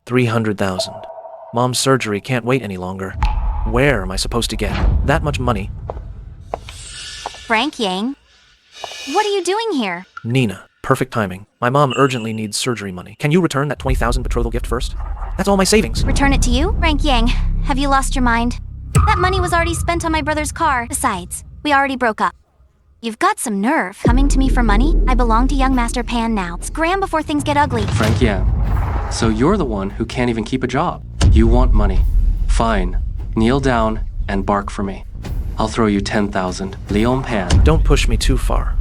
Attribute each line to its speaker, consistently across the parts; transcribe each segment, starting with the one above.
Speaker 1: 300,000. Mom's surgery can't wait any longer. Where am I supposed to get that much money?
Speaker 2: Frank Yang? What are you doing here?
Speaker 1: Nina, perfect timing. My mom urgently needs surgery money. Can you return that 20,000 betrothal gift first? That's all my savings.
Speaker 2: Return it to you? Frank Yang, have you lost your mind? That money was already spent on my brother's car. Besides, we already broke up. You've got some nerve coming to me for money? I belong to young Master Pan now. Scram before things get ugly.
Speaker 3: Frank Yang. So you're the one who can't even keep a job. You want money. Fine. Kneel down and bark for me. I'll throw you 10,000. Leon Pan.
Speaker 1: Don't push me too far.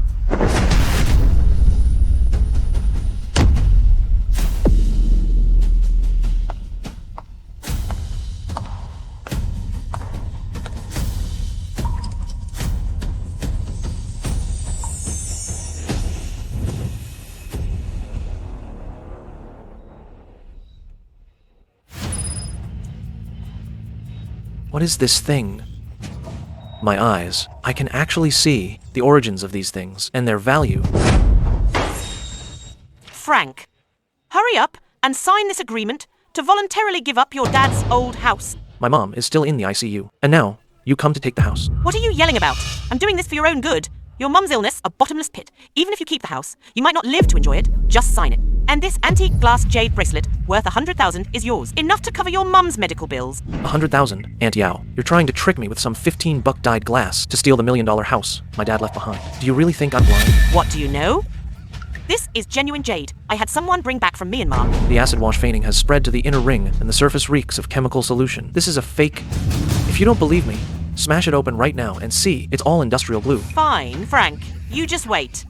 Speaker 1: What is this thing? My eyes. I can actually see the origins of these things and their value.
Speaker 4: Frank, hurry up and sign this agreement to voluntarily give up your dad's old house.
Speaker 1: My mom is still in the ICU, and now you come to take the house.
Speaker 4: What are you yelling about? I'm doing this for your own good. Your mum's illness, a bottomless pit. Even if you keep the house, you might not live to enjoy it. Just sign it. And this antique glass jade bracelet, worth 100,000, is yours. Enough to cover your mum's medical bills.
Speaker 1: 100,000? Aunt Yao, you're trying to trick me with some 15-buck dyed glass to steal the $1 million house my dad left behind. Do you really think I'm blind?
Speaker 4: What do you know? This is genuine jade. I had someone bring back from Myanmar.
Speaker 1: The acid wash veining has spread to the inner ring, and the surface reeks of chemical solution. This is a fake. If you don't believe me, smash it open right now and see. It's all industrial glue.
Speaker 4: Fine, Frank. You just wait.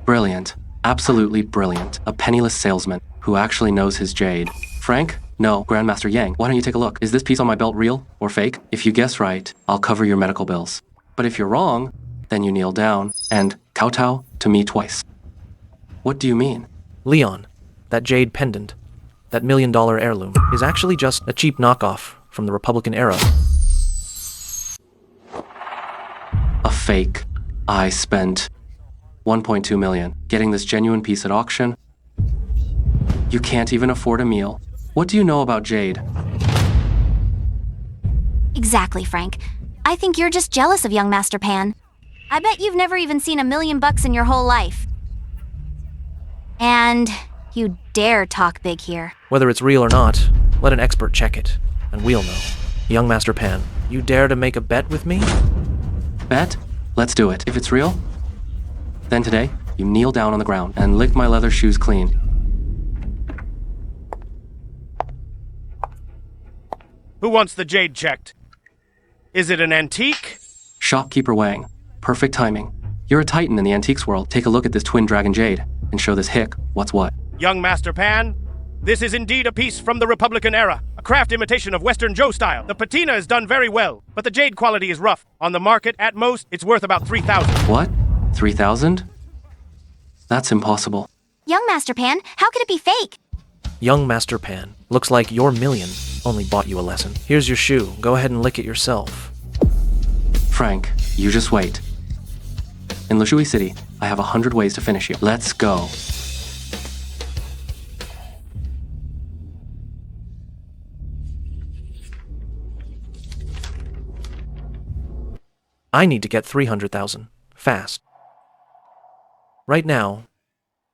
Speaker 3: Brilliant. Absolutely brilliant. A penniless salesman who actually knows his jade. Frank? No, Grandmaster Yang. Why don't you take a look? Is this piece on my belt real or fake? If you guess right, I'll cover your medical bills. But if you're wrong, then you kneel down and kowtow to me twice. What do you mean?
Speaker 1: Leon, that jade pendant, that $1 million heirloom, is actually just a cheap knockoff from the Republican era.
Speaker 3: A fake. I spent 1.2 million getting this genuine piece at auction. You can't even afford a meal. What do you know about jade?
Speaker 2: Exactly, Frank. I think you're just jealous of young Master Pan. I bet you've never even seen $1 million in your whole life. And you dare talk big here.
Speaker 1: Whether it's real or not, let an expert check it, and we'll know. Young Master Pan, you dare to make a bet with me?
Speaker 3: Bet? Let's do it. If it's real, then today, you kneel down on the ground and lick my leather shoes clean.
Speaker 5: Who wants the jade checked? Is it an antique?
Speaker 3: Shopkeeper Wang. Perfect timing. You're a titan in the antiques world. Take a look at this twin dragon jade and show this hick what's what.
Speaker 5: Young Master Pan, this is indeed a piece from the Republican era. A craft imitation of Western Joe style. The patina is done very well, but the jade quality is rough. On the market, at most, it's worth about 3,000.
Speaker 3: What? 3,000? That's impossible.
Speaker 2: Young Master Pan, how could it be fake?
Speaker 1: Young Master Pan, looks like your million only bought you a lesson. Here's your shoe. Go ahead and lick it yourself.
Speaker 3: Frank, you just wait. In Lushui City, I have 100 ways to finish you. Let's go.
Speaker 1: I need to get 300,000. Fast. Right now,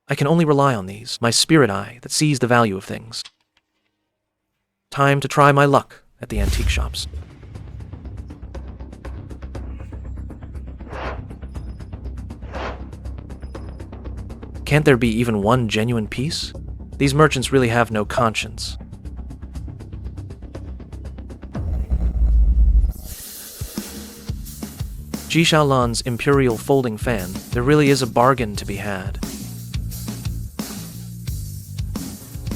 Speaker 1: I can only rely on these, my spirit eye that sees the value of things. Time to try my luck at the antique shops. Can't there be even one genuine piece? These merchants really have no conscience. Ji Xiaolan's Imperial Folding Fan. There really is a bargain to be had.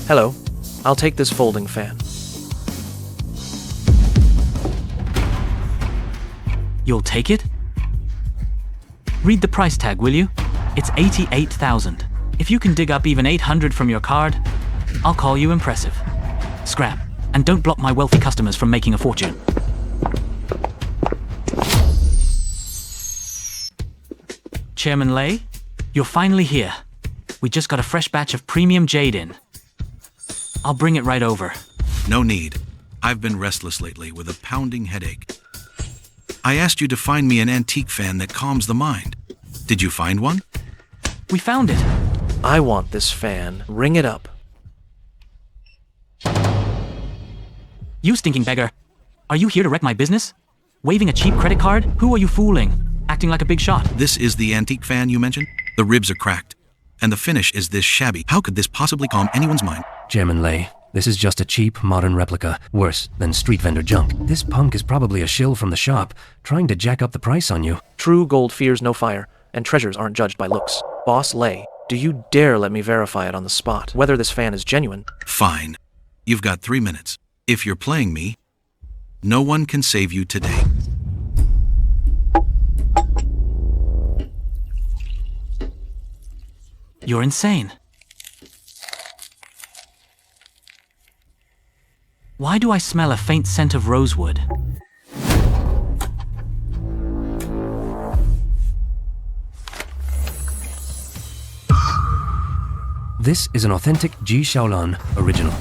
Speaker 1: Hello. I'll take this folding fan.
Speaker 6: You'll take it? Read the price tag, will you? It's 88,000. If you can dig up even 800 from your card, I'll call you impressive. Scram, and don't block my wealthy customers from making a fortune. Chairman Lei, you're finally here. We just got a fresh batch of premium jade in. I'll bring it right over.
Speaker 7: No need. I've been restless lately with a pounding headache. I asked you to find me an antique fan that calms the mind. Did you find one?
Speaker 6: We found it.
Speaker 1: I want this fan. Ring it up.
Speaker 6: You stinking beggar. Are you here to wreck my business? Waving a cheap credit card? Who are you fooling? Acting like a big shot.
Speaker 7: This is the antique fan you mentioned? The ribs are cracked, and the finish is this shabby. How could this possibly calm anyone's mind?
Speaker 8: Chairman Lay, this is just a cheap, modern replica, worse than street vendor junk. This punk is probably a shill from the shop, trying to jack up the price on you.
Speaker 1: True gold fears no fire, and treasures aren't judged by looks. Boss Lay, do you dare let me verify it on the spot, whether this fan is genuine?
Speaker 7: Fine. You've got 3 minutes. If you're playing me, no one can save you today.
Speaker 6: You're insane. Why do I smell a faint scent of rosewood?
Speaker 8: This is an authentic Ji Shaolan original.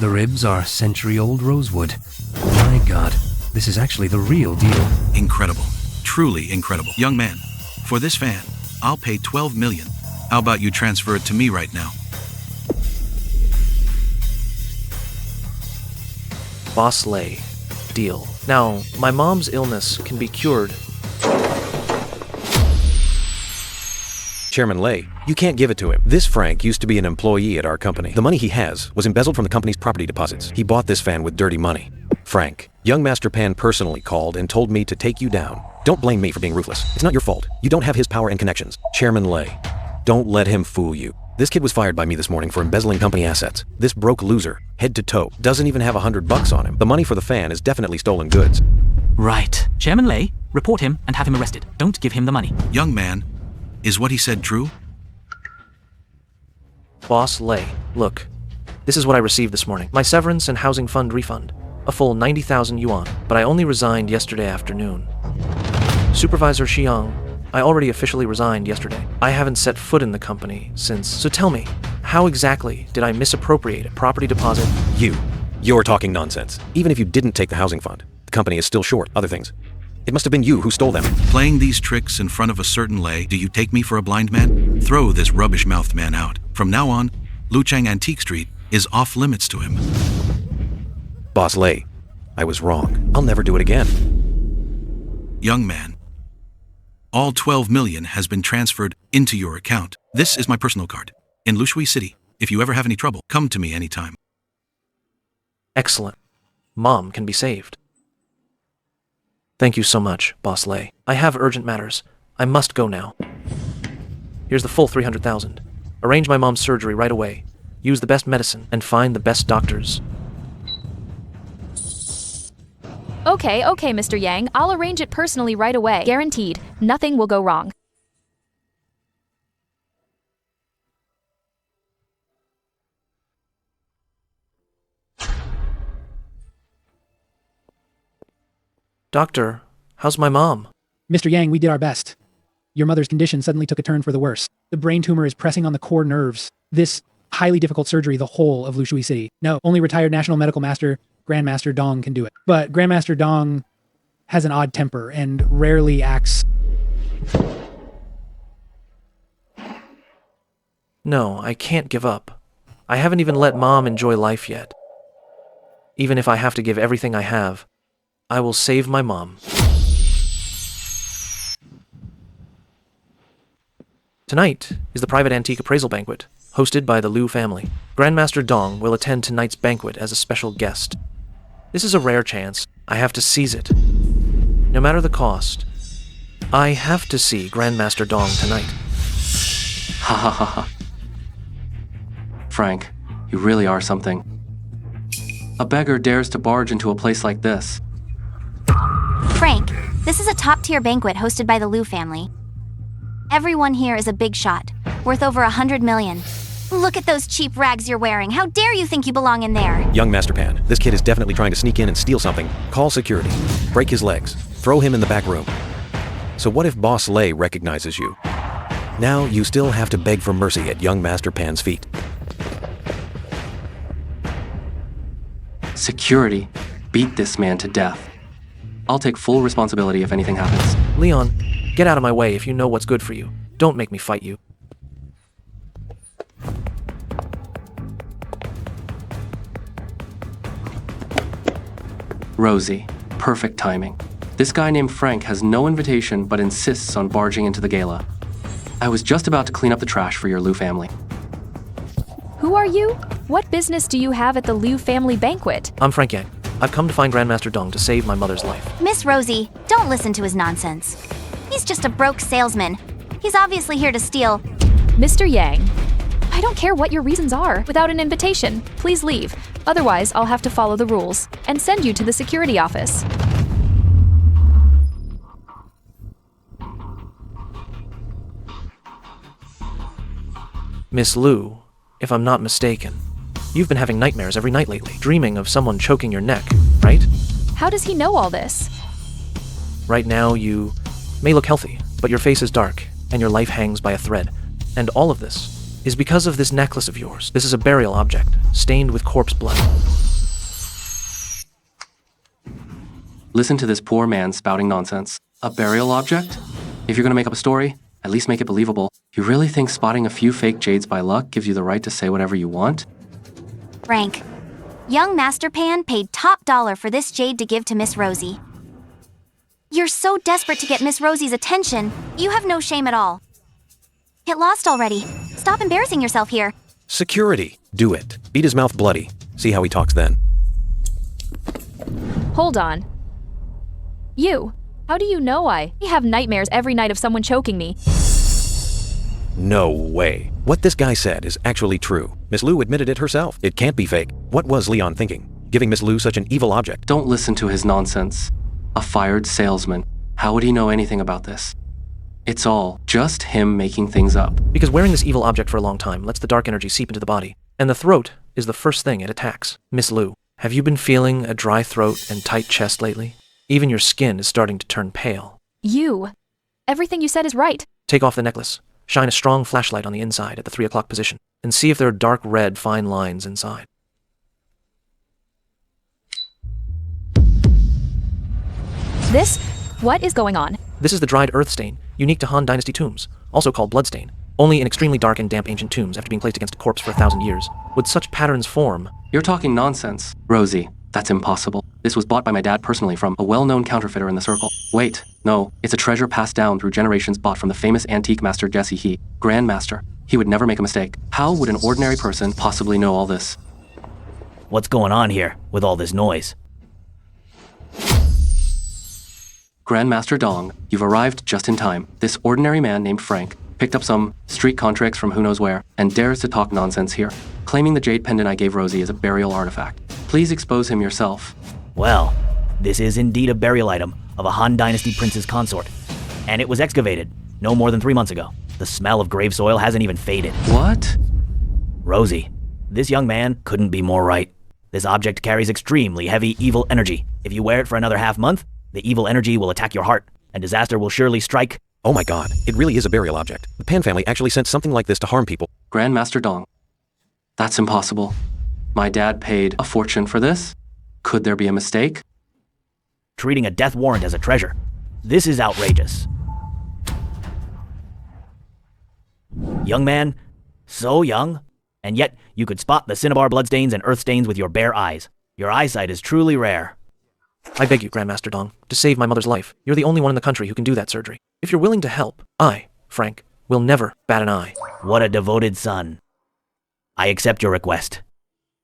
Speaker 8: The ribs are century-old rosewood. My God, this is actually the real deal.
Speaker 7: Incredible. Truly incredible. Young man, for this fan, I'll pay 12 million. How about you transfer it to me right now?
Speaker 1: Boss Lay. Deal. Now, my mom's illness can be cured.
Speaker 9: Chairman Lay, you can't give it to him. This Frank used to be an employee at our company. The money he has was embezzled from the company's property deposits. He bought this fan with dirty money. Frank, young Master Pan personally called and told me to take you down. Don't blame me for being ruthless. It's not your fault. You don't have his power and connections. Chairman Lay, don't let him fool you. This kid was fired by me this morning for embezzling company assets. This broke loser, head to toe, doesn't even have $100 on him. The money for the fan is definitely stolen goods.
Speaker 6: Right. Chairman Lay, report him and have him arrested. Don't give him the money.
Speaker 7: Young man, is what he said true?
Speaker 1: Boss Lay, look. This is what I received this morning. My severance and housing fund refund. A full 90,000 yuan, but I only resigned yesterday afternoon. Supervisor Xiang, I already officially resigned yesterday. I haven't set foot in the company since. So tell me, how exactly did I misappropriate a property deposit?
Speaker 9: You're talking nonsense. Even if you didn't take the housing fund, the company is still short other things. It must have been you who stole them.
Speaker 7: Playing these tricks in front of a certain Lay, do you take me for a blind man? Throw this rubbish-mouthed man out. From now on, Luchang Antique Street is off limits to him.
Speaker 9: Boss Lay, I was wrong. I'll never do it again.
Speaker 7: Young man, all 12 million has been transferred into your account. This is my personal card. In Lushui City, if you ever have any trouble, come to me anytime.
Speaker 1: Excellent. Mom can be saved. Thank you so much, Boss Lay. I have urgent matters. I must go now. Here's the full 300,000. Arrange my mom's surgery right away. Use the best medicine and find the best doctors.
Speaker 10: Okay, Mr. Yang. I'll arrange it personally right away. Guaranteed. Nothing will go wrong.
Speaker 1: Doctor, how's my mom?
Speaker 11: Mr. Yang, we did our best. Your mother's condition suddenly took a turn for the worse. The brain tumor is pressing on the core nerves. This highly difficult surgery, the whole of Lushui City. No, only retired National Medical Master Grandmaster Dong can do it. But Grandmaster Dong has an odd temper and rarely acts.
Speaker 1: No, I can't give up. I haven't even let Mom enjoy life yet. Even if I have to give everything I have, I will save my mom. Tonight is the private antique appraisal banquet, hosted by the Liu family. Grandmaster Dong will attend tonight's banquet as a special guest. This is a rare chance. I have to seize it. No matter the cost, I have to see Grandmaster Dong tonight.
Speaker 3: Ha ha ha ha. Frank, you really are something. A beggar dares to barge into a place like this.
Speaker 2: Frank, this is a top-tier banquet hosted by the Liu family. Everyone here is a big shot, worth over 100 million. Look at those cheap rags you're wearing. How dare you think you belong in there?
Speaker 9: Young Master Pan, this kid is definitely trying to sneak in and steal something. Call security. Break his legs. Throw him in the back room. So what if Boss Lay recognizes you? Now you still have to beg for mercy at young Master Pan's feet.
Speaker 3: Security. Beat this man to death. I'll take full responsibility if anything happens.
Speaker 1: Leon, get out of my way if you know what's good for you. Don't make me fight you.
Speaker 3: Rosie. Perfect timing. This guy named Frank has no invitation but insists on barging into the gala. I was just about to clean up the trash for your Liu family.
Speaker 10: Who are you? What business do you have at the Liu family banquet?
Speaker 1: I'm Frank Yang. I've come to find Grandmaster Dong to save my mother's life.
Speaker 2: Miss Rosie, don't listen to his nonsense. He's just a broke salesman. He's obviously here to steal.
Speaker 10: Mr. Yang, I don't care what your reasons are. Without an invitation, please leave. Otherwise, I'll have to follow the rules and send you to the security office.
Speaker 1: Miss Liu, if I'm not mistaken, you've been having nightmares every night lately, dreaming of someone choking your neck, right?
Speaker 10: How does he know all this?
Speaker 1: Right now, you may look healthy, but your face is dark, and your life hangs by a thread. And all of this is because of this necklace of yours. This is a burial object, stained with corpse blood.
Speaker 3: Listen to this poor man spouting nonsense. A burial object? If you're gonna make up a story, at least make it believable. You really think spotting a few fake jades by luck gives you the right to say whatever you want?
Speaker 2: Frank, young Master Pan paid top dollar for this jade to give to Miss Rosie. You're so desperate to get Miss Rosie's attention, you have no shame at all. Get lost already. Stop embarrassing yourself here.
Speaker 9: Security. Do it. Beat his mouth bloody. See how he talks then.
Speaker 10: Hold on. You, how do you know I have nightmares every night of someone choking me?
Speaker 9: No way. What this guy said is actually true. Miss Liu admitted it herself. It can't be fake. What was Leon thinking? Giving Miss Liu such an evil object?
Speaker 3: Don't listen to his nonsense. A fired salesman. How would he know anything about this? It's all just him making things up.
Speaker 1: Because wearing this evil object for a long time lets the dark energy seep into the body, and the throat is the first thing it attacks. Miss Liu, have you been feeling a dry throat and tight chest lately? Even your skin is starting to turn pale.
Speaker 10: Everything you said is right.
Speaker 1: Take off the necklace. Shine a strong flashlight on the inside at the 3 o'clock position, and see if there are dark red fine lines inside.
Speaker 10: What is going on?
Speaker 1: This is the dried earth stain, unique to Han Dynasty tombs, also called bloodstain. Only in extremely dark and damp ancient tombs after being placed against a corpse for 1,000 years would such patterns form.
Speaker 3: You're talking nonsense. Rosie, that's impossible. This was bought by my dad personally from a well-known counterfeiter in the circle. Wait, no, it's a treasure passed down through generations bought from the famous antique master Jesse He, Grandmaster. He would never make a mistake. How would an ordinary person possibly know all this?
Speaker 12: What's going on here with all this noise?
Speaker 3: Grandmaster Dong, you've arrived just in time. This ordinary man named Frank picked up some street contracts from who knows where and dares to talk nonsense here, claiming the jade pendant I gave Rosie is a burial artifact. Please expose him yourself.
Speaker 12: Well, this is indeed a burial item of a Han Dynasty prince's consort, and it was excavated no more than 3 months ago. The smell of grave soil hasn't even faded.
Speaker 3: What?
Speaker 12: Rosie, this young man couldn't be more right. This object carries extremely heavy evil energy. If you wear it for another half month, the evil energy will attack your heart, and disaster will surely strike.
Speaker 9: Oh my god, it really is a burial object. The Pan family actually sent something like this to harm people.
Speaker 3: Grandmaster Dong, that's impossible. My dad paid a fortune for this. Could there be a mistake?
Speaker 12: Treating a death warrant as a treasure. This is outrageous. Young man, so young, and yet you could spot the cinnabar bloodstains and earth stains with your bare eyes. Your eyesight is truly rare.
Speaker 1: I beg you, Grandmaster Dong, to save my mother's life. You're the only one in the country who can do that surgery. If you're willing to help, I, Frank, will never bat an eye.
Speaker 12: What a devoted son. I accept your request.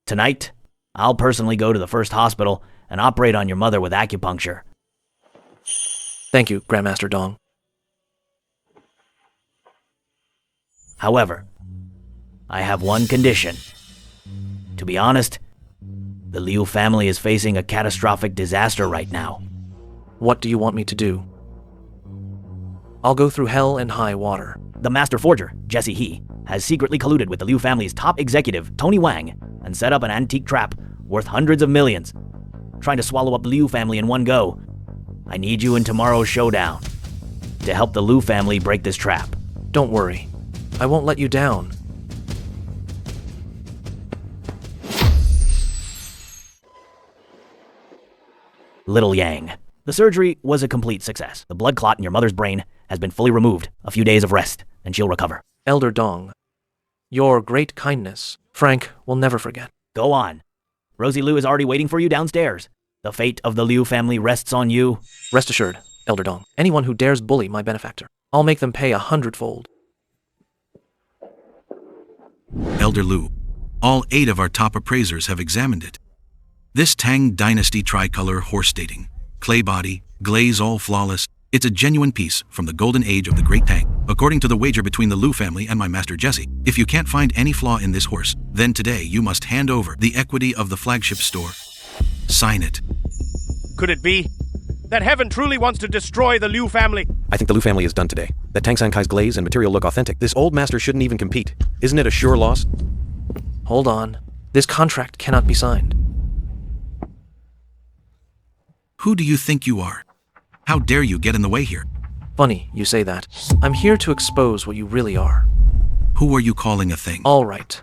Speaker 12: Tonight, I'll personally go to the first hospital and operate on your mother with acupuncture.
Speaker 1: Thank you, Grandmaster Dong.
Speaker 12: However, I have one condition. To be honest, the Liu family is facing a catastrophic disaster right now.
Speaker 1: What do you want me to do? I'll go through hell and high water.
Speaker 12: The master forger, Jesse He, has secretly colluded with the Liu family's top executive, Tony Wang, and set up an antique trap worth hundreds of millions, trying to swallow up the Liu family in one go. I need you in tomorrow's showdown to help the Liu family break this trap.
Speaker 1: Don't worry. I won't let you down.
Speaker 12: Little Yang. The surgery was a complete success. The blood clot in your mother's brain has been fully removed. A few days of rest, and she'll recover.
Speaker 1: Elder Dong, your great kindness, Frank will never forget.
Speaker 12: Go on. Rosie Liu is already waiting for you downstairs. The fate of the Liu family rests on you.
Speaker 1: Rest assured, Elder Dong, anyone who dares bully my benefactor, I'll make them pay 100-fold.
Speaker 7: Elder Liu, all 8 of our top appraisers have examined it. This Tang Dynasty tricolor horse stating, clay body, glaze all flawless, it's a genuine piece from the golden age of the Great Tang. According to the wager between the Liu family and my master Jesse, if you can't find any flaw in this horse, then today you must hand over the equity of the flagship store. Sign it.
Speaker 5: Could it be that heaven truly wants to destroy the Liu family?
Speaker 9: I think the Liu family is done today. That Tang Sankai's glaze and material look authentic. This old master shouldn't even compete. Isn't it a sure loss?
Speaker 1: Hold on. This contract cannot be signed.
Speaker 7: Who do you think you are? How dare you get in the way here?
Speaker 1: Funny you say that. I'm here to expose what you really are.
Speaker 7: Who are you calling a thing?
Speaker 1: All right.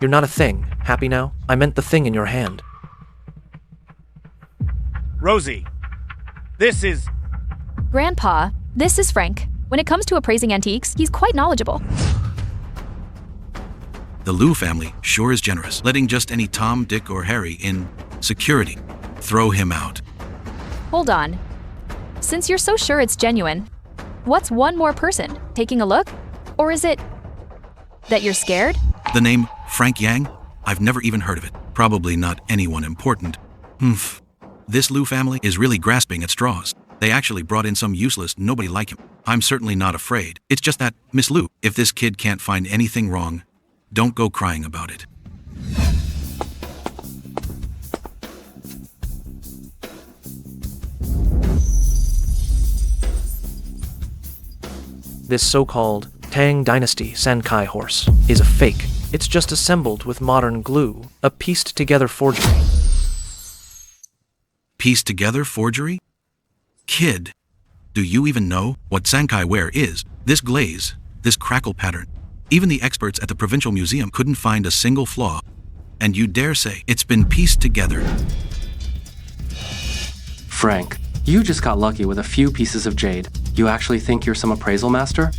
Speaker 1: You're not a thing. Happy now? I meant the thing in your hand.
Speaker 5: Rosie, this is...
Speaker 10: Grandpa, this is Frank. When it comes to appraising antiques, he's quite knowledgeable.
Speaker 7: The Liu family sure is generous, letting just any Tom, Dick, or Harry in security. Throw him out.
Speaker 10: Hold on. Since you're so sure it's genuine, what's one more person? Taking a look? Or is it that you're scared?
Speaker 7: The name Frank Yang? I've never even heard of it. Probably not anyone important. This Liu family is really grasping at straws. They actually brought in some useless nobody like him. I'm certainly not afraid. It's just that, Miss Liu, if this kid can't find anything wrong, don't go crying about it.
Speaker 1: This so-called Tang Dynasty Sankai horse is a fake. It's just assembled with modern glue, a pieced-together forgery.
Speaker 7: Pieced together forgery? Kid, do you even know what Sankai ware is? This glaze, this crackle pattern. Even the experts at the Provincial Museum couldn't find a single flaw. And you dare say it's been pieced together.
Speaker 3: Frank, you just got lucky with a few pieces of jade. You actually think you're some appraisal master?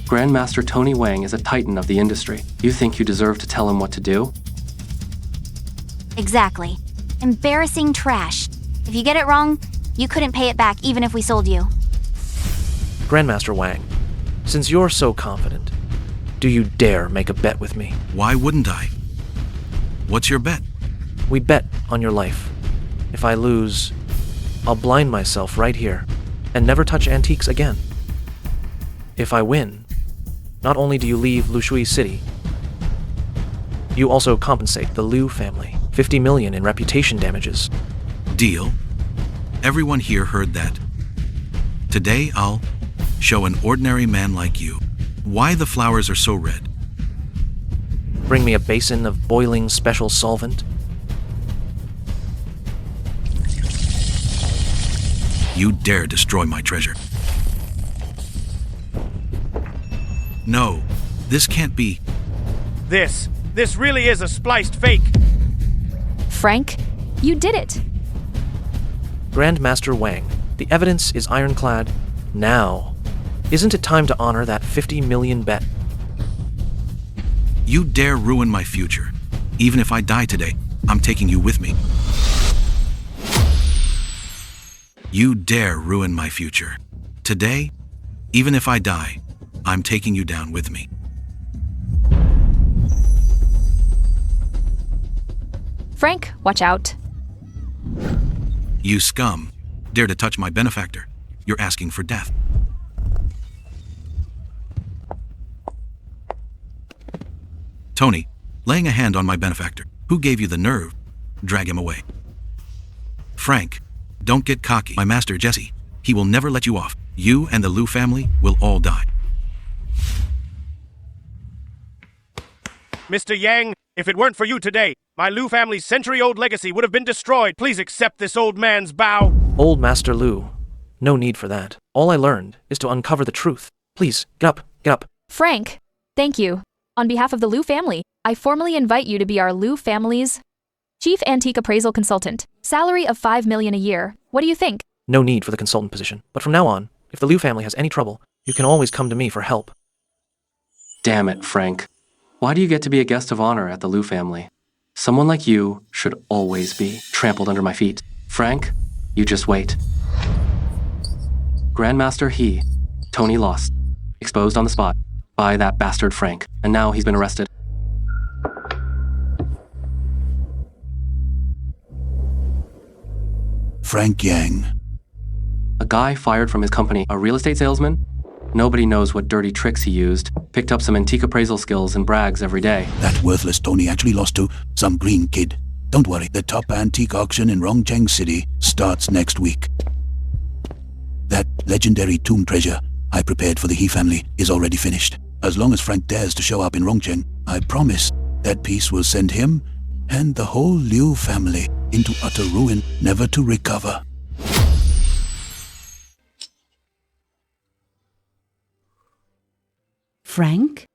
Speaker 3: Grandmaster Tony Wang is a titan of the industry. You think you deserve to tell him what to do?
Speaker 2: Exactly. Embarrassing trash. If you get it wrong, you couldn't pay it back even if we sold you.
Speaker 1: Grandmaster Wang, since you're so confident, do you dare make a bet with me?
Speaker 7: Why wouldn't I? What's your bet?
Speaker 1: We bet on your life. If I lose, I'll blind myself right here and never touch antiques again. If I win, not only do you leave Lushui City, you also compensate the Liu family 50 million in reputation damages.
Speaker 7: Deal. Everyone here heard that. Today I'll show an ordinary man like you why the flowers are so red.
Speaker 1: Bring me a basin of boiling special solvent.
Speaker 7: You dare destroy my treasure. No, this can't be.
Speaker 5: This really is a spliced fake.
Speaker 10: Frank, you did it.
Speaker 1: Grandmaster Wang, the evidence is ironclad. Now, isn't it time to honor that 50 million bet?
Speaker 7: You dare ruin my future. Even if I die today, I'm taking you with me. You dare ruin my future. Today, even if I die, I'm taking you down with me.
Speaker 10: Frank, watch out.
Speaker 7: You scum. Dare to touch my benefactor. You're asking for death. Tony, laying a hand on my benefactor. Who gave you the nerve? Drag him away. Frank, don't get cocky. My master Jesse, he will never let you off. You and the Liu family will all die.
Speaker 5: Mr. Yang, if it weren't for you today, my Liu family's century-old legacy would have been destroyed. Please accept this old man's bow.
Speaker 1: Old Master Liu, no need for that. All I learned is to uncover the truth. Please, get up, get up.
Speaker 10: Frank, thank you. On behalf of the Liu family, I formally invite you to be our Liu family's Chief Antique Appraisal Consultant. Salary of 5 million a year. What do you think?
Speaker 1: No need for the consultant position, but from now on, if the Liu family has any trouble, you can always come to me for help.
Speaker 3: Damn it, Frank. Why do you get to be a guest of honor at the Liu family? Someone like you should always be trampled under my feet. Frank, you just wait. Grandmaster He, Tony lost. Exposed on the spot by that bastard Frank, and now he's been arrested.
Speaker 13: Frank Yang.
Speaker 3: A guy fired from his company, a real estate salesman? Nobody knows what dirty tricks he used. Picked up some antique appraisal skills and brags every day.
Speaker 13: That worthless Tony actually lost to some green kid. Don't worry, the top antique auction in Rongcheng City starts next week. That legendary tomb treasure I prepared for the He family is already finished. As long as Frank dares to show up in Rongcheng, I promise that piece will send him and the whole Liu family into utter ruin, never to recover.
Speaker 14: Frank,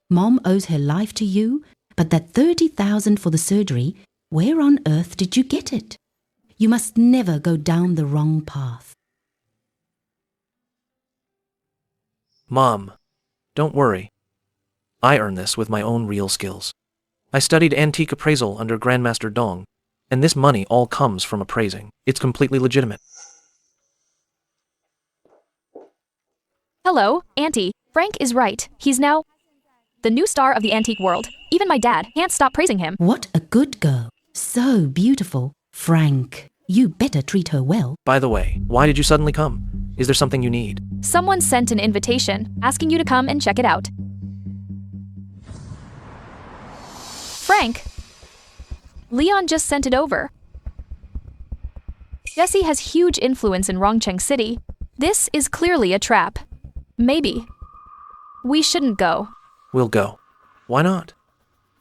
Speaker 14: Mom owes her life to you, but that 30,000 for the surgery, where on earth did you get it? You must never go down the wrong path.
Speaker 1: Mom, don't worry. I earned this with my own real skills. I studied antique appraisal under Grandmaster Dong, and this money all comes from appraising. It's completely legitimate.
Speaker 10: Hello, Auntie. Frank is right. He's now the new star of the antique world. Even my dad can't stop praising him.
Speaker 14: What a good girl. So beautiful. Frank, you better treat her well.
Speaker 1: By the way, why did you suddenly come? Is there something you need?
Speaker 10: Someone sent an invitation asking you to come and check it out. Frank, Leon just sent it over. Jesse has huge influence in Rongcheng City. This is clearly a trap. Maybe. We shouldn't go.
Speaker 1: We'll go. Why not?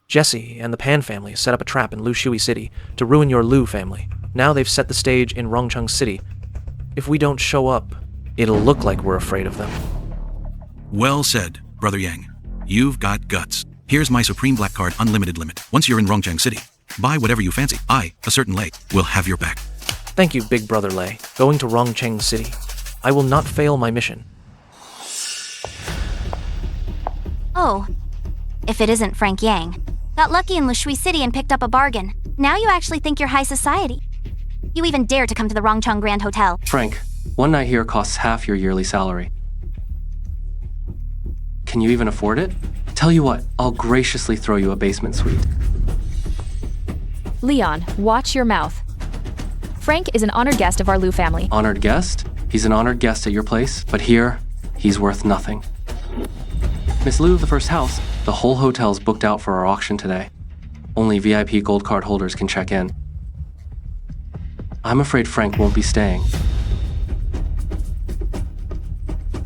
Speaker 1: Jesse and the Pan family set up a trap in Lushui City to ruin your Liu family. Now they've set the stage in Rongcheng City. If we don't show up, it'll look like we're afraid of them.
Speaker 7: Well said, Brother Yang. You've got guts. Here's my Supreme Black Card unlimited limit. Once you're in Rongcheng City, buy whatever you fancy. I, a certain Lei, will have your back.
Speaker 1: Thank you, Big Brother Lei. Going to Rongcheng City. I will not fail my mission.
Speaker 2: Oh, if it isn't Frank Yang. Got lucky in Lushui City and picked up a bargain. Now you actually think you're high society. You even dare to come to the Rongcheng Grand Hotel.
Speaker 3: Frank, one night here costs half your yearly salary. Can you even afford it? Tell you what, I'll graciously throw you a basement suite.
Speaker 10: Leon, watch your mouth. Frank is an honored guest of our Liu family.
Speaker 3: Honored guest? He's an honored guest at your place, but here, he's worth nothing. Miss Liu of the first house, the whole hotel's booked out for our auction today. Only VIP gold card holders can check in. I'm afraid Frank won't be staying.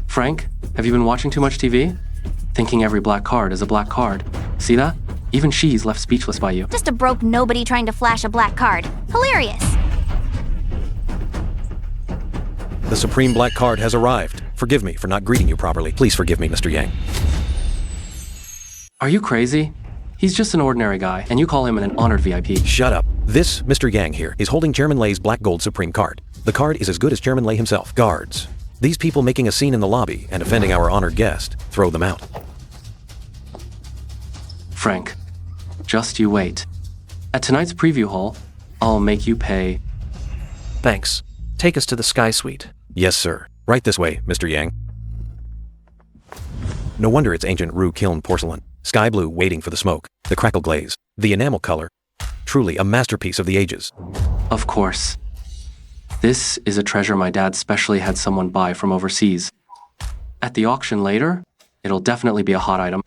Speaker 3: Frank, have you been watching too much TV? Thinking every black card is a black card. See that? Even she's left speechless by you.
Speaker 2: Just a broke nobody trying to flash a black card. Hilarious.
Speaker 9: The Supreme Black Card has arrived. Forgive me for not greeting you properly. Please forgive me, Mr. Yang.
Speaker 3: Are you crazy? He's just an ordinary guy, and you call him an honored VIP.
Speaker 9: Shut up. This Mr. Yang here is holding Chairman Lei's Black Gold Supreme Card. The card is as good as Chairman Lei himself. Guards. These people making a scene in the lobby and offending our honored guest. Throw them out.
Speaker 3: Frank, just you wait. At tonight's preview hall, I'll make you pay.
Speaker 1: Thanks. Take us to the Sky Suite.
Speaker 9: Yes, sir. Right this way, Mr. Yang. No wonder it's ancient Ru kiln porcelain. Sky blue waiting for the smoke. The crackle glaze. The enamel color. Truly a masterpiece of the ages.
Speaker 3: Of course. This is a treasure my dad specially had someone buy from overseas. At the auction later, it'll definitely be a hot item.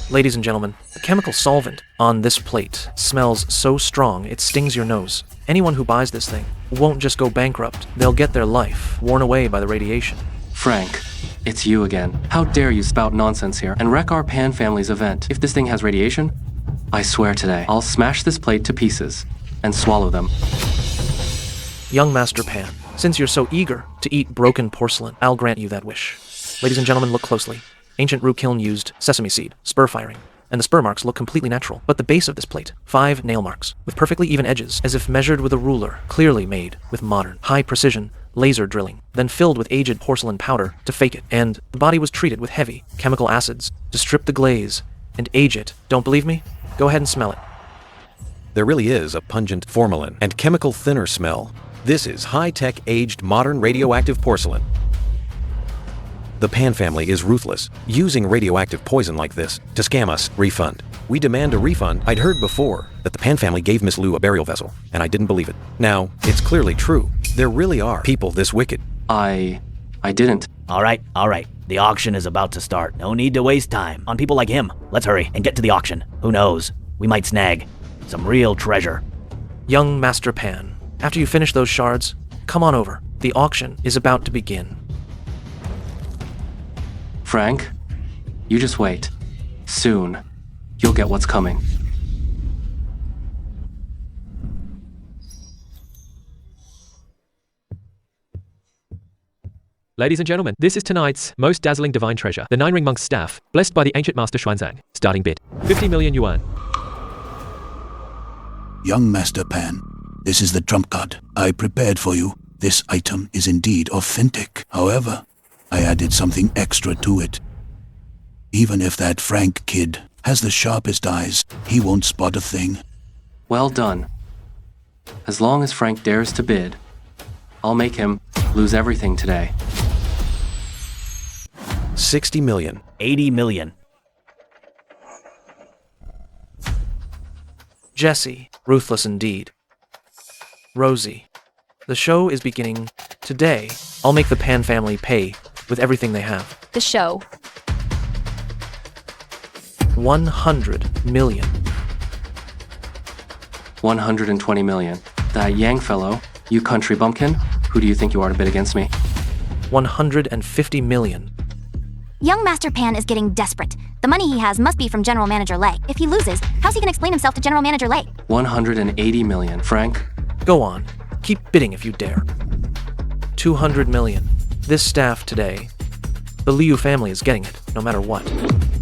Speaker 1: Ladies and gentlemen, the chemical solvent on this plate smells so strong it stings your nose. Anyone who buys this thing won't just go bankrupt. They'll get their life worn away by the radiation.
Speaker 3: Frank, it's you again. How dare you spout nonsense here and wreck our Pan family's event? If this thing has radiation, I swear today, I'll smash this plate to pieces and swallow them.
Speaker 1: Young Master Pan, since you're so eager to eat broken porcelain, I'll grant you that wish. Ladies and gentlemen, look closely. Ancient Ru kiln used sesame seed, spur firing. and the spur marks look completely natural. But the base of this plate, 5 nail marks, with perfectly even edges, as if measured with a ruler, clearly made with modern, high-precision laser drilling, then filled with aged porcelain powder to fake it. And the body was treated with heavy chemical acids to strip the glaze and age it. Don't believe me? Go ahead and smell it.
Speaker 9: There really is a pungent formalin and chemical thinner smell. This is high-tech, aged, modern radioactive porcelain. The Pan family is ruthless, using radioactive poison like this to scam us. Refund. We demand a refund. I'd heard before that the Pan family gave Miss Lou a burial vessel, and I didn't believe it. Now, it's clearly true. There really are people this wicked.
Speaker 3: I didn't.
Speaker 12: All right. The auction is about to start. No need to waste time on people like him. Let's hurry and get to the auction. Who knows? We might snag some real treasure.
Speaker 1: Young Master Pan, after you finish those shards, come on over. The auction is about to begin.
Speaker 3: Frank, you just wait. Soon, you'll get what's coming.
Speaker 15: Ladies and gentlemen, this is tonight's most dazzling divine treasure, the 9-ring monk's staff, blessed by the ancient master Xianxia. Starting bid, 50 million yuan.
Speaker 13: Young Master Pan, this is the trump card I prepared for you. This item is indeed authentic. However, I added something extra to it. Even if that Frank kid has the sharpest eyes, he won't spot a thing.
Speaker 3: Well done. As long as Frank dares to bid, I'll make him lose everything today.
Speaker 9: 60 million.
Speaker 12: 80 million.
Speaker 1: Jesse, ruthless indeed. Rosie, the show is beginning today. I'll make the Pan family pay with everything they have.
Speaker 10: The show.
Speaker 1: 100 million.
Speaker 3: 120 million. That Yang fellow, you country bumpkin, who do you think you are to bid against me?
Speaker 1: 150 million.
Speaker 2: Young Master Pan is getting desperate. The money he has must be from General Manager Lei. If he loses, how's he gonna explain himself to General Manager Lei?
Speaker 3: 180 million. Frank?
Speaker 1: Go on. Keep bidding if you dare. 200 million. This staff today. The Liu family is getting it, no matter what.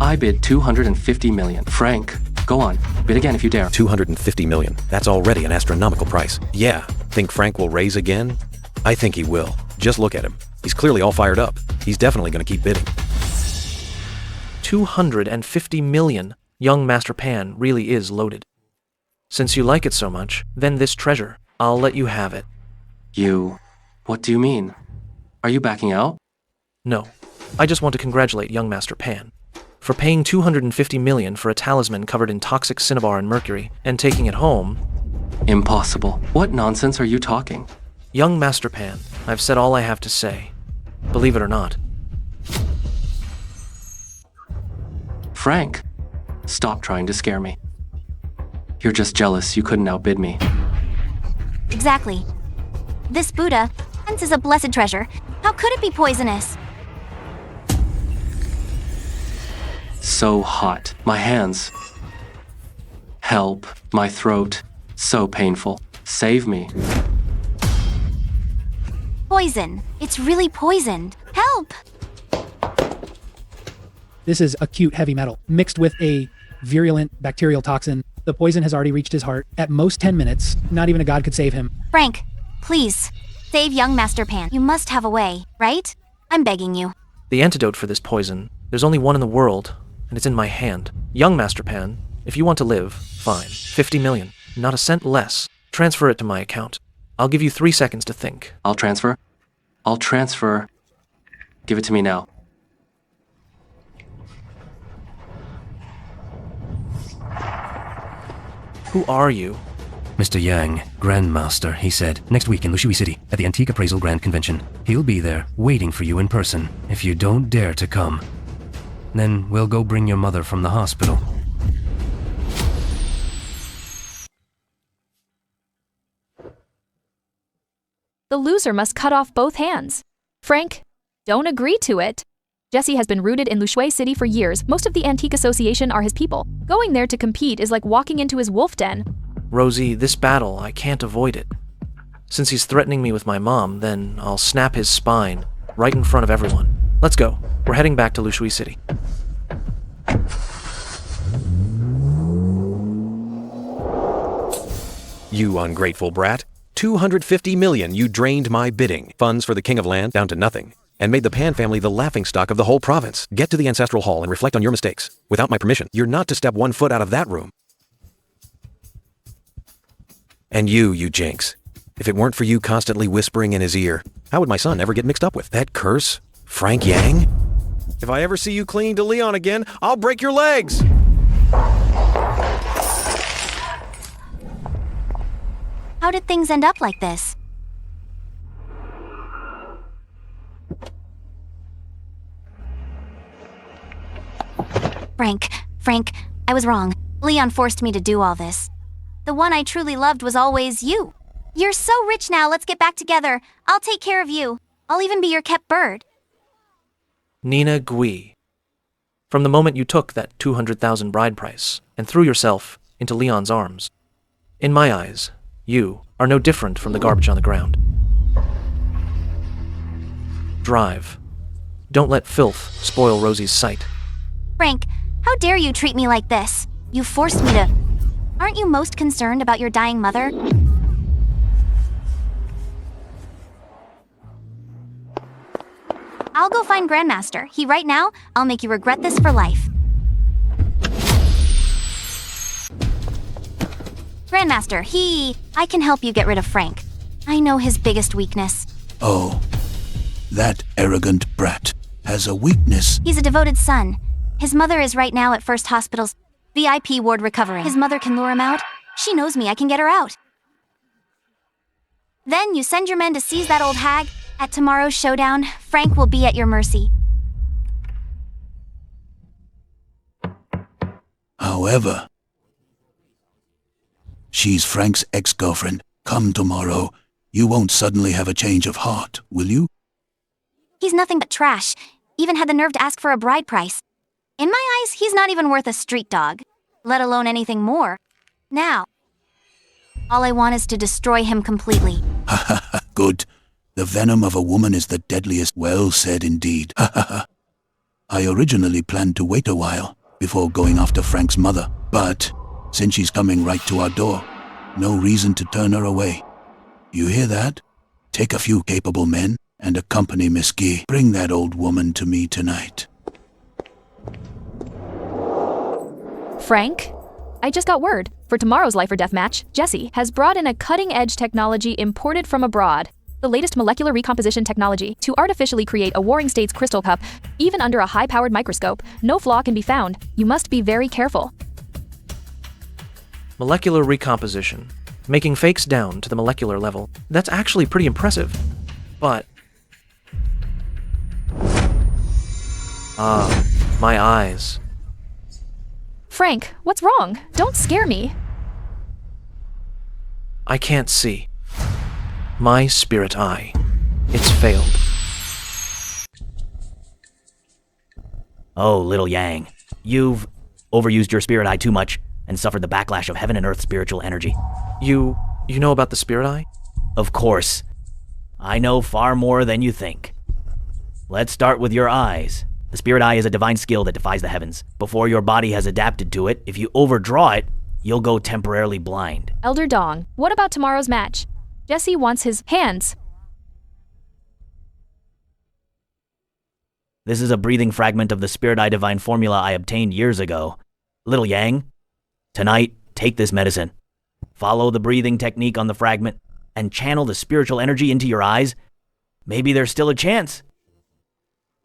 Speaker 3: I bid 250 million. Frank, go on. Bid again if you dare.
Speaker 9: 250 million. That's already an astronomical price. Yeah. Think Frank will raise again? I think he will. Just look at him. He's clearly all fired up. He's definitely going to keep bidding.
Speaker 1: 250 million. Young Master Pan really is loaded. Since you like it so much, then this treasure, I'll let you have it.
Speaker 3: What do you mean? Are you backing out?
Speaker 1: No. I just want to congratulate young Master Pan for paying 250 million for a talisman covered in toxic cinnabar and mercury and taking it home.
Speaker 3: Impossible. What nonsense are you talking?
Speaker 1: Young Master Pan, I've said all I have to say. Believe it or not.
Speaker 3: Frank, stop trying to scare me. You're just jealous you couldn't outbid me.
Speaker 2: Exactly. This Buddha, hence is a blessed treasure. How could it be poisonous?
Speaker 3: So hot. My hands. Help. My throat. So painful. Save me.
Speaker 2: Poison. It's really poisoned. Help!
Speaker 11: This is acute heavy metal, mixed with a virulent bacterial toxin. The poison has already reached his heart. At most 10 minutes, not even a god could save him.
Speaker 2: Frank, please, save young Master Pan. You must have a way, right? I'm begging you.
Speaker 1: The antidote for this poison, there's only one in the world, and it's in my hand. Young Master Pan, if you want to live, fine. 50 million. Not a cent less. Transfer it to my account. I'll give you 3 seconds to think.
Speaker 3: I'll transfer. Give it to me now.
Speaker 1: Who are you?
Speaker 8: Mr. Yang, Grandmaster, he said. Next week in Lushui City, at the Antique Appraisal Grand Convention. He'll be there, waiting for you in person. If you don't dare to come, then we'll go bring your mother from the hospital.
Speaker 10: The loser must cut off both hands. Frank, don't agree to it. Jesse has been rooted in Lushui City for years. Most of the Antique Association are his people. Going there to compete is like walking into his wolf den.
Speaker 1: Rosie, this battle, I can't avoid it. Since he's threatening me with my mom, then I'll snap his spine right in front of everyone. Let's go. We're heading back to Lushui City.
Speaker 9: You ungrateful brat. 250 million, you drained my bidding. Funds for the King of Land down to nothing. And made the Pan family the laughingstock of the whole province. Get to the Ancestral Hall and reflect on your mistakes. Without my permission, you're not to step 1 foot out of that room. And you jinx. If it weren't for you constantly whispering in his ear, how would my son ever get mixed up with? That curse? Frank Yang? If I ever see you clinging to Leon again, I'll break your legs!
Speaker 2: How did things end up like this? Frank, I was wrong. Leon forced me to do all this. The one I truly loved was always you. You're so rich now, let's get back together. I'll take care of you. I'll even be your kept bird.
Speaker 1: Nina Gui. From the moment you took that 200,000 bride price and threw yourself into Leon's arms, in my eyes, you are no different from the garbage on the ground. Drive. Don't let filth spoil Rosie's sight.
Speaker 2: Frank, how dare you treat me like this? You forced me to... Aren't you most concerned about your dying mother? I'll go find Grandmaster. Right now, I'll make you regret this for life. Grandmaster, I can help you get rid of Frank. I know his biggest weakness.
Speaker 13: Oh, that arrogant brat has a weakness.
Speaker 2: He's a devoted son. His mother is right now at First Hospital's VIP ward recovering. His mother can lure him out. She knows me, I can get her out. Then you send your men to seize that old hag. At tomorrow's showdown, Frank will be at your mercy.
Speaker 13: However, she's Frank's ex-girlfriend. Come tomorrow, you won't suddenly have a change of heart, will you?
Speaker 2: He's nothing but trash. Even had the nerve to ask for a bride price. In my eyes, he's not even worth a street dog, let alone anything more. Now, all I want is to destroy him completely.
Speaker 13: Ha ha ha, good. The venom of a woman is the deadliest. Well said indeed. Ha ha ha. I originally planned to wait a while before going after Frank's mother, but since she's coming right to our door, no reason to turn her away. You hear that? Take a few capable men and accompany Miss Guy. Bring that old woman to me tonight.
Speaker 10: Frank? I just got word. For tomorrow's life or death match, Jesse has brought in a cutting-edge technology imported from abroad. The latest molecular recomposition technology to artificially create a Warring States crystal cup. Even under a high-powered microscope, no flaw can be found. You must be very careful.
Speaker 1: Molecular recomposition. Making fakes down to the molecular level. That's actually pretty impressive. But... my eyes.
Speaker 10: Frank, what's wrong? Don't scare me.
Speaker 1: I can't see. My spirit eye. It's failed.
Speaker 12: Oh, little Yang. You've overused your spirit eye too much and suffered the backlash of heaven and earth spiritual energy.
Speaker 1: You know about the spirit eye?
Speaker 12: Of course. I know far more than you think. Let's start with your eyes. The spirit eye is a divine skill that defies the heavens. Before your body has adapted to it, if you overdraw it, you'll go temporarily blind.
Speaker 10: Elder Dong, what about tomorrow's match? Jesse wants his hands.
Speaker 12: This is a breathing fragment of the spirit eye divine formula I obtained years ago. Little Yang, tonight, take this medicine. Follow the breathing technique on the fragment and channel the spiritual energy into your eyes. Maybe there's still a chance.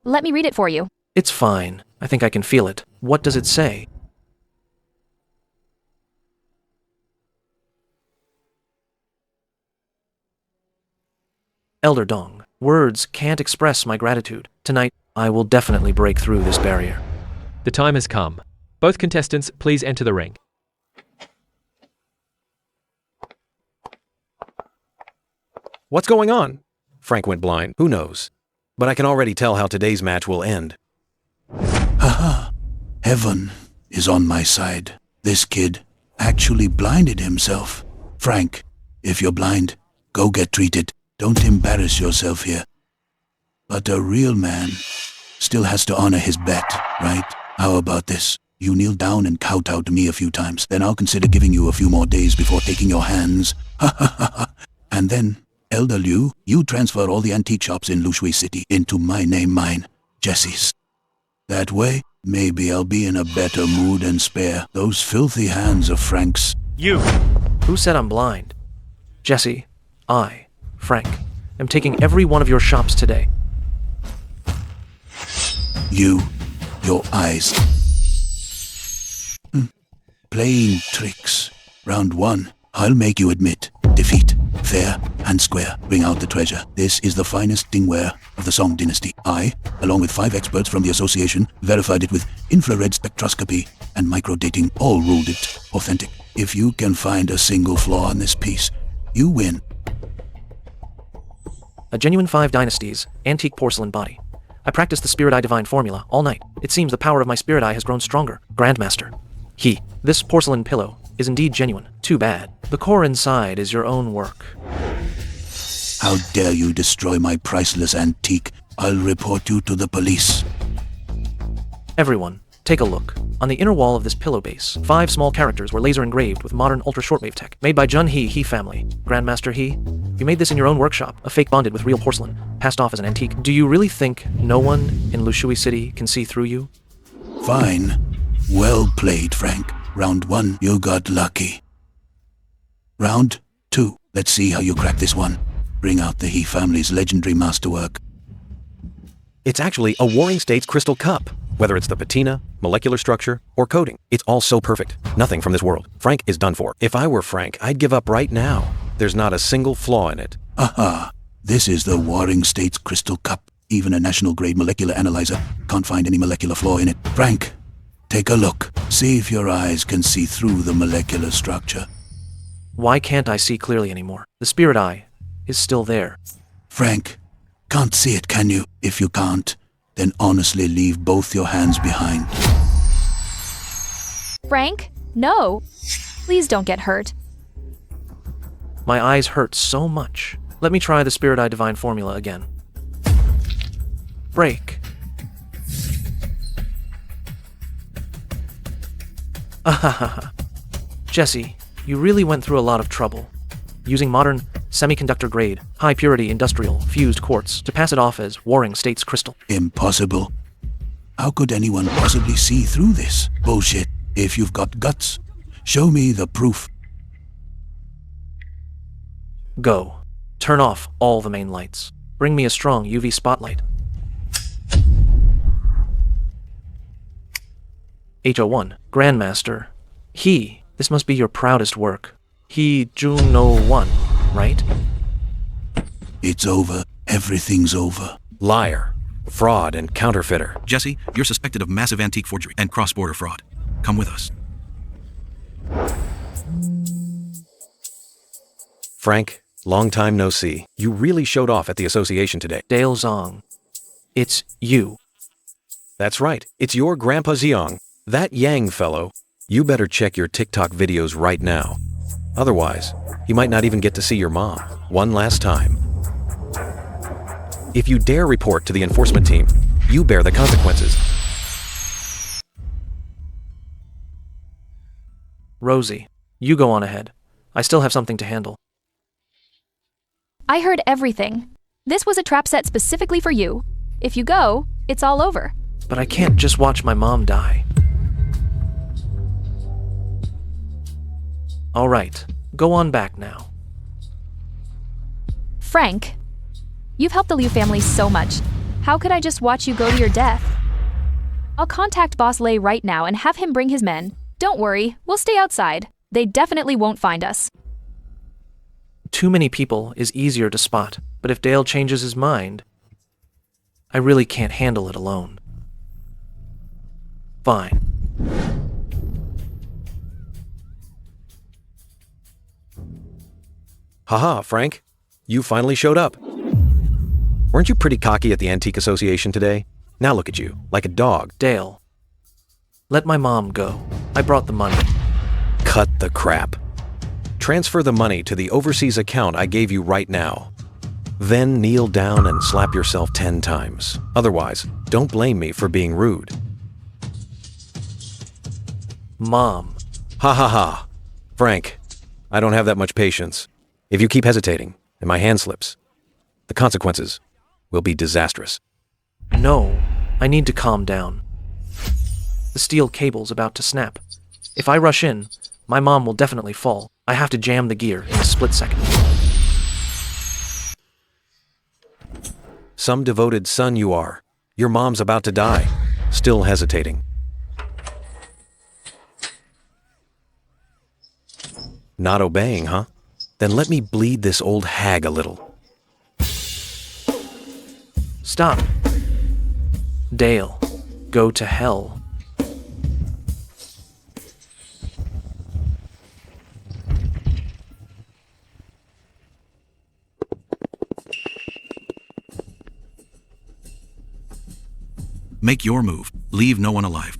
Speaker 10: Let me read it for you.
Speaker 1: It's fine. I think I can feel it. What does it say? Elder Dong, words can't express my gratitude. Tonight, I will definitely break through this barrier.
Speaker 15: The time has come. Both contestants, please enter the ring.
Speaker 9: What's going on? Frank went blind. Who knows? But I can already tell how today's match will end.
Speaker 13: Haha. Heaven is on my side. This kid actually blinded himself. Frank, if you're blind, go get treated. Don't embarrass yourself here. But a real man still has to honor his bet, right? How about this? You kneel down and kowtow to me a few times. Then I'll consider giving you a few more days before taking your hands. Ha ha ha ha. And then, Elder Liu, you transfer all the antique shops in Lushui City into my name, mine, Jesse's. That way, maybe I'll be in a better mood and spare those filthy hands of Frank's.
Speaker 5: You!
Speaker 1: Who said I'm blind? Jesse, I, Frank, am taking every one of your shops today.
Speaker 13: You, your eyes. Playing tricks. Round 1, I'll make you admit. Defeat. Fair and square. Bring out the treasure. This is the finest dingware of the Song dynasty. I, along with 5 experts from the association, verified it with infrared spectroscopy and microdating, all ruled it authentic. If you can find a single flaw in this piece, you win.
Speaker 1: A genuine 5 dynasties, antique porcelain body. I practiced the Spirit Eye Divine formula all night. It seems the power of my Spirit Eye has grown stronger. Grandmaster. This porcelain pillow is indeed genuine. Too bad. The core inside is your own work.
Speaker 13: How dare you destroy my priceless antique? I'll report you to the police.
Speaker 1: Everyone, take a look. On the inner wall of this pillow base, 5 small characters were laser engraved with modern ultra-shortwave tech, made by Jun He family. Grandmaster He, you made this in your own workshop, a fake bonded with real porcelain, passed off as an antique. Do you really think no one in Lushui City can see through you?
Speaker 13: Fine. Well played, Frank. Round 1, you got lucky. Round 2, let's see how you crack this one. Bring out the He family's legendary masterwork.
Speaker 9: It's actually a Warring States crystal cup. Whether it's the patina, molecular structure, or coating, it's all so perfect. Nothing from this world. Frank is done for. If I were Frank, I'd give up right now. There's not a single flaw in it.
Speaker 13: Aha! This is the Warring States crystal cup. Even a national-grade molecular analyzer can't find any molecular flaw in it. Frank, take a look. See if your eyes can see through the molecular structure.
Speaker 1: Why can't I see clearly anymore? The Spirit Eye is still there.
Speaker 13: Frank, can't see it, can you? If you can't, then honestly leave both your hands behind.
Speaker 10: Frank? No. Please don't get hurt.
Speaker 1: My eyes hurt so much. Let me try the Spirit Eye Divine formula again. Break. Ahahaha. Jesse, you really went through a lot of trouble. Using modern, semiconductor-grade, high-purity industrial fused quartz to pass it off as Warring States crystal.
Speaker 13: Impossible. How could anyone possibly see through this? Bullshit. If you've got guts, show me the proof.
Speaker 1: Go. Turn off all the main lights. Bring me a strong UV spotlight. H01, Grandmaster. This must be your proudest work. Juno 1, right?
Speaker 13: It's over. Everything's over.
Speaker 9: Liar, fraud, and counterfeiter.
Speaker 7: Jesse, you're suspected of massive antique forgery and cross-border fraud. Come with us.
Speaker 9: Frank, long time no see. You really showed off at the association today.
Speaker 1: Dale Zong. It's you.
Speaker 9: That's right. It's your Grandpa Xiang. That Yang fellow. You better check your TikTok videos right now. Otherwise, you might not even get to see your mom one last time. If you dare report to the enforcement team, you bear the consequences.
Speaker 1: Rosie, you go on ahead. I still have something to handle.
Speaker 10: I heard everything. This was a trap set specifically for you. If you go, it's all over.
Speaker 1: But I can't just watch my mom die. All right, go on back now.
Speaker 10: Frank, you've helped the Liu family so much. How could I just watch you go to your death? I'll contact Boss Lei right now and have him bring his men. Don't worry, we'll stay outside. They definitely won't find us.
Speaker 1: Too many people is easier to spot, but if Dale changes his mind, I really can't handle it alone. Fine.
Speaker 9: Haha, Frank. You finally showed up. Weren't you pretty cocky at the Antique Association today? Now look at you, like a dog.
Speaker 1: Dale, let my mom go. I brought the money.
Speaker 9: Cut the crap. Transfer the money to the overseas account I gave you right now. Then kneel down and slap yourself 10 times. Otherwise, don't blame me for being rude.
Speaker 1: Mom.
Speaker 9: Ha ha ha. Frank, I don't have that much patience. If you keep hesitating, and my hand slips, the consequences will be disastrous.
Speaker 1: No, I need to calm down. The steel cable's about to snap. If I rush in, my mom will definitely fall. I have to jam the gear in a split second.
Speaker 9: Some devoted son you are. Your mom's about to die. Still hesitating. Not obeying, huh? Then let me bleed this old hag a little.
Speaker 1: Stop. Dale, go to hell.
Speaker 7: Make your move. Leave no one alive.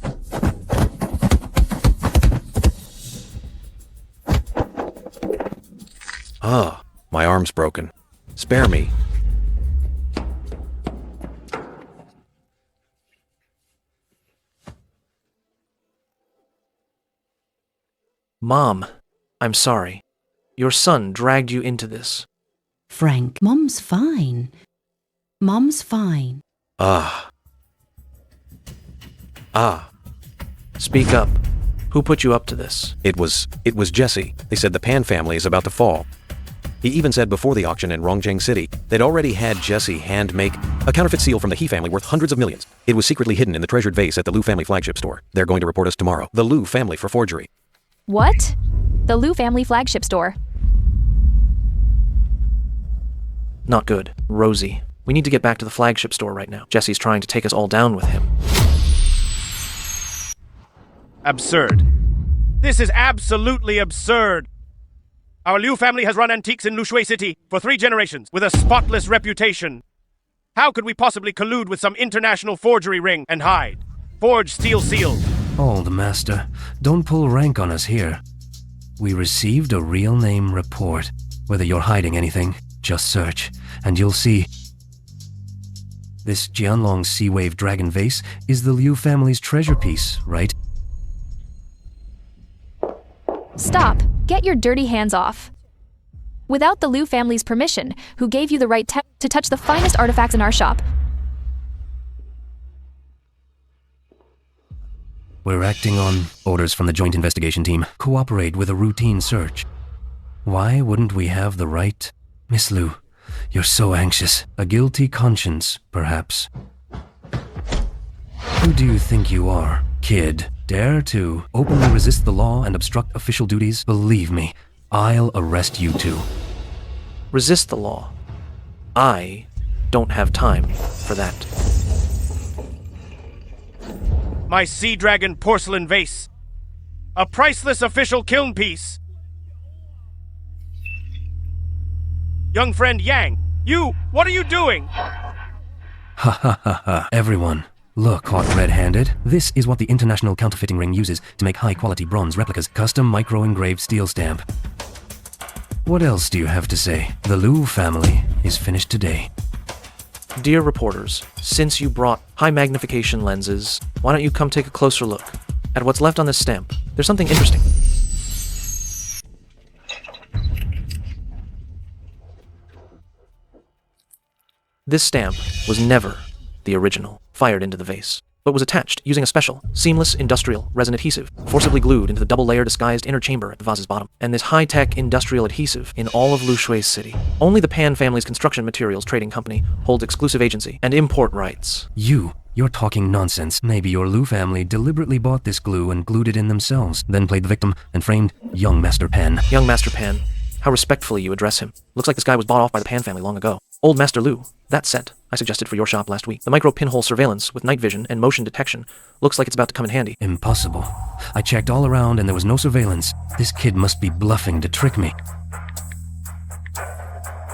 Speaker 9: My arm's broken. Spare me.
Speaker 1: Mom, I'm sorry. Your son dragged you into this.
Speaker 14: Frank, Mom's fine. Mom's fine.
Speaker 1: Speak up. Who put you up to this?
Speaker 9: It was Jesse. They said the Pan family is about to fall. He even said before the auction in Rongjang City, they'd already had Jesse hand make a counterfeit seal from the He family worth hundreds of millions. It was secretly hidden in the treasured vase at the Liu family flagship store. They're going to report us tomorrow. The Liu family for forgery.
Speaker 10: What? The Liu family flagship store.
Speaker 1: Not good. Rosie, we need to get back to the flagship store right now. Jesse's trying to take us all down with him.
Speaker 5: Absurd. This is absolutely absurd. Our Liu family has run antiques in Lushui City for 3 generations with a spotless reputation. How could we possibly collude with some international forgery ring and hide? Forge steel seals.
Speaker 8: Old master, don't pull rank on us here. We received a real name report. Whether you're hiding anything, just search, and you'll see. This Jianlong Sea Wave Dragon Vase is the Liu family's treasure piece, right?
Speaker 10: Stop. Get your dirty hands off. Without the Liu family's permission, who gave you the right to touch the finest artifacts in our shop?
Speaker 8: We're acting on orders from the Joint Investigation Team. Cooperate with a routine search. Why wouldn't we have the right? Miss Liu, you're so anxious. A guilty conscience, perhaps. Who do you think you are, kid? Dare to openly resist the law and obstruct official duties? Believe me, I'll arrest you too.
Speaker 1: Resist the law. I don't have time for that.
Speaker 5: My Sea Dragon porcelain vase. A priceless official kiln piece. Young friend Yang, what are you doing?
Speaker 8: Ha ha ha ha. Everyone, look, caught red-handed. This is what the International Counterfeiting Ring uses to make high-quality bronze replicas. Custom micro-engraved steel stamp. What else do you have to say? The Liu family is finished today.
Speaker 1: Dear reporters, since you brought high-magnification lenses, why don't you come take a closer look at what's left on this stamp? There's something interesting. This stamp was never the original, fired into the vase, but was attached using a special, seamless industrial resin adhesive, forcibly glued into the double-layer disguised inner chamber at the vase's bottom. And this high-tech industrial adhesive in all of Lushui City. Only the Pan family's construction materials trading company holds exclusive agency and import rights.
Speaker 8: You're talking nonsense. Maybe your Liu family deliberately bought this glue and glued it in themselves, then played the victim and framed young Master Pan.
Speaker 1: Young Master Pan, how respectfully you address him. Looks like this guy was bought off by the Pan family long ago. Old Master Liu, that set I suggested for your shop last week. The micro pinhole surveillance with night vision and motion detection looks like it's about to come in handy.
Speaker 8: Impossible. I checked all around and there was no surveillance. This kid must be bluffing to trick me.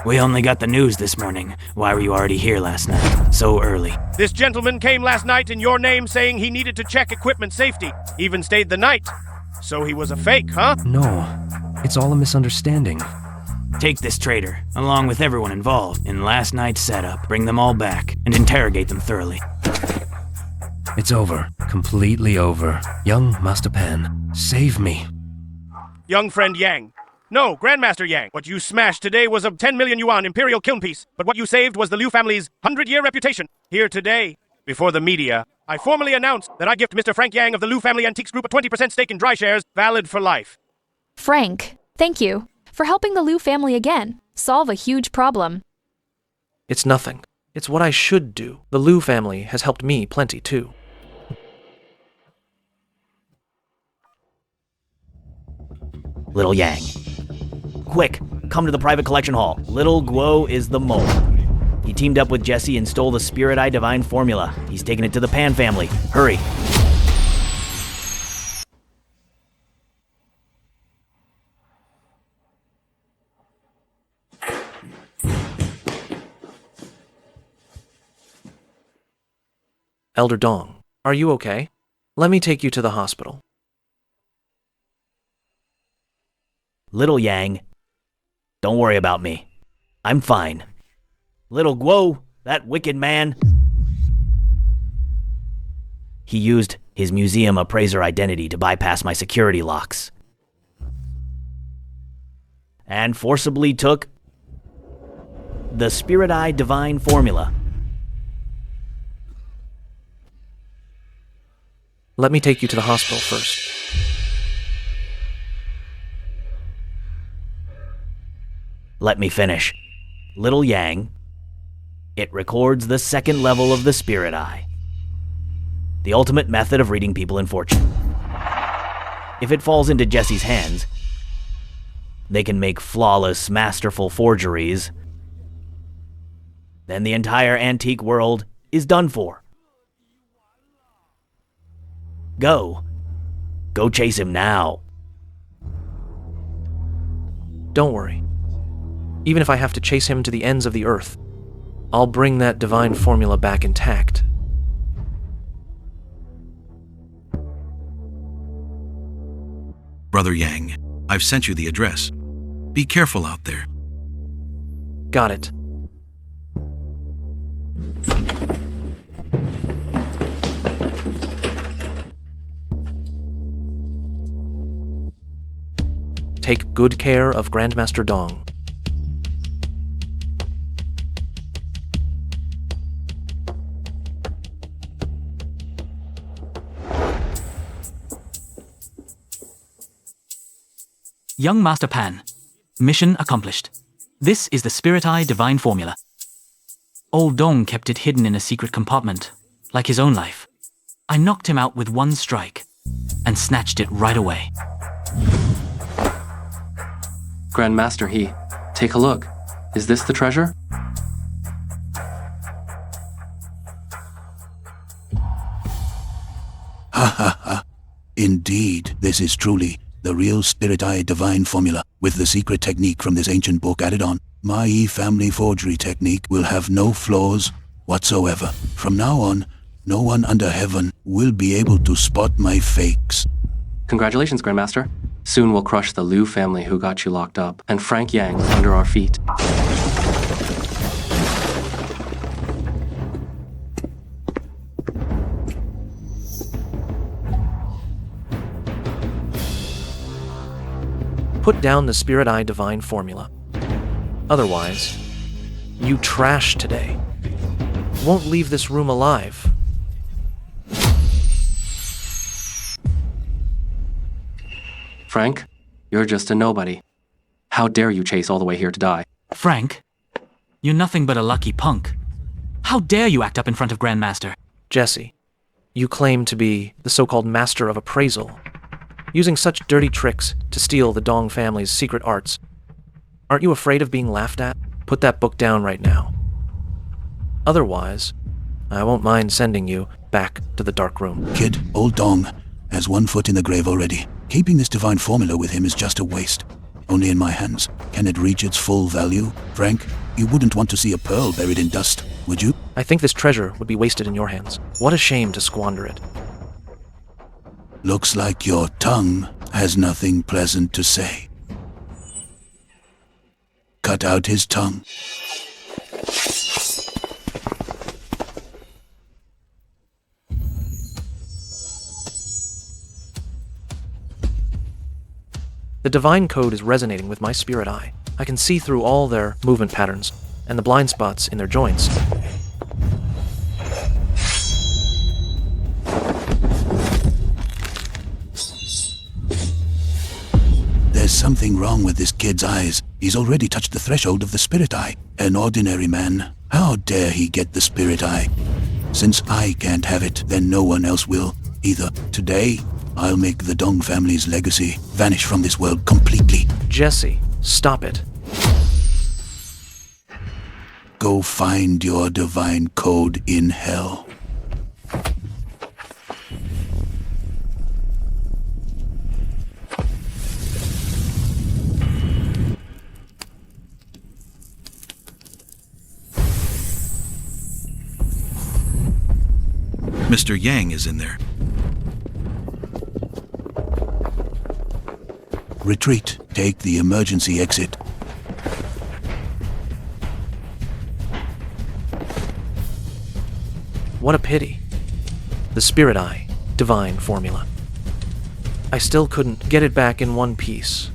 Speaker 12: We only got the news this morning. Why were you already here last night? So early.
Speaker 5: This gentleman came last night in your name saying he needed to check equipment safety. Even stayed the night. So he was a fake, huh?
Speaker 8: No. It's all a misunderstanding.
Speaker 12: Take this traitor, along with everyone involved, in last night's setup. Bring them all back, and interrogate them thoroughly.
Speaker 8: It's over. Completely over. Young Master Pan, save me.
Speaker 5: Young friend Yang. No, Grandmaster Yang. What you smashed today was a 10 million yuan Imperial kiln piece, but what you saved was the Liu family's 100-year reputation. Here today, before the media, I formally announce that I gift Mr. Frank Yang of the Liu Family Antiques Group a 20% stake in dry shares, valid for life.
Speaker 10: Frank, thank you for helping the Liu family again solve a huge problem.
Speaker 1: It's nothing. It's what I should do. The Liu family has helped me plenty, too.
Speaker 12: Little Yang. Quick, come to the private collection hall. Little Guo is the mole. He teamed up with Jesse and stole the Spirit Eye Divine formula. He's taking it to the Pan family. Hurry.
Speaker 1: Elder Dong, are you okay? Let me take you to the hospital.
Speaker 12: Little Yang, don't worry about me. I'm fine. Little Guo, that wicked man. He used his museum appraiser identity to bypass my security locks. And forcibly took the Spirit Eye Divine formula.
Speaker 1: Let me take you to the hospital first.
Speaker 12: Let me finish. Little Yang, it records the second level of the Spirit Eye. The ultimate method of reading people in fortune. If it falls into Jesse's hands, they can make flawless, masterful forgeries. Then the entire antique world is done for. Go. Go chase him now.
Speaker 1: Don't worry. Even if I have to chase him to the ends of the earth, I'll bring that divine formula back intact.
Speaker 7: Brother Yang, I've sent you the address. Be careful out there.
Speaker 1: Got it. Take good care of Grandmaster Dong.
Speaker 6: Young Master Pan. Mission accomplished. This is the Spirit Eye Divine Formula. Old Dong kept it hidden in a secret compartment, like his own life. I knocked him out with one strike, and snatched it right away.
Speaker 3: Grandmaster He, take a look. Is this the treasure?
Speaker 13: Ha ha ha. Indeed, this is truly the real Spirit Eye Divine formula, with the secret technique from this ancient book added on. My family forgery technique will have no flaws whatsoever. From now on, no one under heaven will be able to spot my fakes.
Speaker 3: Congratulations, Grandmaster. Soon we'll crush the Liu family who got you locked up, and Frank Yang under our feet.
Speaker 1: Put down the Spirit Eye Divine formula. Otherwise, you trash today. Won't leave this room alive.
Speaker 3: Frank, you're just a nobody. How dare you chase all the way here to die?
Speaker 6: Frank, you're nothing but a lucky punk. How dare you act up in front of Grandmaster?
Speaker 1: Jesse, you claim to be the so-called master of appraisal, using such dirty tricks to steal the Dong family's secret arts. Aren't you afraid of being laughed at? Put that book down right now. Otherwise, I won't mind sending you back to the dark room.
Speaker 13: Kid, old Dong has one foot in the grave already. Keeping this divine formula with him is just a waste. Only in my hands can it reach its full value. Frank, you wouldn't want to see a pearl buried in dust, would you?
Speaker 1: I think this treasure would be wasted in your hands. What a shame to squander it.
Speaker 13: Looks like your tongue has nothing pleasant to say. Cut out his tongue.
Speaker 1: The divine code is resonating with my spirit eye. I can see through all their movement patterns and the blind spots in their joints.
Speaker 13: There's something wrong with this kid's eyes. He's already touched the threshold of the spirit eye. An ordinary man. How dare he get the spirit eye? Since I can't have it, then no one else will either. Today, I'll make the Dong family's legacy vanish from this world completely.
Speaker 1: Jesse, stop it.
Speaker 13: Go find your divine code in hell.
Speaker 7: Mr. Yang is in there.
Speaker 13: Retreat. Take the emergency exit.
Speaker 1: What a pity. The spirit eye, divine formula. I still couldn't get it back in one piece.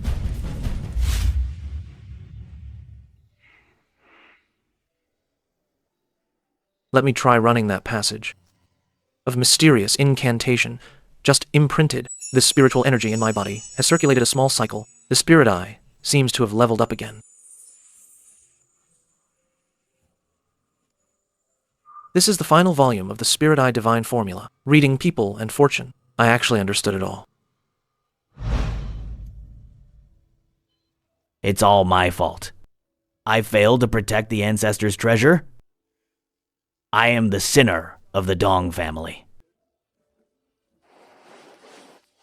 Speaker 1: Let me try running that passage. Of mysterious incantation, just imprinted. This spiritual energy in my body has circulated a small cycle. The spirit eye seems to have leveled up again. This is the final volume of the Spirit Eye Divine Formula. Reading People and Fortune, I actually understood it all.
Speaker 12: It's all my fault. I failed to protect the ancestors' treasure. I am the sinner of the Dong family.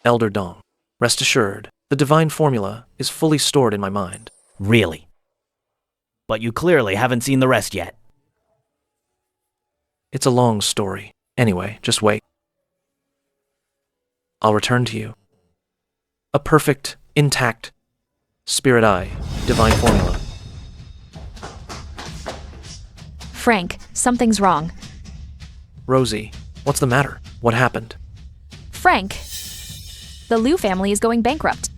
Speaker 1: Elder Dong, rest assured, the divine formula is fully stored in my mind.
Speaker 12: Really? But you clearly haven't seen the rest yet.
Speaker 1: It's a long story. Anyway, just wait. I'll return to you. A perfect, intact, spirit eye, divine formula.
Speaker 10: Frank, something's wrong.
Speaker 1: Rosie, what's the matter? What happened?
Speaker 10: Frank, the Liu family is going bankrupt.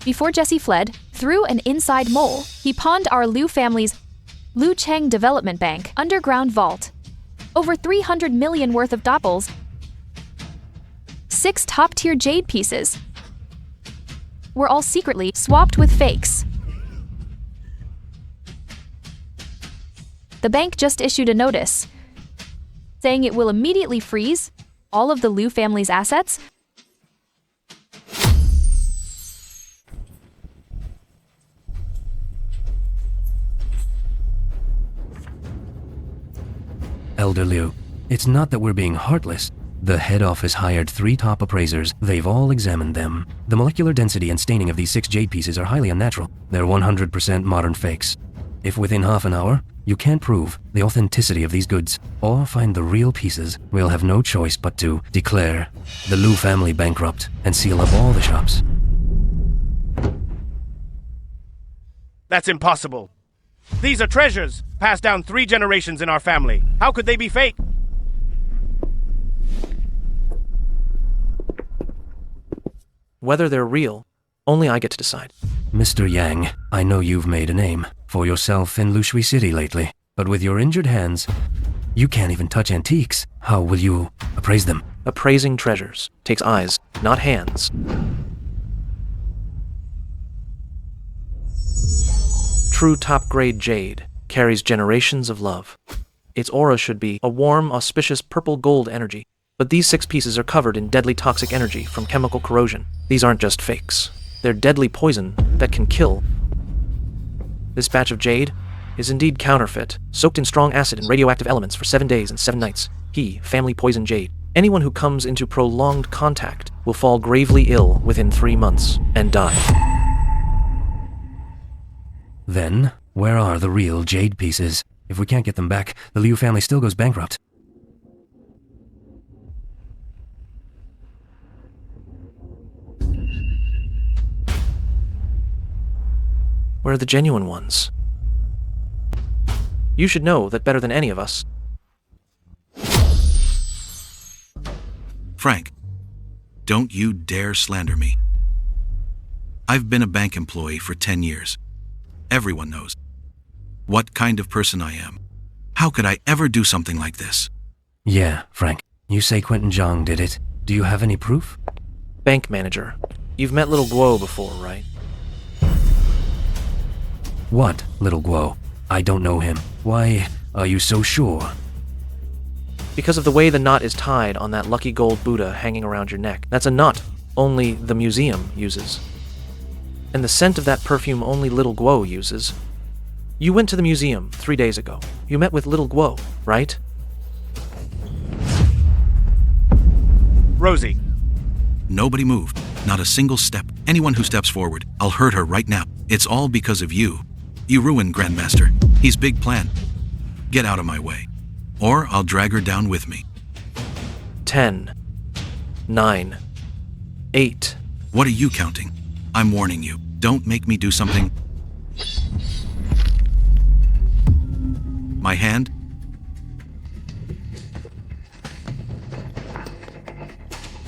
Speaker 10: Before Jesse fled, through an inside mole, he pawned our Liu family's Liu Cheng Development Bank underground vault. Over 300 million worth of doppels. 6 top-tier jade pieces were all secretly swapped with fakes. The bank just issued a notice saying it will immediately freeze all of the Liu family's assets.
Speaker 8: Elder Liu, it's not that we're being heartless. The head office hired 3 top appraisers. They've all examined them. The molecular density and staining of these 6 jade pieces are highly unnatural. They're 100% modern fakes. If within half an hour, you can't prove the authenticity of these goods or find the real pieces, we'll have no choice but to declare the Liu family bankrupt and seal up all the shops.
Speaker 5: That's impossible. These are treasures, passed down 3 generations in our family. How could they be fake?
Speaker 1: Whether they're real, only I get to decide.
Speaker 8: Mr. Yang, I know you've made a name for yourself in Lushui City lately, but with your injured hands, you can't even touch antiques. How will you appraise them?
Speaker 1: Appraising treasures takes eyes, not hands. True top-grade jade carries generations of love. Its aura should be a warm, auspicious purple-gold energy. But these 6 pieces are covered in deadly toxic energy from chemical corrosion. These aren't just fakes. They're deadly poison that can kill. This batch of jade is indeed counterfeit, soaked in strong acid and radioactive elements for 7 days and 7 nights. Family poison jade. Anyone who comes into prolonged contact will fall gravely ill within 3 months and die.
Speaker 8: Then, where are the real jade pieces? If we can't get them back, the Liu family still goes bankrupt.
Speaker 1: Where are the genuine ones? You should know that better than any of us.
Speaker 7: Frank, don't you dare slander me. I've been a bank employee for 10 years. Everyone knows what kind of person I am. How could I ever do something like this?
Speaker 8: Yeah, Frank. You say Quentin Zhang did it. Do you have any proof?
Speaker 1: Bank manager. You've met Little Guo before, right?
Speaker 8: What, Little Guo? I don't know him. Why are you so sure?
Speaker 1: Because of the way the knot is tied on that lucky gold Buddha hanging around your neck. That's a knot only the museum uses. And the scent of that perfume only Little Guo uses. You went to the museum 3 days ago. You met with Little Guo, right?
Speaker 5: Rosie.
Speaker 7: Nobody moved. Not a single step. Anyone who steps forward, I'll hurt her right now. It's all because of you. You ruined Grandmaster. He's big plan. Get out of my way. Or I'll drag her down with me.
Speaker 1: 10, 9, 8.
Speaker 7: What are you counting? I'm warning you. Don't make me do something. My hand?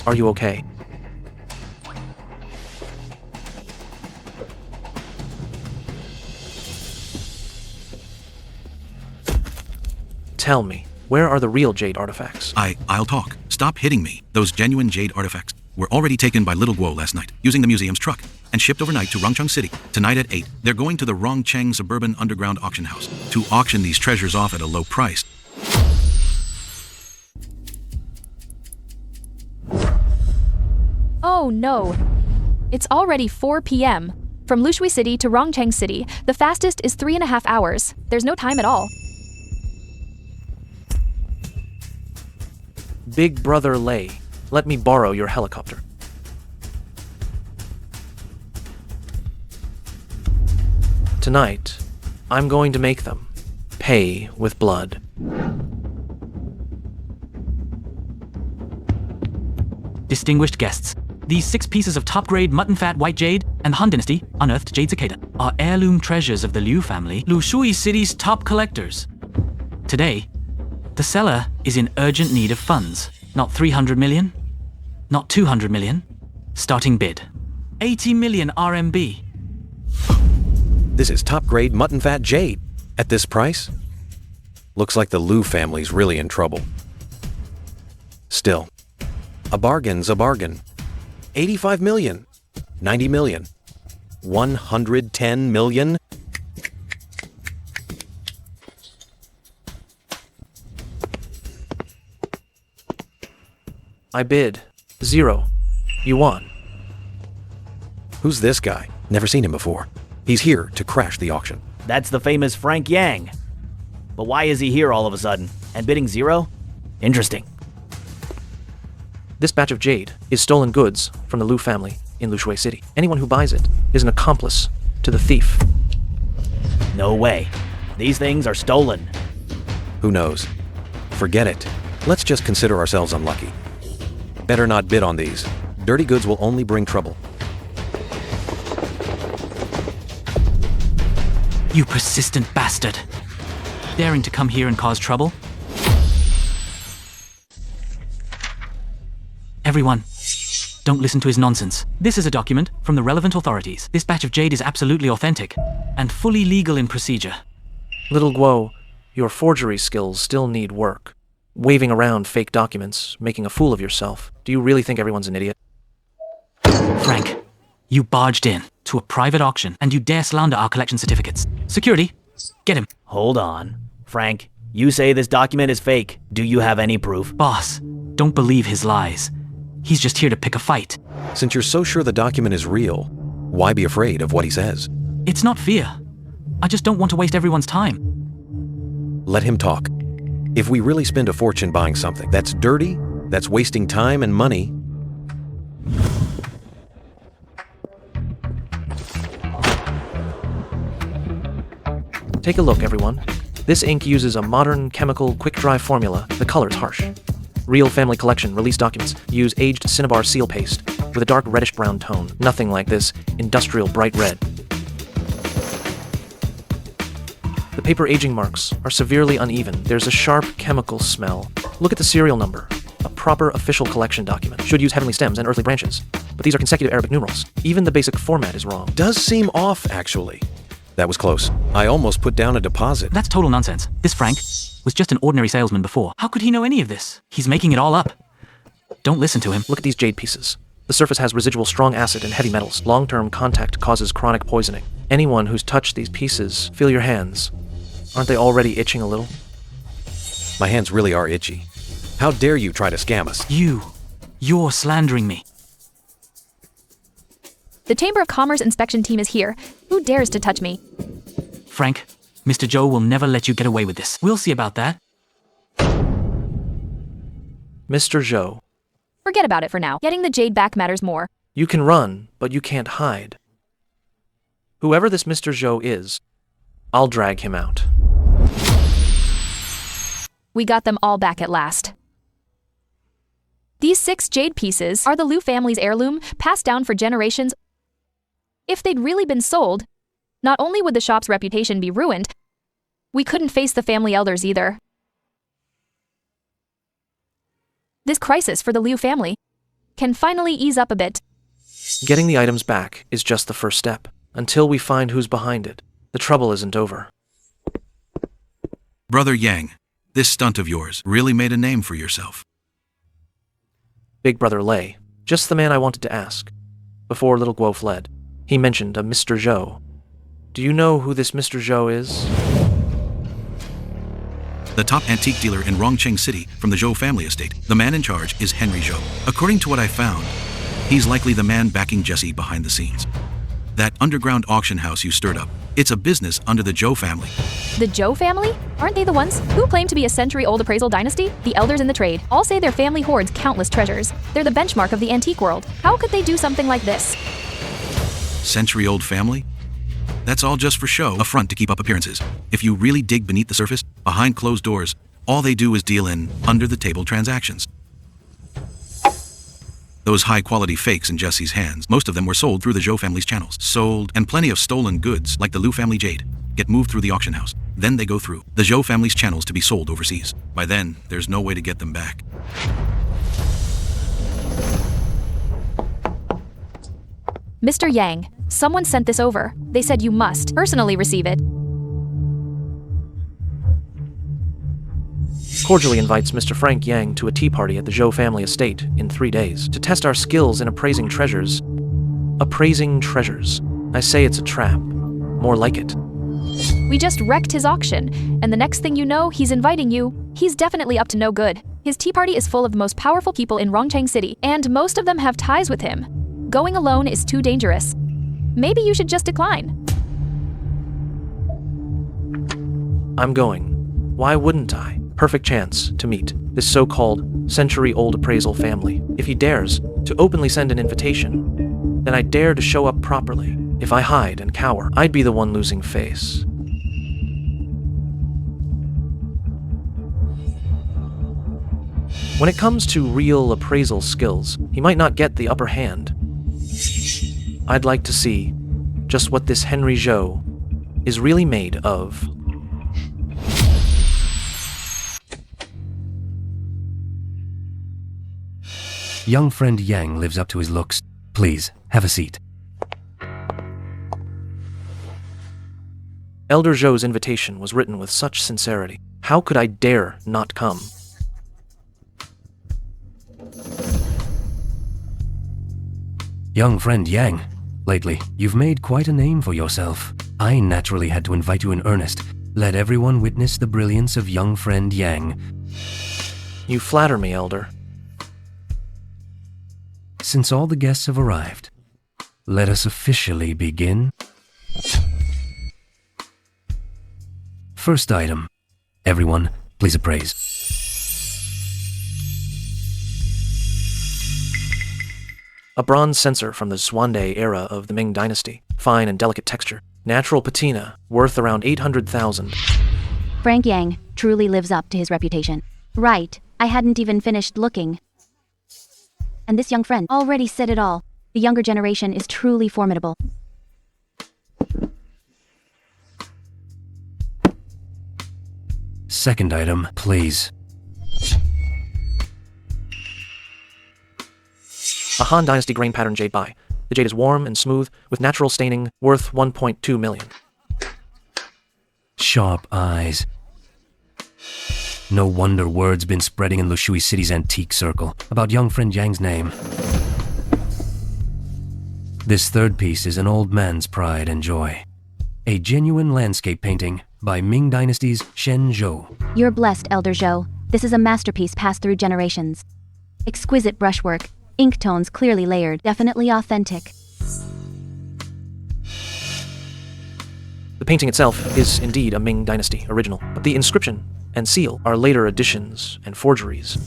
Speaker 1: Are you okay? Tell me, where are the real jade artifacts?
Speaker 7: I'll talk. Stop hitting me. Those genuine jade artifacts were already taken by Little Guo last night, using the museum's truck, and shipped overnight to Rongcheng City. Tonight at 8, they're going to the Rongcheng Suburban Underground Auction House to auction these treasures off at a low price.
Speaker 10: Oh no. It's already 4 p.m. From Lushui City to Rongcheng City, the fastest is 3.5 hours. There's no time at all.
Speaker 1: Big Brother Lei, let me borrow your helicopter. Tonight, I'm going to make them pay with blood.
Speaker 6: Distinguished guests, these 6 pieces of top-grade mutton-fat white jade and the Han Dynasty unearthed jade cicada are heirloom treasures of the Liu family, Lushui City's top collectors. Today, the seller is in urgent need of funds. Not 300 million, not 200 million. Starting bid, 80 million RMB.
Speaker 9: This is top-grade mutton-fat jade. At this price? Looks like the Liu family's really in trouble. Still, a bargain's a bargain. 85 million, 90 million, 110 million.
Speaker 1: I bid 0. You won.
Speaker 9: Who's this guy? Never seen him before. He's here to crash the auction.
Speaker 12: That's the famous Frank Yang. But why is he here all of a sudden? And bidding 0? Interesting.
Speaker 1: This batch of jade is stolen goods from the Liu family in Lushui City. Anyone who buys it is an accomplice to the thief.
Speaker 12: No way. These things are stolen.
Speaker 9: Who knows? Forget it. Let's just consider ourselves unlucky. Better not bid on these. Dirty goods will only bring trouble.
Speaker 6: You persistent bastard. Daring to come here and cause trouble? Everyone, don't listen to his nonsense. This is a document from the relevant authorities. This batch of jade is absolutely authentic and fully legal in procedure.
Speaker 1: Little Guo, your forgery skills still need work. Waving around fake documents, making a fool of yourself. Do you really think everyone's an idiot?
Speaker 6: Frank, you barged in to a private auction and you dare slander our collection certificates. Security, get him.
Speaker 12: Hold on. Frank, you say this document is fake. Do you have any proof?
Speaker 6: Boss, don't believe his lies. He's just here to pick a fight.
Speaker 9: Since you're so sure the document is real, why be afraid of what he says?
Speaker 6: It's not fear. I just don't want to waste everyone's time.
Speaker 9: Let him talk. If we really spend a fortune buying something that's dirty, that's wasting time and money.
Speaker 1: Take a look, everyone. This ink uses a modern chemical quick-dry formula. The color's harsh. Real family collection release documents use aged cinnabar seal paste with a dark reddish-brown tone. Nothing like this industrial bright red. The paper aging marks are severely uneven. There's a sharp chemical smell. Look at the serial number. A proper official collection document should use heavenly stems and earthly branches. but these are consecutive Arabic numerals. Even the basic format is wrong.
Speaker 9: Does seem off, actually. That was close. I almost put down a deposit.
Speaker 6: That's total nonsense. This Frank was just an ordinary salesman before. How could he know any of this? He's making it all up. Don't listen to him.
Speaker 1: Look at these jade pieces. The surface has residual strong acid and heavy metals. Long-term contact causes chronic poisoning. Anyone who's touched these pieces, feel your hands. Aren't they already itching a little?
Speaker 9: My hands really are itchy. How dare you try to scam us?
Speaker 6: You're slandering me.
Speaker 10: The Chamber of Commerce inspection team is here. Who dares to touch me?
Speaker 6: Frank, Mr. Joe will never let you get away with this. We'll see about that.
Speaker 1: Mr. Zhou,
Speaker 10: Forget about it for now. Getting the jade back matters more.
Speaker 1: you can run, but you can't hide. Whoever this Mr. Zhou is, I'll drag him out.
Speaker 10: We got them all back at last. These 6 jade pieces are the Liu family's heirloom, passed down for generations. If they'd really been sold, not only would the shop's reputation be ruined, we couldn't face the family elders either. This crisis for the Liu family can finally ease up a bit.
Speaker 1: Getting the items back is just the first step. Until we find who's behind it, the trouble isn't over.
Speaker 7: Brother Yang, this stunt of yours really made a name for yourself.
Speaker 1: Big Brother Lei, just the man I wanted to ask. Before Little Guo fled, he mentioned a Mr. Zhou. Do you know who this Mr. Zhou is?
Speaker 7: The top antique dealer in Rongcheng City from the Zhou family estate. The man in charge is Henry Zhou. According to what I found, he's likely the man backing Jesse behind the scenes. That underground auction house you stirred up, it's a business under the Zhou family.
Speaker 10: The Zhou family? Aren't they the ones who claim to be a century-old appraisal dynasty? The elders in the trade all say their family hoards countless treasures. They're the benchmark of the antique world. How could they do something like this?
Speaker 7: Century-old family? That's all just for show, a front to keep up appearances. If you really dig beneath the surface, behind closed doors, all they do is deal in under-the-table transactions. Those high-quality fakes in Jesse's hands, most of them were sold through the Zhou family's channels. Sold, and plenty of stolen goods, like the Liu family jade, get moved through the auction house. Then they go through the Zhou family's channels to be sold overseas. By then, there's no way to get them back.
Speaker 10: Mr. Yang, someone sent this over. They said you must personally receive it.
Speaker 1: Cordially invites Mr. Frank Yang to a tea party at the Zhou family estate in 3 days to test our skills in appraising treasures. Appraising treasures. I say it's a trap. More like it.
Speaker 10: We just wrecked his auction, and the next thing you know, he's inviting you. He's definitely up to no good. His tea party is full of the most powerful people in Rongcheng City, and most of them have ties with him. Going alone is too dangerous. Maybe you should just decline.
Speaker 1: I'm going. Why wouldn't I? Perfect chance to meet this so-called century-old appraisal family. If he dares to openly send an invitation, then I dare to show up properly. If I hide and cower, I'd be the one losing face. When it comes to real appraisal skills, he might not get the upper hand. I'd like to see just what this Henry Zhou is really made of.
Speaker 8: Young friend Yang lives up to his looks. Please, have a seat.
Speaker 1: Elder Zhou's invitation was written with such sincerity. How could I dare not come?
Speaker 8: Young friend Yang, lately, you've made quite a name for yourself. I naturally had to invite you in earnest. Let everyone witness the brilliance of young friend Yang.
Speaker 1: You flatter me, Elder.
Speaker 8: Since all the guests have arrived, let us officially begin. First item. Everyone, please appraise.
Speaker 1: A bronze censer from the Xuande era of the Ming Dynasty. Fine and delicate texture. Natural patina, worth around 800,000.
Speaker 2: Frank Yang truly lives up to his reputation. Right, I hadn't even finished looking. And this young friend already said it all. The younger generation is truly formidable.
Speaker 8: Second item, please.
Speaker 1: A Han Dynasty grain pattern jade buy. The jade is warm and smooth, with natural staining, worth 1.2 million.
Speaker 8: Sharp eyes. No wonder word's been spreading in Lushui City's antique circle about young friend Yang's name. This third piece is an old man's pride and joy. A genuine landscape painting by Ming Dynasty's Shen Zhou.
Speaker 2: You're blessed, Elder Zhou. This is a masterpiece passed through generations. Exquisite brushwork, ink tones clearly layered, definitely authentic.
Speaker 1: The painting itself is indeed a Ming Dynasty original, but the inscription and seal are later additions and forgeries.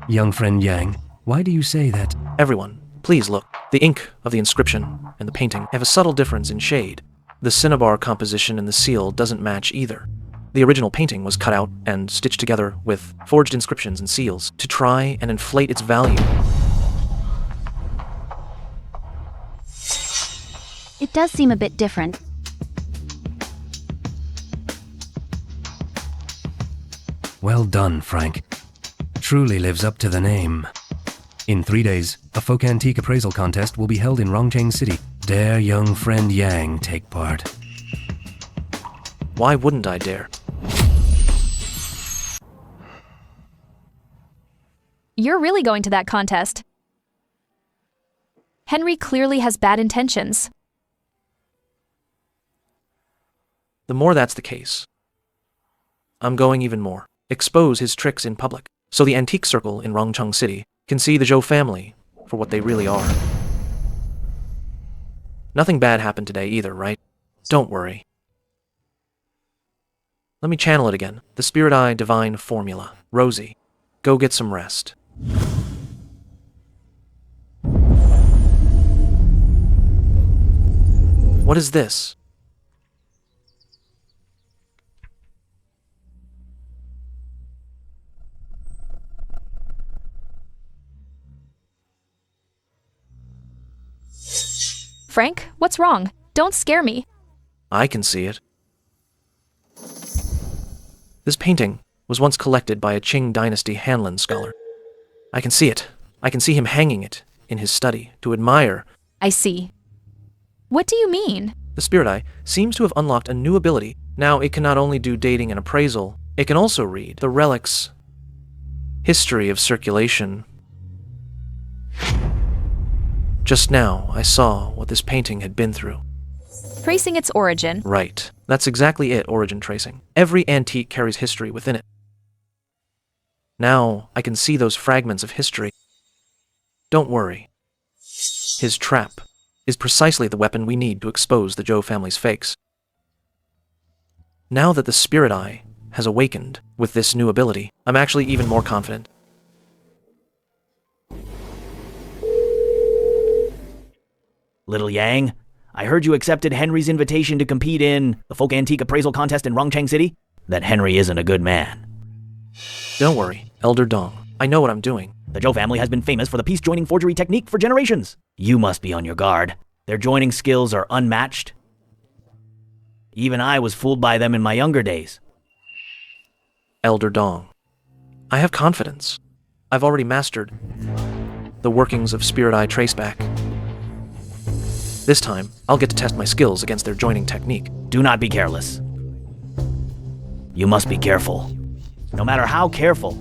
Speaker 8: Young friend Yang, why do you say that?
Speaker 1: Everyone, please look. The ink of the inscription and the painting have a subtle difference in shade. The cinnabar composition and the seal doesn't match either. The original painting was cut out and stitched together with forged inscriptions and seals to try and inflate its value.
Speaker 2: It does seem a bit different.
Speaker 8: Well done, Frank. Truly lives up to the name. In 3 days, a folk antique appraisal contest will be held in Rongcheng City. Dare young friend Yang take part?
Speaker 1: Why wouldn't I dare?
Speaker 10: You're really going to that contest. Henry clearly has bad intentions.
Speaker 1: The more that's the case, I'm going even more. Expose his tricks in public, so the antique circle in Rongcheng City can see the Zhou family for what they really are. Nothing bad happened today either, right? Don't worry. Let me channel it again. The Spirit Eye Divine Formula. Rosie, go get some rest. What is this?
Speaker 10: Frank, what's wrong? Don't scare me.
Speaker 1: I can see it. This painting was once collected by a Qing Dynasty Hanlin scholar. I can see it. I can see him hanging it in his study to admire.
Speaker 10: I see. What do you mean?
Speaker 1: The Spirit Eye seems to have unlocked a new ability. Now it can not only do dating and appraisal, it can also read the relic's history of circulation. Just now, I saw what this painting had been through.
Speaker 10: Tracing its origin.
Speaker 1: Right. That's exactly it, origin tracing. Every antique carries history within it. Now, I can see those fragments of history. Don't worry. His trap is precisely the weapon we need to expose the Zhou family's fakes. Now that the Spirit Eye has awakened with this new ability, I'm actually even more confident.
Speaker 12: Little Yang, I heard you accepted Henry's invitation to compete in the folk antique appraisal contest in Rongcheng City. That Henry isn't a good man.
Speaker 1: Don't worry, Elder Dong. I know what I'm doing.
Speaker 12: The Zhou family has been famous for the piece joining forgery technique for generations. You must be on your guard. Their joining skills are unmatched. Even I was fooled by them in my younger days.
Speaker 1: Elder Dong. I have confidence. I've already mastered the workings of Spirit Eye Traceback. This time, I'll get to test my skills against their joining technique.
Speaker 12: Do not be careless. You must be careful. No matter how careful.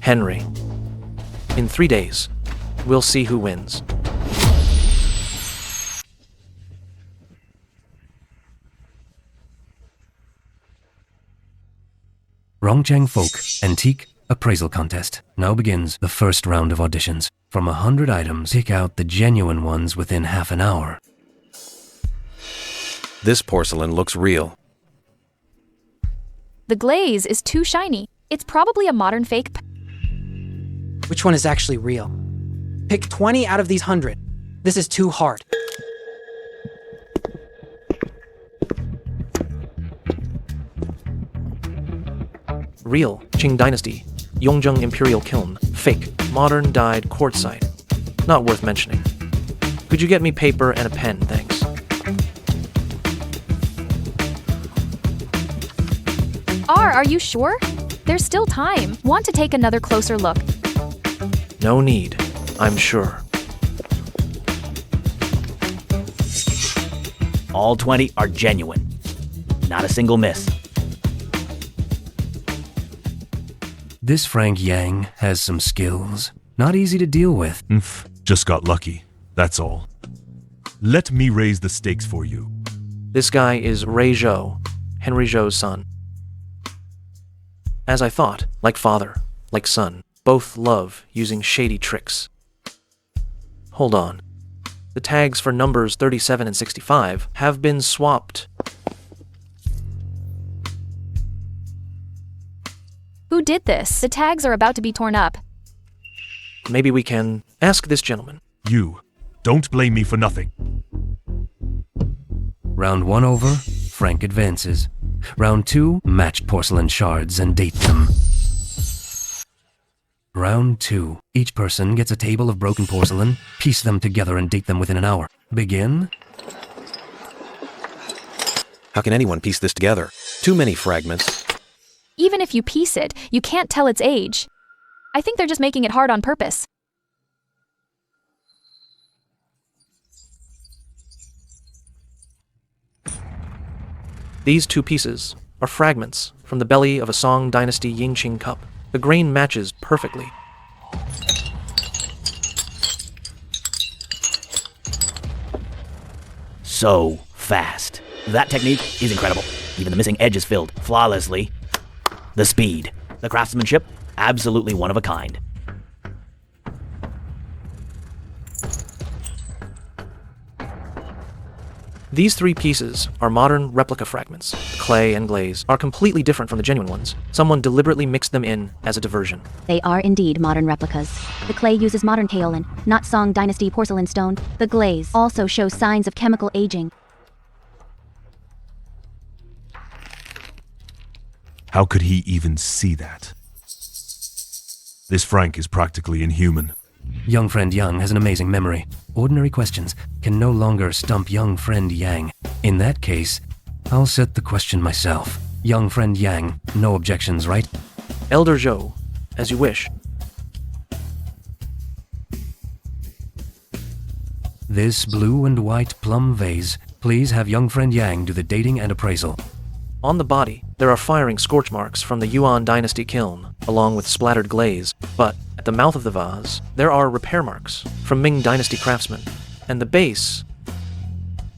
Speaker 1: Henry. In 3 days, we'll see who wins.
Speaker 8: Rongcheng Folk Antique Appraisal Contest. Now begins the first round of auditions. From 100 items, pick out the genuine ones within half an hour.
Speaker 9: This porcelain looks real.
Speaker 10: The glaze is too shiny. It's probably a modern fake.
Speaker 16: Which one is actually real? Pick 20 out of these 100. This is too hard.
Speaker 1: Real, Qing Dynasty, Yongzheng Imperial Kiln. Fake, modern dyed quartzite. Not worth mentioning. Could you get me paper and a pen, thanks?
Speaker 10: are you sure? There's still time. Want to take another closer look?
Speaker 1: No need, I'm sure.
Speaker 12: All 20 are genuine. Not a single miss.
Speaker 8: This Frank Yang has some skills. Not easy to deal with.
Speaker 17: Just got lucky, that's all. Let me raise the stakes for you.
Speaker 1: This guy is Ray Zhou, Henry Zhou's son. As I thought, like father, like son, both love using shady tricks. Hold on. The tags for numbers 37 and 65 have been swapped.
Speaker 10: Who did this? The tags are about to be torn up.
Speaker 1: Maybe we can ask this gentleman.
Speaker 17: You, don't blame me for nothing.
Speaker 8: Round 1 over, Frank advances. Round 2, match porcelain shards and date them. Round 2, each person gets a table of broken porcelain, piece them together and date them within an hour. Begin.
Speaker 9: How can anyone piece this together? Too many fragments.
Speaker 10: Even if you piece it, you can't tell its age. I think they're just making it hard on purpose.
Speaker 1: These two pieces are fragments from the belly of a Song Dynasty Yingqing cup. The grain matches perfectly.
Speaker 12: So fast. That technique is incredible. Even the missing edge is filled flawlessly. The speed, the craftsmanship, absolutely one of a kind.
Speaker 1: These three pieces are modern replica fragments. The clay and glaze are completely different from the genuine ones. Someone deliberately mixed them in as a diversion.
Speaker 2: They are indeed modern replicas. The clay uses modern kaolin, not Song Dynasty porcelain stone. The glaze also shows signs of chemical aging.
Speaker 17: How could he even see that? This Frank is practically inhuman.
Speaker 8: Young friend Yang has an amazing memory. Ordinary questions can no longer stump young friend Yang. In that case, I'll set the question myself. Young friend Yang, no objections, right?
Speaker 1: Elder Zhou, as you wish.
Speaker 8: This blue and white plum vase, please have young friend Yang do the dating and appraisal.
Speaker 1: On the body, there are firing scorch marks from the Yuan Dynasty kiln, along with splattered glaze, but at the mouth of the vase, there are repair marks from Ming Dynasty craftsmen, and the base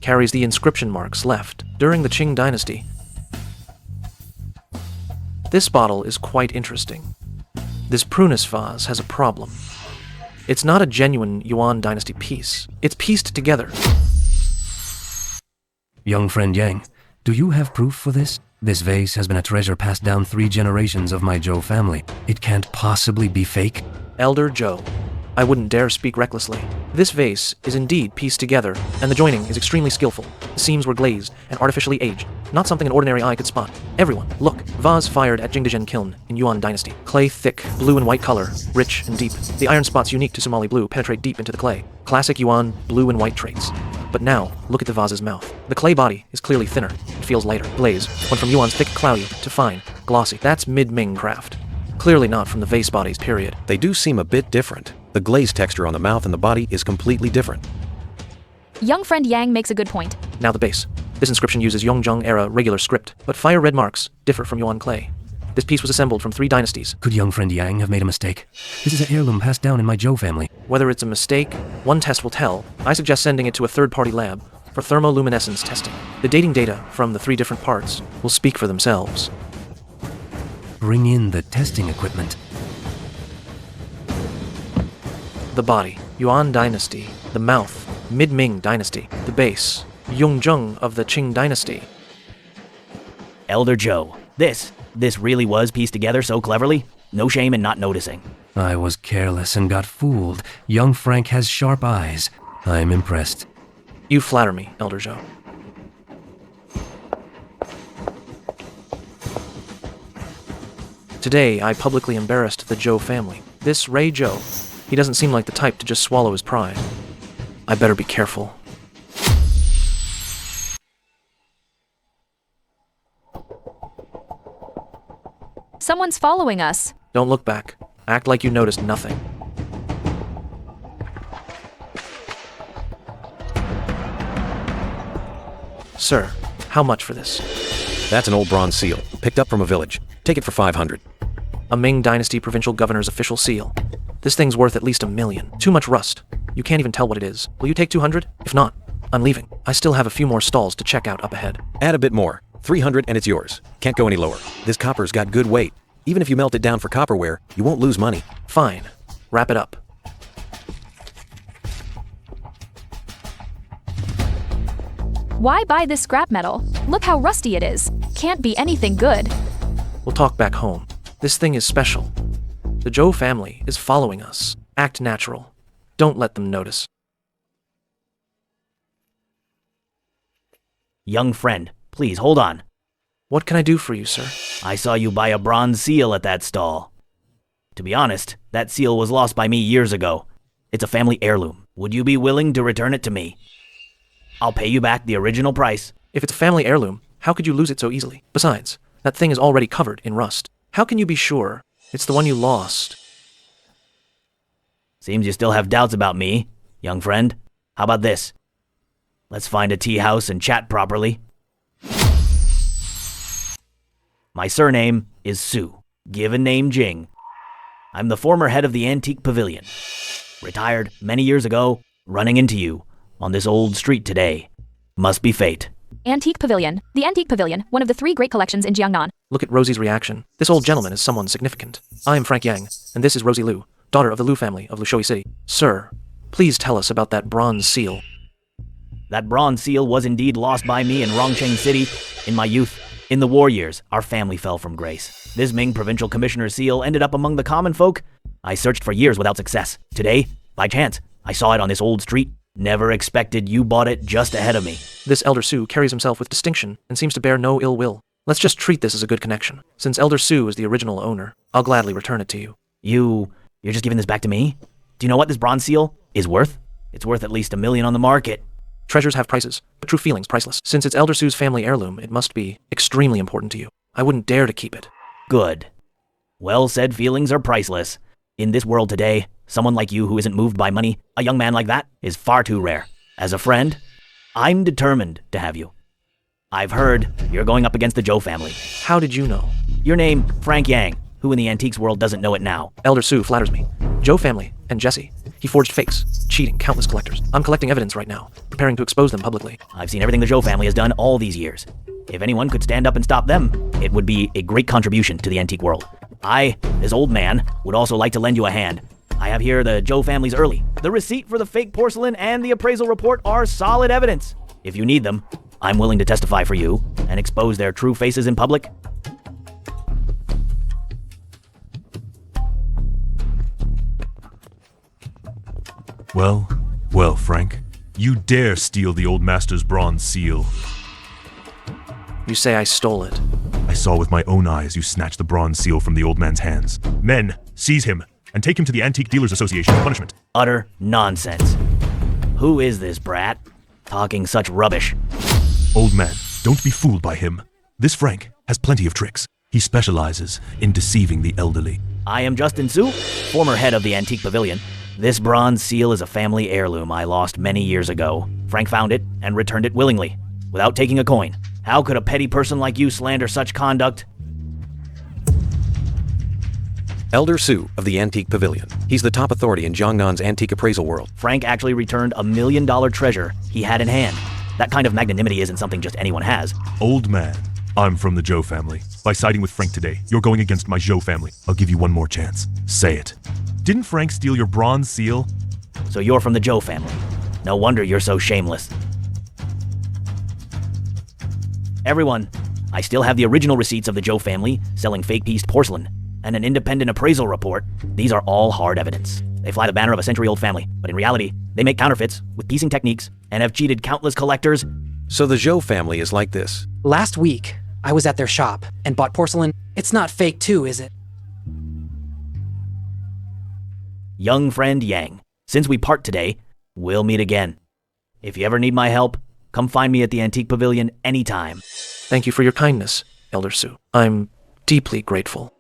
Speaker 1: carries the inscription marks left during the Qing Dynasty. This bottle is quite interesting. This prunus vase has a problem. It's not a genuine Yuan Dynasty piece. It's pieced together.
Speaker 8: Young friend Yang, do you have proof for this? This vase has been a treasure passed down 3 generations of my Zhou family. It can't possibly be fake.
Speaker 1: Elder Zhou, I wouldn't dare speak recklessly. This vase is indeed pieced together, and the joining is extremely skillful. The seams were glazed and artificially aged, not something an ordinary eye could spot. Everyone, look, vase fired at Jingdezhen kiln in Yuan Dynasty. Clay thick, blue and white color, rich and deep. The iron spots unique to Somali blue penetrate deep into the clay. Classic Yuan blue and white traits. But now, look at the vase's mouth. The clay body is clearly thinner. It feels lighter. Glaze went from Yuan's thick, cloudy to fine, glossy. That's mid-Ming craft. Clearly not from the vase bodies, period.
Speaker 9: They do seem a bit different. The glaze texture on the mouth and the body is completely different.
Speaker 10: Young friend Yang makes a good point.
Speaker 1: Now the base. This inscription uses Yongzheng-era regular script, but fire red marks differ from Yuan clay. This piece was assembled from 3 dynasties.
Speaker 8: Could young friend Yang have made a mistake? This is an heirloom passed down in my Zhou family.
Speaker 1: Whether it's a mistake, one test will tell. I suggest sending it to a third-party lab for thermoluminescence testing. The dating data from the 3 different parts will speak for themselves.
Speaker 8: Bring in the testing equipment.
Speaker 1: The body, Yuan Dynasty. The mouth, Mid-Ming Dynasty. The base, Yongzheng of the Qing Dynasty.
Speaker 12: Elder Zhou, this really was pieced together so cleverly. No shame in not noticing.
Speaker 8: I was careless and got fooled. Young Frank has sharp eyes. I'm impressed.
Speaker 1: You flatter me, Elder Zhou. Today, I publicly embarrassed the Zhou family. This Ray Zhou, he doesn't seem like the type to just swallow his pride. I better be careful.
Speaker 10: Someone's following us.
Speaker 1: Don't look back. Act like you noticed nothing. Sir, how much for this?
Speaker 9: That's an old bronze seal, picked up from a village. Take it for 500.
Speaker 1: A Ming Dynasty provincial governor's official seal. This thing's worth at least $1 million. Too much rust. You can't even tell what it is. Will you take 200? If not, I'm leaving. I still have a few more stalls to check out up ahead.
Speaker 9: Add a bit more. 300 and it's yours. Can't go any lower. This copper's got good weight. Even if you melt it down for copperware, you won't lose money.
Speaker 1: Fine. Wrap it up.
Speaker 10: Why buy this scrap metal? Look how rusty it is. Can't be anything good.
Speaker 1: We'll talk back home. This thing is special. The Zhou family is following us. Act natural. Don't let them notice.
Speaker 12: Young friend, please hold on.
Speaker 1: What can I do for you, sir?
Speaker 12: I saw you buy a bronze seal at that stall. To be honest, that seal was lost by me years ago. It's a family heirloom. Would you be willing to return it to me? I'll pay you back the original price.
Speaker 1: If it's a family heirloom, how could you lose it so easily? Besides, that thing is already covered in rust. How can you be sure it's the one you lost?
Speaker 12: Seems you still have doubts about me, young friend. How about this? Let's find a tea house and chat properly. My surname is Su, given name Jing. I'm the former head of the Antique Pavilion. Retired many years ago, running into you on this old street today. Must be fate.
Speaker 10: Antique Pavilion. The Antique Pavilion, one of the 3 great collections in Jiangnan.
Speaker 1: Look at Rosie's reaction. This old gentleman is someone significant. I am Frank Yang, and this is Rosie Liu, daughter of the Liu family of Lushui City. Sir, please tell us about that bronze seal.
Speaker 12: That bronze seal was indeed lost by me in Rongcheng City in my youth. In the war years, our family fell from grace. This Ming provincial commissioner's seal ended up among the common folk. I searched for years without success. Today, by chance, I saw it on this old street. Never expected you bought it just ahead of me.
Speaker 1: This Elder Su carries himself with distinction and seems to bear no ill will. Let's just treat this as a good connection. Since Elder Su is the original owner, I'll gladly return it to you.
Speaker 12: You're just giving this back to me? Do you know what this bronze seal is worth? It's worth at least $1 million on the market.
Speaker 1: Treasures have prices, but true feelings priceless. Since it's Elder Su's family heirloom, it must be extremely important to you. I wouldn't dare to keep it.
Speaker 12: Good. Well said, feelings are priceless. In this world today, someone like you who isn't moved by money, a young man like that, is far too rare. As a friend, I'm determined to have you. I've heard you're going up against the Zhou family.
Speaker 1: How did you know?
Speaker 12: Your name, Frank Yang. Who in the antiques world doesn't know it now?
Speaker 1: Elder Su flatters me. Zhou family and Jesse. He forged fakes, cheating countless collectors. I'm collecting evidence right now, preparing to expose them publicly.
Speaker 12: I've seen everything the Zhou family has done all these years. If anyone could stand up and stop them, it would be a great contribution to the antique world. I, this old man, would also like to lend you a hand. I have here the Zhou family's early. The receipt for the fake porcelain and the appraisal report are solid evidence. If you need them, I'm willing to testify for you and expose their true faces in public.
Speaker 17: Well, Frank. You dare steal the old master's bronze seal.
Speaker 1: You say I stole it.
Speaker 17: I saw with my own eyes you snatched the bronze seal from the old man's hands. Men, seize him and take him to the Antique Dealers Association for punishment.
Speaker 12: Utter nonsense. Who is this brat? Talking such rubbish.
Speaker 17: Old man, don't be fooled by him. This Frank has plenty of tricks. He specializes in deceiving the elderly.
Speaker 12: I am Justin Su, former head of the Antique Pavilion. This bronze seal is a family heirloom I lost many years ago. Frank found it and returned it willingly, without taking a coin. How could a petty person like you slander such conduct?
Speaker 9: Elder Su of the Antique Pavilion. He's the top authority in Jiangnan's antique appraisal world.
Speaker 12: Frank actually returned $1 million treasure he had in hand. That kind of magnanimity isn't something just anyone has.
Speaker 17: Old man, I'm from the Zhou family. By siding with Frank today, you're going against my Zhou family. I'll give you one more chance. Say it. Didn't Frank steal your bronze seal?
Speaker 12: So you're from the Zhou family. No wonder you're so shameless. Everyone, I still have the original receipts of the Zhou family selling fake pieced porcelain and an independent appraisal report. These are all hard evidence. They fly the banner of a century-old family, but in reality, they make counterfeits with piecing techniques and have cheated countless collectors.
Speaker 9: So the Zhou family is like this.
Speaker 16: Last week, I was at their shop and bought porcelain. It's not fake too, is it?
Speaker 12: Young friend Yang, since we part today, we'll meet again. If you ever need my help, come find me at the Antique Pavilion anytime.
Speaker 1: Thank you for your kindness, Elder Su. I'm deeply grateful.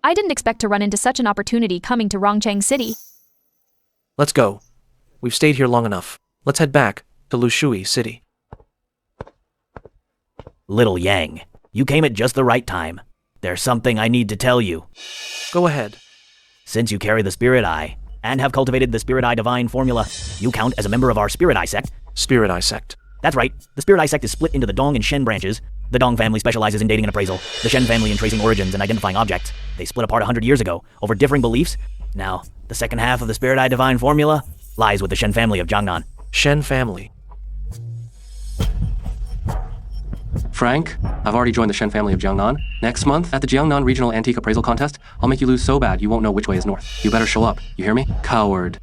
Speaker 10: I didn't expect to run into such an opportunity coming to Rongcheng City.
Speaker 1: Let's go. We've stayed here long enough. Let's head back to Lushui City.
Speaker 12: Little Yang, you came at just the right time. There's something I need to tell you.
Speaker 1: Go ahead.
Speaker 12: Since you carry the Spirit Eye, and have cultivated the Spirit Eye Divine formula, you count as a member of our Spirit Eye sect.
Speaker 1: Spirit Eye sect.
Speaker 12: That's right. The Spirit Eye sect is split into the Dong and Shen branches. The Dong family specializes in dating and appraisal. The Shen family in tracing origins and identifying objects. They split apart 100 years ago over differing beliefs. Now, the second half of the Spirit Eye Divine formula lies with the Shen family of Jiangnan.
Speaker 1: Shen family.
Speaker 3: Frank, I've already joined the Shen family of Jiangnan. Next month, at the Jiangnan Regional Antique Appraisal Contest, I'll make you lose so bad you won't know which way is north. You better show up, you hear me? Coward.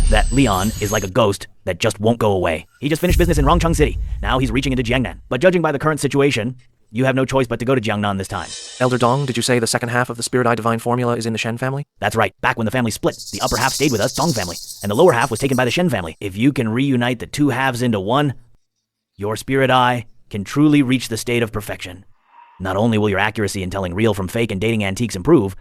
Speaker 12: That Leon is like a ghost that just won't go away. He just finished business in Rongcheng City. Now he's reaching into Jiangnan. But judging by the current situation, you have no choice but to go to Jiangnan this time.
Speaker 1: Elder Dong, did you say the second half of the Spirit Eye Divine formula is in the Shen family?
Speaker 12: That's right. Back when the family split, the upper half stayed with us, Dong family, and the lower half was taken by the Shen family. If you can reunite the two halves into one, your Spirit Eye can truly reach the state of perfection. Not only will your accuracy in telling real from fake and dating antiques improve,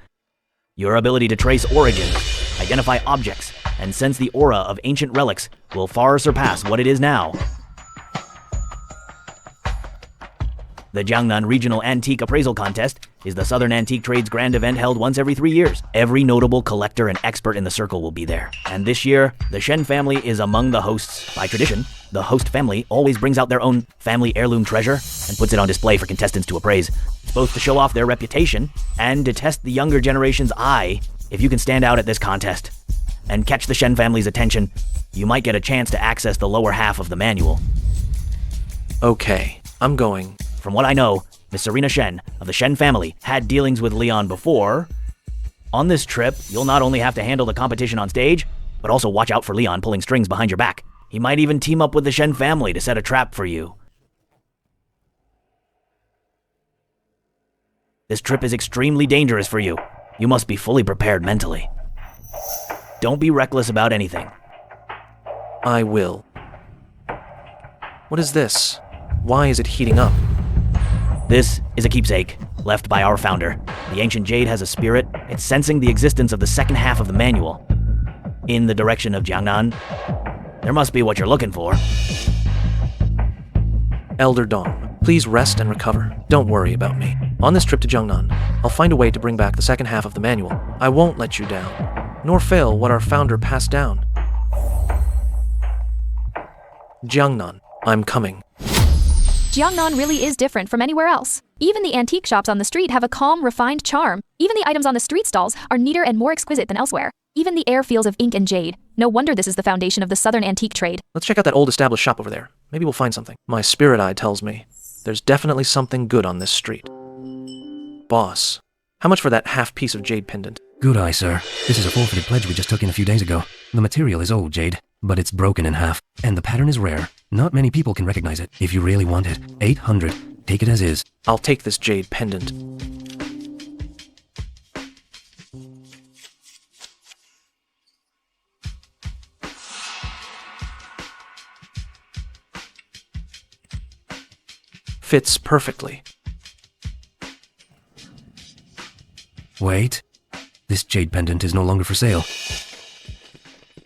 Speaker 12: your ability to trace origins, identify objects, and sense the aura of ancient relics will far surpass what it is now. The Jiangnan Regional Antique Appraisal Contest is the Southern Antique Trade's grand event held once every 3 years. Every notable collector and expert in the circle will be there. And this year, the Shen family is among the hosts. By tradition, the host family always brings out their own family heirloom treasure and puts it on display for contestants to appraise. It's both to show off their reputation and to test the younger generation's eye. If you can stand out at this contest and catch the Shen family's attention, you might get a chance to access the lower half of the manual.
Speaker 1: Okay, I'm going.
Speaker 12: From what I know, Miss Serena Shen of the Shen family had dealings with Leon before. On this trip, you'll not only have to handle the competition on stage, but also watch out for Leon pulling strings behind your back. He might even team up with the Shen family to set a trap for you. This trip is extremely dangerous for you. You must be fully prepared mentally. Don't be reckless about anything.
Speaker 1: I will. What is this? Why is it heating up?
Speaker 12: This is a keepsake, left by our founder. The ancient jade has a spirit. It's sensing the existence of the second half of the manual. In the direction of Jiangnan. There must be what you're looking for.
Speaker 1: Elder Dong, please rest and recover. Don't worry about me. On this trip to Jiangnan, I'll find a way to bring back the second half of the manual. I won't let you down, nor fail what our founder passed down. Jiangnan, I'm coming.
Speaker 10: Jiangnan really is different from anywhere else. Even the antique shops on the street have a calm, refined charm. Even the items on the street stalls are neater and more exquisite than elsewhere. Even the air feels of ink and jade. No wonder this is the foundation of the Southern antique trade.
Speaker 1: Let's check out that old established shop over there. Maybe we'll find something. My spirit eye tells me there's definitely something good on this street. Boss, how much for that half piece of jade pendant?
Speaker 8: Good eye, sir. This is a forfeited pledge we just took in a few days ago. The material is old jade, but it's broken in half. And the pattern is rare. Not many people can recognize it. If you really want it, 800. Take it as is.
Speaker 1: I'll take this jade pendant. Fits perfectly.
Speaker 8: Wait. This jade pendant is no longer for sale.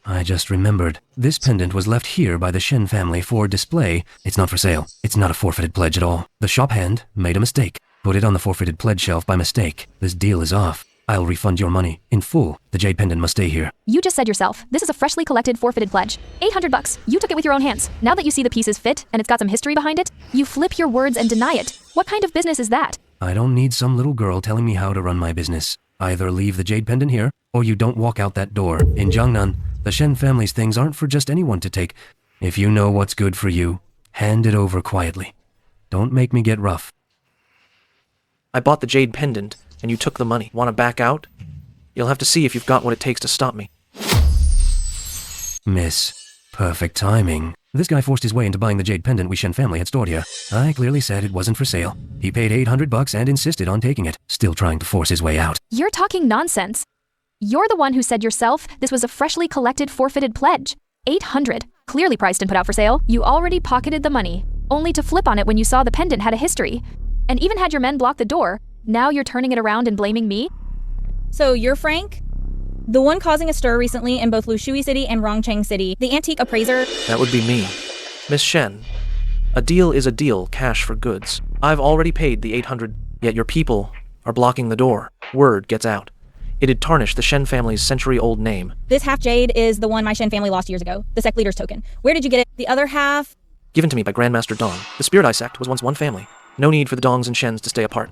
Speaker 8: I just remembered. This pendant was left here by the Shen family for display. It's not for sale. It's not a forfeited pledge at all. The shop hand made a mistake. Put it on the forfeited pledge shelf by mistake. This deal is off. I'll refund your money in full. The jade pendant must stay here.
Speaker 10: You just said yourself, this is a freshly collected forfeited pledge. $800. You took it with your own hands. Now that you see the pieces fit and it's got some history behind it, you flip your words and deny it. What kind of business is that?
Speaker 8: I don't need some little girl telling me how to run my business. Either leave the jade pendant here, or you don't walk out that door. In Jiangnan, the Shen family's things aren't for just anyone to take. If you know what's good for you, hand it over quietly. Don't make me get rough.
Speaker 1: I bought the jade pendant, and you took the money. Want to back out? You'll have to see if you've got what it takes to stop me.
Speaker 8: Miss. Perfect timing. This guy forced his way into buying the jade pendant we Shen family had stored here. I clearly said it wasn't for sale. He paid $800 and insisted on taking it, still trying to force his way out.
Speaker 10: You're talking nonsense. You're the one who said yourself this was a freshly collected forfeited pledge. $800. Clearly priced and put out for sale. You already pocketed the money, only to flip on it when you saw the pendant had a history. And even had your men block the door, Now you're turning it around and blaming me?
Speaker 18: So you're Frank? The one causing a stir recently in both Lushui City and Rongcheng City, the antique appraiser?
Speaker 1: That would be me. Miss Shen, a deal is a deal, cash for goods. I've already paid the 800, yet your people are blocking the door. Word gets out. It'd tarnish the Shen family's century-old name.
Speaker 18: This half jade is the one my Shen family lost years ago, the sect leader's token. Where did you get it? The other half?
Speaker 1: Given to me by Grandmaster Dong. The Spirit Eye sect was once one family. No need for the Dongs and Shens to stay apart.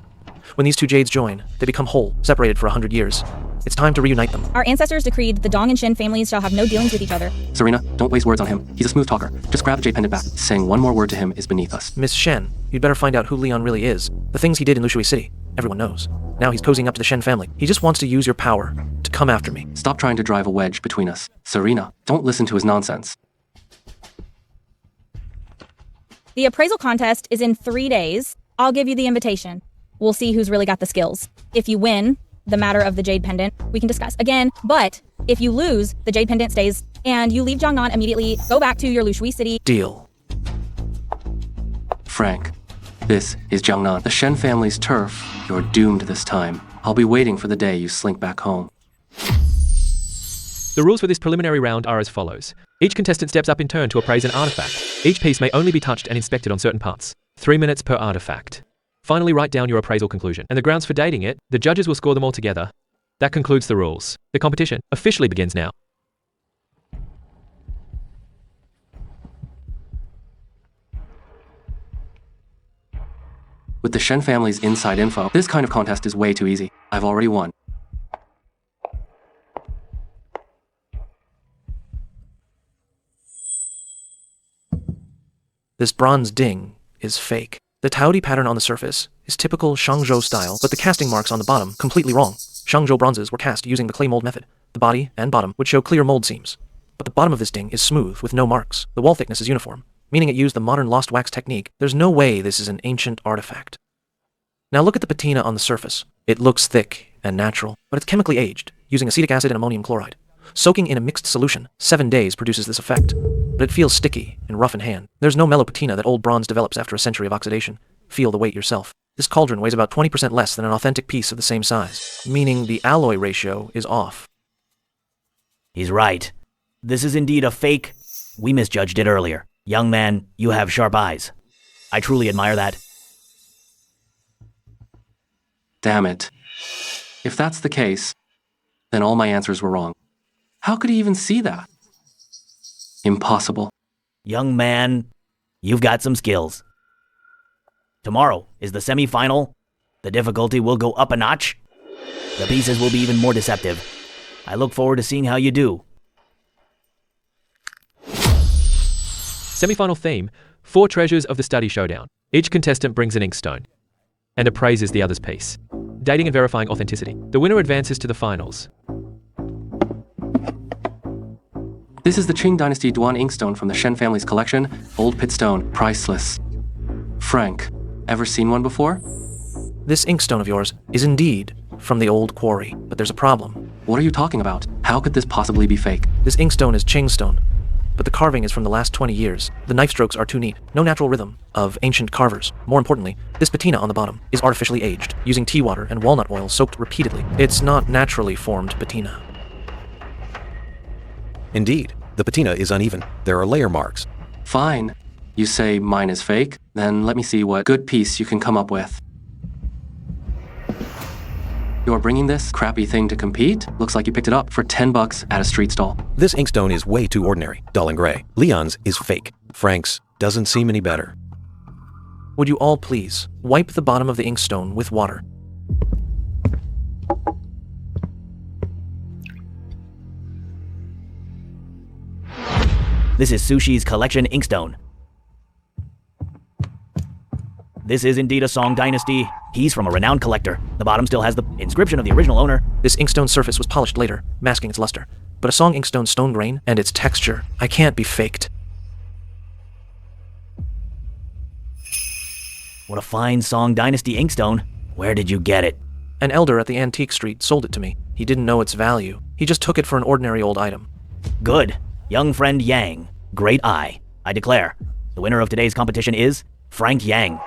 Speaker 1: When these two jades join, they become whole, separated for 100 years. It's time to reunite them.
Speaker 18: Our ancestors decreed that the Dong and Shen families shall have no dealings with each other.
Speaker 3: Serena, don't waste words on him. He's a smooth talker. Just grab the jade pendant back. Saying one more word to him is beneath us.
Speaker 1: Miss Shen, you'd better find out who Leon really is. The things he did in Lushui City, everyone knows. Now he's cozying up to the Shen family. He just wants to use your power to come after me.
Speaker 3: Stop trying to drive a wedge between us. Serena, don't listen to his nonsense.
Speaker 18: The appraisal contest is in 3 days. I'll give you the invitation. We'll see who's really got the skills. If you win the matter of the jade pendant, we can discuss again. But if you lose, the jade pendant stays, and you leave Jiangnan immediately, go back to your Lushui City.
Speaker 1: Deal.
Speaker 3: Frank, this is Jiangnan, the Shen family's turf. You're doomed this time. I'll be waiting for the day you slink back home.
Speaker 15: The rules for this preliminary round are as follows. Each contestant steps up in turn to appraise an artifact. Each piece may only be touched and inspected on certain parts. 3 minutes per artifact. Finally, write down your appraisal conclusion and the grounds for dating it. The judges will score them all together. That concludes the rules. The competition officially begins now.
Speaker 3: With the Shen family's inside info, this kind of contest is way too easy. I've already won.
Speaker 1: This bronze ding is fake. The Taodi pattern on the surface is typical Xianxia style, but the casting marks on the bottom completely wrong. Xianxia bronzes were cast using the clay mold method. The body and bottom would show clear mold seams. But the bottom of this ding is smooth with no marks. The wall thickness is uniform, meaning it used the modern lost wax technique. There's no way this is an ancient artifact. Now look at the patina on the surface. It looks thick and natural, but it's chemically aged, using acetic acid and ammonium chloride. Soaking in a mixed solution, 7 days produces this effect. But it feels sticky and rough in hand. There's no mellow patina that old bronze develops after a century of oxidation. Feel the weight yourself. This cauldron weighs about 20% less than an authentic piece of the same size, meaning the alloy ratio is off.
Speaker 12: He's right. This is indeed a fake. We misjudged it earlier. Young man, you have sharp eyes. I truly admire that.
Speaker 3: Damn it. If that's the case, then all my answers were wrong. How could he even see that? Impossible.
Speaker 12: Young man, you've got some skills. Tomorrow is the semi-final. The difficulty will go up a notch. The pieces will be even more deceptive. I look forward to seeing how you do.
Speaker 15: Semi-final theme, 4 treasures of the study showdown. Each contestant brings an inkstone and appraises the other's piece, dating and verifying authenticity. The winner advances to the finals.
Speaker 3: This is the Qing Dynasty Duan inkstone from the Shen family's collection. Old pitstone, priceless. Frank, ever seen one before?
Speaker 1: This inkstone of yours is indeed from the old quarry, but there's a problem.
Speaker 3: What are you talking about? How could this possibly be fake?
Speaker 1: This inkstone is Qing stone, but the carving is from the last 20 years. The knife strokes are too neat. No natural rhythm of ancient carvers. More importantly, this patina on the bottom is artificially aged, using tea water and walnut oil soaked repeatedly. It's not naturally formed patina.
Speaker 9: Indeed, the patina is uneven. There are layer marks.
Speaker 3: Fine. You say mine is fake? Then let me see what good piece you can come up with. You're bringing this crappy thing to compete? Looks like you picked it up for $10 at a street stall.
Speaker 9: This inkstone is way too ordinary, dull and gray. Leon's is fake. Frank's doesn't seem any better.
Speaker 1: Would you all please wipe the bottom of the inkstone with water?
Speaker 12: This is Sushi's collection inkstone. This is indeed a Song Dynasty. He's from a renowned collector. The bottom still has the inscription of the original owner.
Speaker 1: This inkstone surface was polished later, masking its luster. But a Song inkstone stone grain and its texture, I can't be faked.
Speaker 12: What a fine Song Dynasty inkstone. Where did you get it?
Speaker 1: An elder at the antique street sold it to me. He didn't know its value. He just took it for an ordinary old item.
Speaker 12: Good. Young friend Yang. Great eye. I declare, the winner of today's competition is Frank Yang.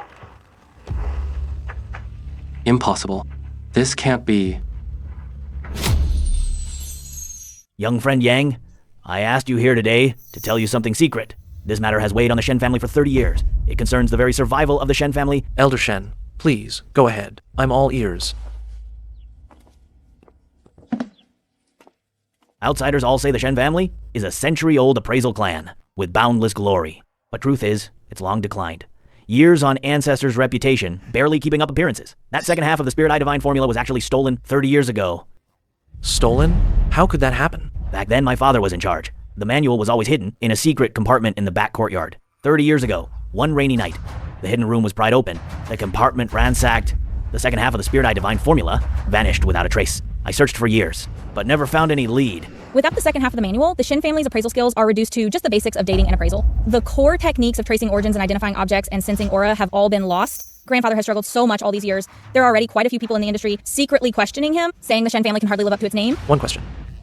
Speaker 3: Impossible. This can't be.
Speaker 12: Young friend Yang, I asked you here today to tell you something secret. This matter has weighed on the Shen family for 30 years. It concerns the very survival of the Shen family.
Speaker 1: Elder Shen, please, go ahead. I'm all ears.
Speaker 12: Outsiders all say the Shen family is a century-old appraisal clan with boundless glory. But truth is, it's long declined. Years on ancestors' reputation, barely keeping up appearances. That second half of the Spirit Eye Divine formula was actually stolen 30 years ago.
Speaker 1: Stolen? How could that happen?
Speaker 12: Back then, my father was in charge. The manual was always hidden in a secret compartment in the back courtyard. 30 years ago, one rainy night, the hidden room was pried open, the compartment ransacked. The second half of the Spirit Eye Divine formula vanished without a trace. I searched for years, but never found any lead.
Speaker 18: Without the second half of the manual, the Shen family's appraisal skills are reduced to just the basics of dating and appraisal. The core techniques of tracing origins and identifying objects and sensing aura have all been lost. Grandfather has struggled so much all these years. There are already quite a few people in the industry secretly questioning him, saying the Shen family can hardly live up to its name.
Speaker 1: One question.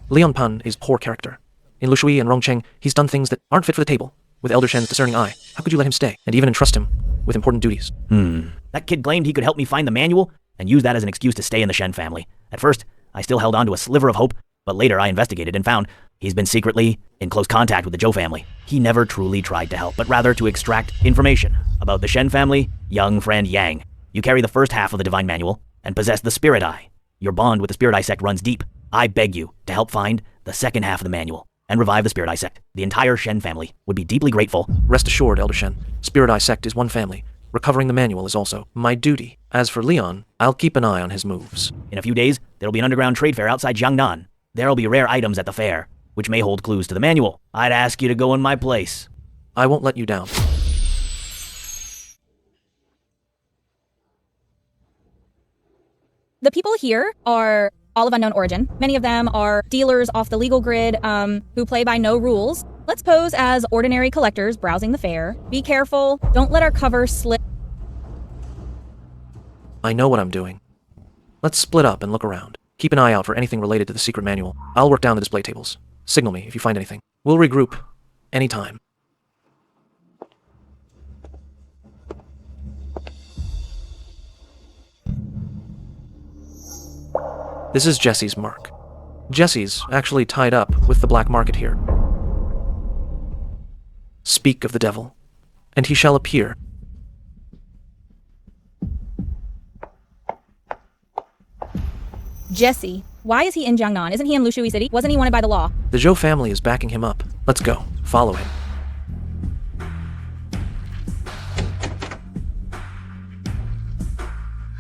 Speaker 1: Leon Pan is poor character. In Lushui and Rongcheng, he's done things that aren't fit for the table. With Elder Shen's discerning eye, how could you let him stay, and even entrust him with important duties?
Speaker 12: That kid claimed he could help me find the manual, and used that as an excuse to stay in the Shen family. At first, I still held on to a sliver of hope, but later I investigated and found he's been secretly in close contact with the Zhou family. He never truly tried to help, but rather to extract information about the Shen family. Young friend Yang, you carry the first half of the Divine Manual and possess the Spirit Eye. Your bond with the Spirit Eye sect runs deep. I beg you to help find the second half of the manual and revive the Spirit Eye sect. The entire Shen family would be deeply grateful.
Speaker 1: Rest assured, Elder Shen, Spirit Eye sect is one family. Recovering the manual is also my duty. As for Leon, I'll keep an eye on his moves.
Speaker 12: In a few days, there'll be an underground trade fair outside Jiangnan. There'll be rare items at the fair, which may hold clues to the manual. I'd ask you to go in my place.
Speaker 1: I won't let you down.
Speaker 18: The people here are all of unknown origin. Many of them are dealers off the legal grid who play by no rules. Let's pose as ordinary collectors browsing the fair. Be careful. Don't let our cover slip.
Speaker 1: I know what I'm doing. Let's split up and look around. Keep an eye out for anything related to the secret manual. I'll work down the display tables. Signal me if you find anything. We'll regroup. Anytime. This is Jesse's mark. Jesse's actually tied up with the black market here. Speak of the devil, and he shall appear.
Speaker 18: Jesse, why is he in Jiangnan? Isn't he in Lushui City? Wasn't he wanted by the law?
Speaker 1: The Zhou family is backing him up. Let's go. Follow him.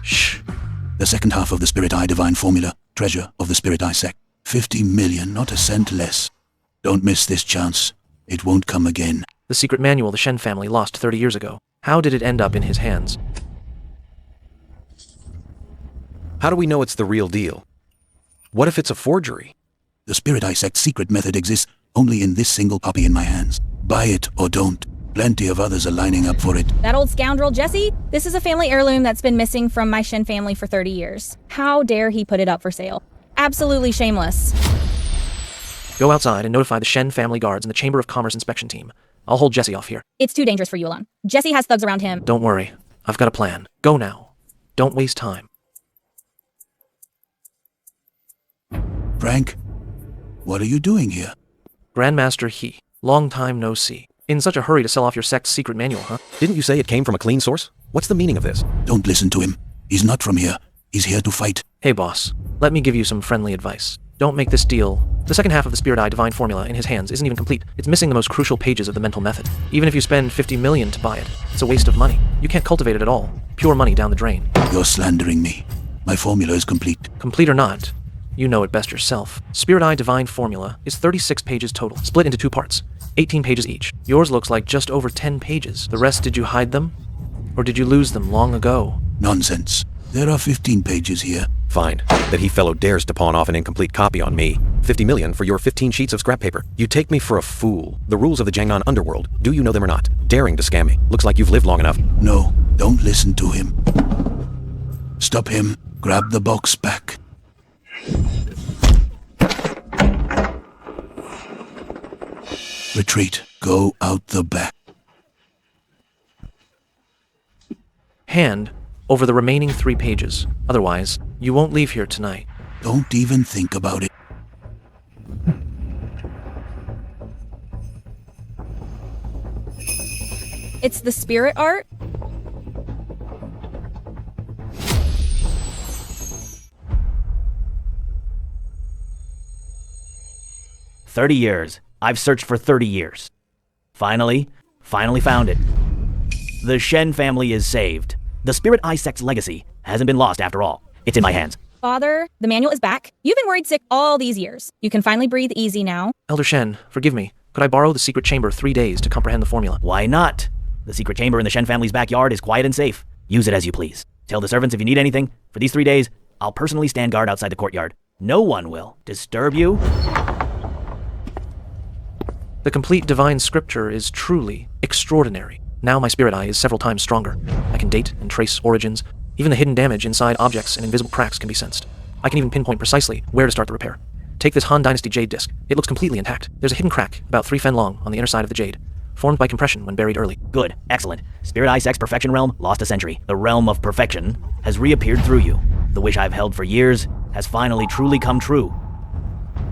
Speaker 1: Shh.
Speaker 13: The second half of the Spirit Eye Divine Formula, treasure of the Spirit Eye sect. 50 million, not a cent less. Don't miss this chance. It won't come again.
Speaker 1: The secret manual the Shen family lost 30 years ago. How did it end up in his hands?
Speaker 9: How do we know it's the real deal? What if it's a forgery?
Speaker 13: The Spirit Eye sect's secret method exists only in this single copy in my hands. Buy it or don't. Plenty of others are lining up for it.
Speaker 18: That old scoundrel, Jesse? This is a family heirloom that's been missing from my Shen family for 30 years. How dare he put it up for sale? Absolutely shameless.
Speaker 1: Go outside and notify the Shen family guards and the Chamber of Commerce inspection team. I'll hold Jesse off here.
Speaker 18: It's too dangerous for you alone. Jesse has thugs around him.
Speaker 1: Don't worry. I've got a plan. Go now. Don't waste time.
Speaker 13: Frank, what are you doing here?
Speaker 1: Grandmaster He. Long time no see. In such a hurry to sell off your sect's secret manual, huh?
Speaker 9: Didn't you say it came from a clean source? What's the meaning of this?
Speaker 13: Don't listen to him. He's not from here. He's here to fight.
Speaker 1: Hey boss, let me give you some friendly advice. Don't make this deal. The second half of the Spirit Eye Divine Formula in his hands isn't even complete. It's missing the most crucial pages of the mental method. Even if you spend 50 million to buy it, it's a waste of money. You can't cultivate it at all. Pure money down the drain.
Speaker 13: You're slandering me. My formula is complete.
Speaker 1: Complete or not, you know it best yourself. Spirit Eye Divine Formula is 36 pages total, split into 2 parts, 18 pages each. Yours looks like just over 10 pages. The rest, did you hide them? Or did you lose them long ago?
Speaker 13: Nonsense. There are 15 pages here.
Speaker 9: Fine. That he fellow dares to pawn off an incomplete copy on me. 50 million for your 15 sheets of scrap paper. You take me for a fool. The rules of the Jiangnan underworld, do you know them or not? Daring to scam me. Looks like you've lived long enough.
Speaker 13: No, don't listen to him. Stop him. Grab the box back. Retreat. Go out the back.
Speaker 1: Hand over the remaining 3 pages. Otherwise, you won't leave here tonight.
Speaker 13: Don't even think about it.
Speaker 18: It's the spirit art?
Speaker 12: "30 years. I've searched for 30 years. Finally found it. The Shen family is saved. The Spirit Eye sect's legacy hasn't been lost after all. It's in my hands."
Speaker 18: Father, the manual is back. You've been worried sick all these years. You can finally breathe easy now.
Speaker 1: Elder Shen, forgive me. Could I borrow the secret chamber 3 days to comprehend the formula?
Speaker 12: Why not? The secret chamber in the Shen family's backyard is quiet and safe. Use it as you please. Tell the servants if you need anything. For these 3 days, I'll personally stand guard outside the courtyard. No one will disturb you.
Speaker 1: The complete divine scripture is truly extraordinary. Now my spirit eye is several times stronger. I can date and trace origins. Even the hidden damage inside objects and invisible cracks can be sensed. I can even pinpoint precisely where to start the repair. Take this Han Dynasty jade disc. It looks completely intact. There's a hidden crack about 3 fen long on the inner side of the jade, formed by compression when buried early.
Speaker 12: Good. Excellent. Spirit Eye Sect's perfection realm lost a century. The realm of perfection has reappeared through you. The wish I've held for years has finally truly come true.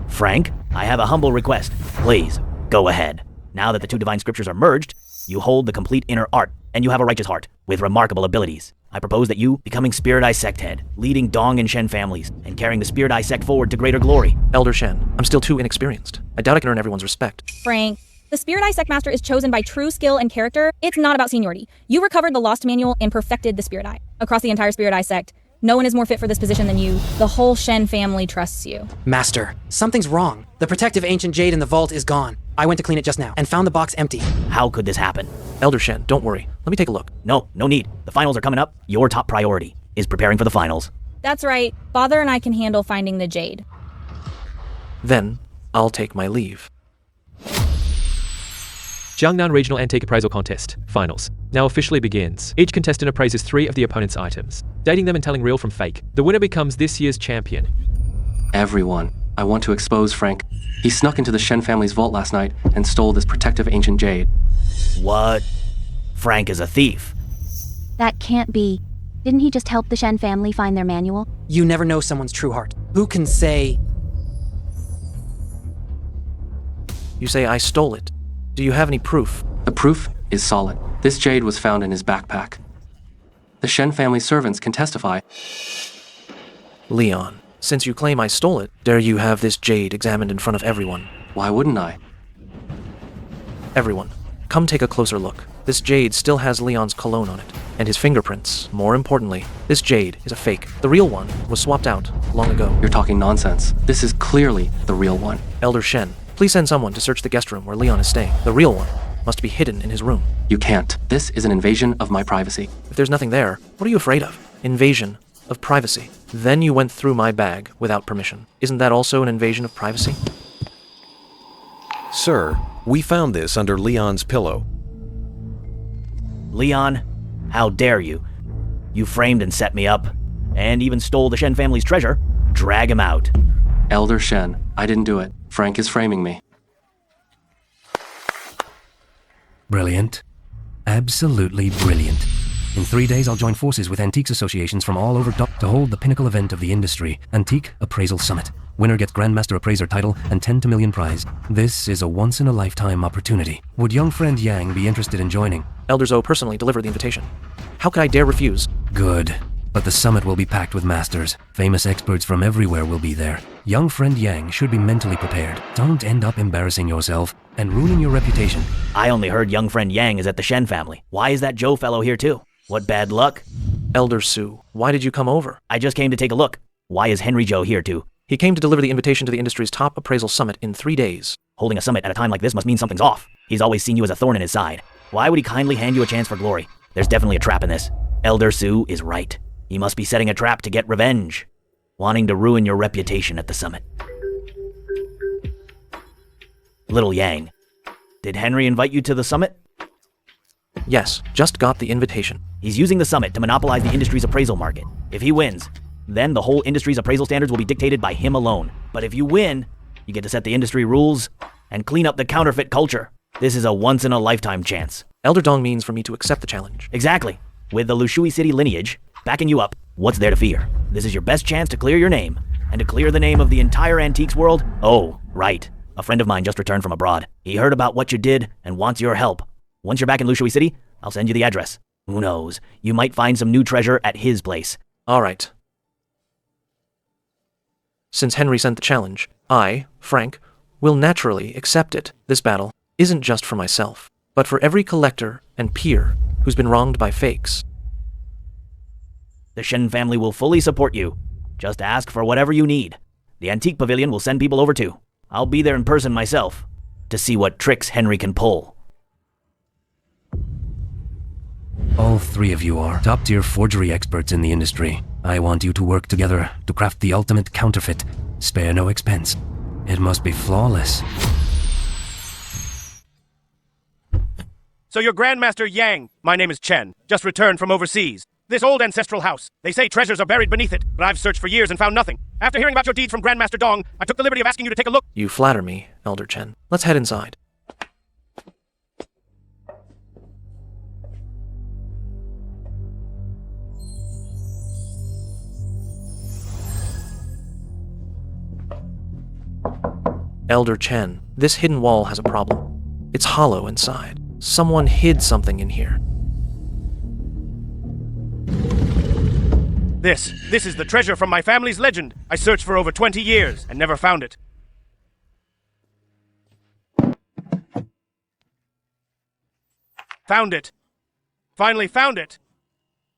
Speaker 12: Frank, I have a humble request. Please, go ahead. Now that the 2 divine scriptures are merged, you hold the complete inner art, and you have a righteous heart with remarkable abilities. I propose that you, becoming Spirit Eye Sect head, leading Dong and Shen families, and carrying the Spirit Eye Sect forward to greater glory.
Speaker 1: Elder Shen, I'm still too inexperienced. I doubt I can earn everyone's respect.
Speaker 18: Frank, the Spirit Eye Sect Master is chosen by true skill and character. It's not about seniority. You recovered the lost manual and perfected the Spirit Eye. Across the entire Spirit Eye Sect, no one is more fit for this position than you. The whole Shen family trusts you.
Speaker 16: Master, something's wrong. The protective ancient jade in the vault is gone. I went to clean it just now and found the box empty.
Speaker 12: How could this happen?
Speaker 1: Elder Shen, don't worry. Let me take a look.
Speaker 12: No need. The finals are coming up. Your top priority is preparing for the finals.
Speaker 18: That's right. Father and I can handle finding the jade.
Speaker 1: Then, I'll take my leave.
Speaker 15: Jiangnan Regional Antique Appraisal Contest, Finals, now officially begins. Each contestant appraises 3 of the opponent's items, dating them and telling real from fake. The winner becomes this year's champion.
Speaker 3: Everyone, I want to expose Frank. He snuck into the Shen family's vault last night and stole this protective ancient jade.
Speaker 12: What? Frank is a thief.
Speaker 2: That can't be. Didn't he just help the Shen family find their manual?
Speaker 16: You never know someone's true heart. Who can say...
Speaker 1: You say I stole it. Do you have any proof?
Speaker 3: The proof is solid. This jade was found in his backpack. The Shen family servants can testify.
Speaker 1: Leon, since you claim I stole it, dare you have this jade examined in front of everyone?
Speaker 3: Why wouldn't I?
Speaker 1: Everyone, come take a closer look. This jade still has Leon's cologne on it, and his fingerprints. More importantly, this jade is a fake. The real one was swapped out long ago.
Speaker 3: You're talking nonsense. This is clearly the real one.
Speaker 1: Elder Shen, please send someone to search the guest room where Leon is staying. The real one must be hidden in his room.
Speaker 3: You can't. This is an invasion of my privacy.
Speaker 1: If there's nothing there, what are you afraid of? Invasion of privacy. Then you went through my bag without permission. Isn't that also an invasion of privacy?
Speaker 9: Sir, we found this under Leon's pillow.
Speaker 12: Leon, how dare you? You framed and set me up, and even stole the Shen family's treasure. Drag him out.
Speaker 3: Elder Shen, I didn't do it. Frank is framing me.
Speaker 8: Brilliant. Absolutely brilliant. In 3 days, I'll join forces with antiques associations from all over to hold the pinnacle event of the industry, Antique Appraisal Summit. Winner gets Grandmaster Appraiser title and 10 to million prize. This is a once-in-a-lifetime opportunity. Would young friend Yang be interested in joining?
Speaker 1: Elder Zhou personally delivered the invitation. How could I dare refuse?
Speaker 8: Good. But the summit will be packed with masters. Famous experts from everywhere will be there. Young friend Yang should be mentally prepared. Don't end up embarrassing yourself and ruining your reputation.
Speaker 12: I only heard young friend Yang is at the Shen family. Why is that Zhou fellow here too? What bad luck?
Speaker 1: Elder Su, why did you come over?
Speaker 12: I just came to take a look. Why is Henry Zhou here too?
Speaker 1: He came to deliver the invitation to the industry's top appraisal summit in 3 days.
Speaker 12: Holding a summit at a time like this must mean something's off. He's always seen you as a thorn in his side. Why would he kindly hand you a chance for glory? There's definitely a trap in this. Elder Su is right. He must be setting a trap to get revenge, wanting to ruin your reputation at the summit. Little Yang, did Henry invite you to the summit?
Speaker 1: Yes, just got the invitation.
Speaker 12: He's using the summit to monopolize the industry's appraisal market. If he wins, then the whole industry's appraisal standards will be dictated by him alone. But if you win, you get to set the industry rules and clean up the counterfeit culture. This is a once-in-a-lifetime chance.
Speaker 1: Elder Dong means for me to accept the challenge.
Speaker 12: Exactly. With the Lushui City lineage, Backing you up, what's there to fear? This is your best chance to clear your name. And to clear the name of the entire antiques world? Oh, right. A friend of mine just returned from abroad. He heard about what you did and wants your help. Once you're back in Lushui City, I'll send you the address. Who knows? You might find some new treasure at his place.
Speaker 1: All right. Since Henry sent the challenge, I, Frank, will naturally accept it. This battle isn't just for myself, but for every collector and peer who's been wronged by fakes.
Speaker 12: The Shen family will fully support you. Just ask for whatever you need. The Antique Pavilion will send people over too. I'll be there in person myself to see what tricks Henry can pull.
Speaker 8: All three of you are top-tier forgery experts in the industry. I want you to work together to craft the ultimate counterfeit. Spare no expense. It must be flawless.
Speaker 5: So you're Grandmaster Yang. My name is Chen. Just returned from overseas. This old ancestral house. They say treasures are buried beneath it, but I've searched for years and found nothing. After hearing about your deeds from Grandmaster Dong, I took the liberty of asking you to take a look.
Speaker 1: You flatter me, Elder Chen. Let's head inside. Elder Chen, this hidden wall has a problem. It's hollow inside. Someone hid something in here.
Speaker 5: This is the treasure from my family's legend. I searched for over 20 years and never found it. Found it. Finally found it.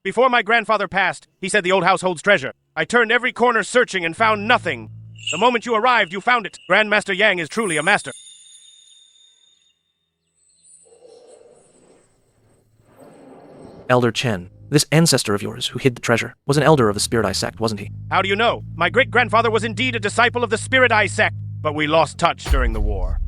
Speaker 5: Before my grandfather passed, he said the old house holds treasure. I turned every corner searching and found nothing. The moment you arrived, you found it. Grandmaster Yang is truly a master.
Speaker 1: Elder Chen, this ancestor of yours who hid the treasure was an elder of the Spirit Eye sect, wasn't he?
Speaker 5: How do you know? My great-grandfather was indeed a disciple of the Spirit Eye sect, but we lost touch during the war.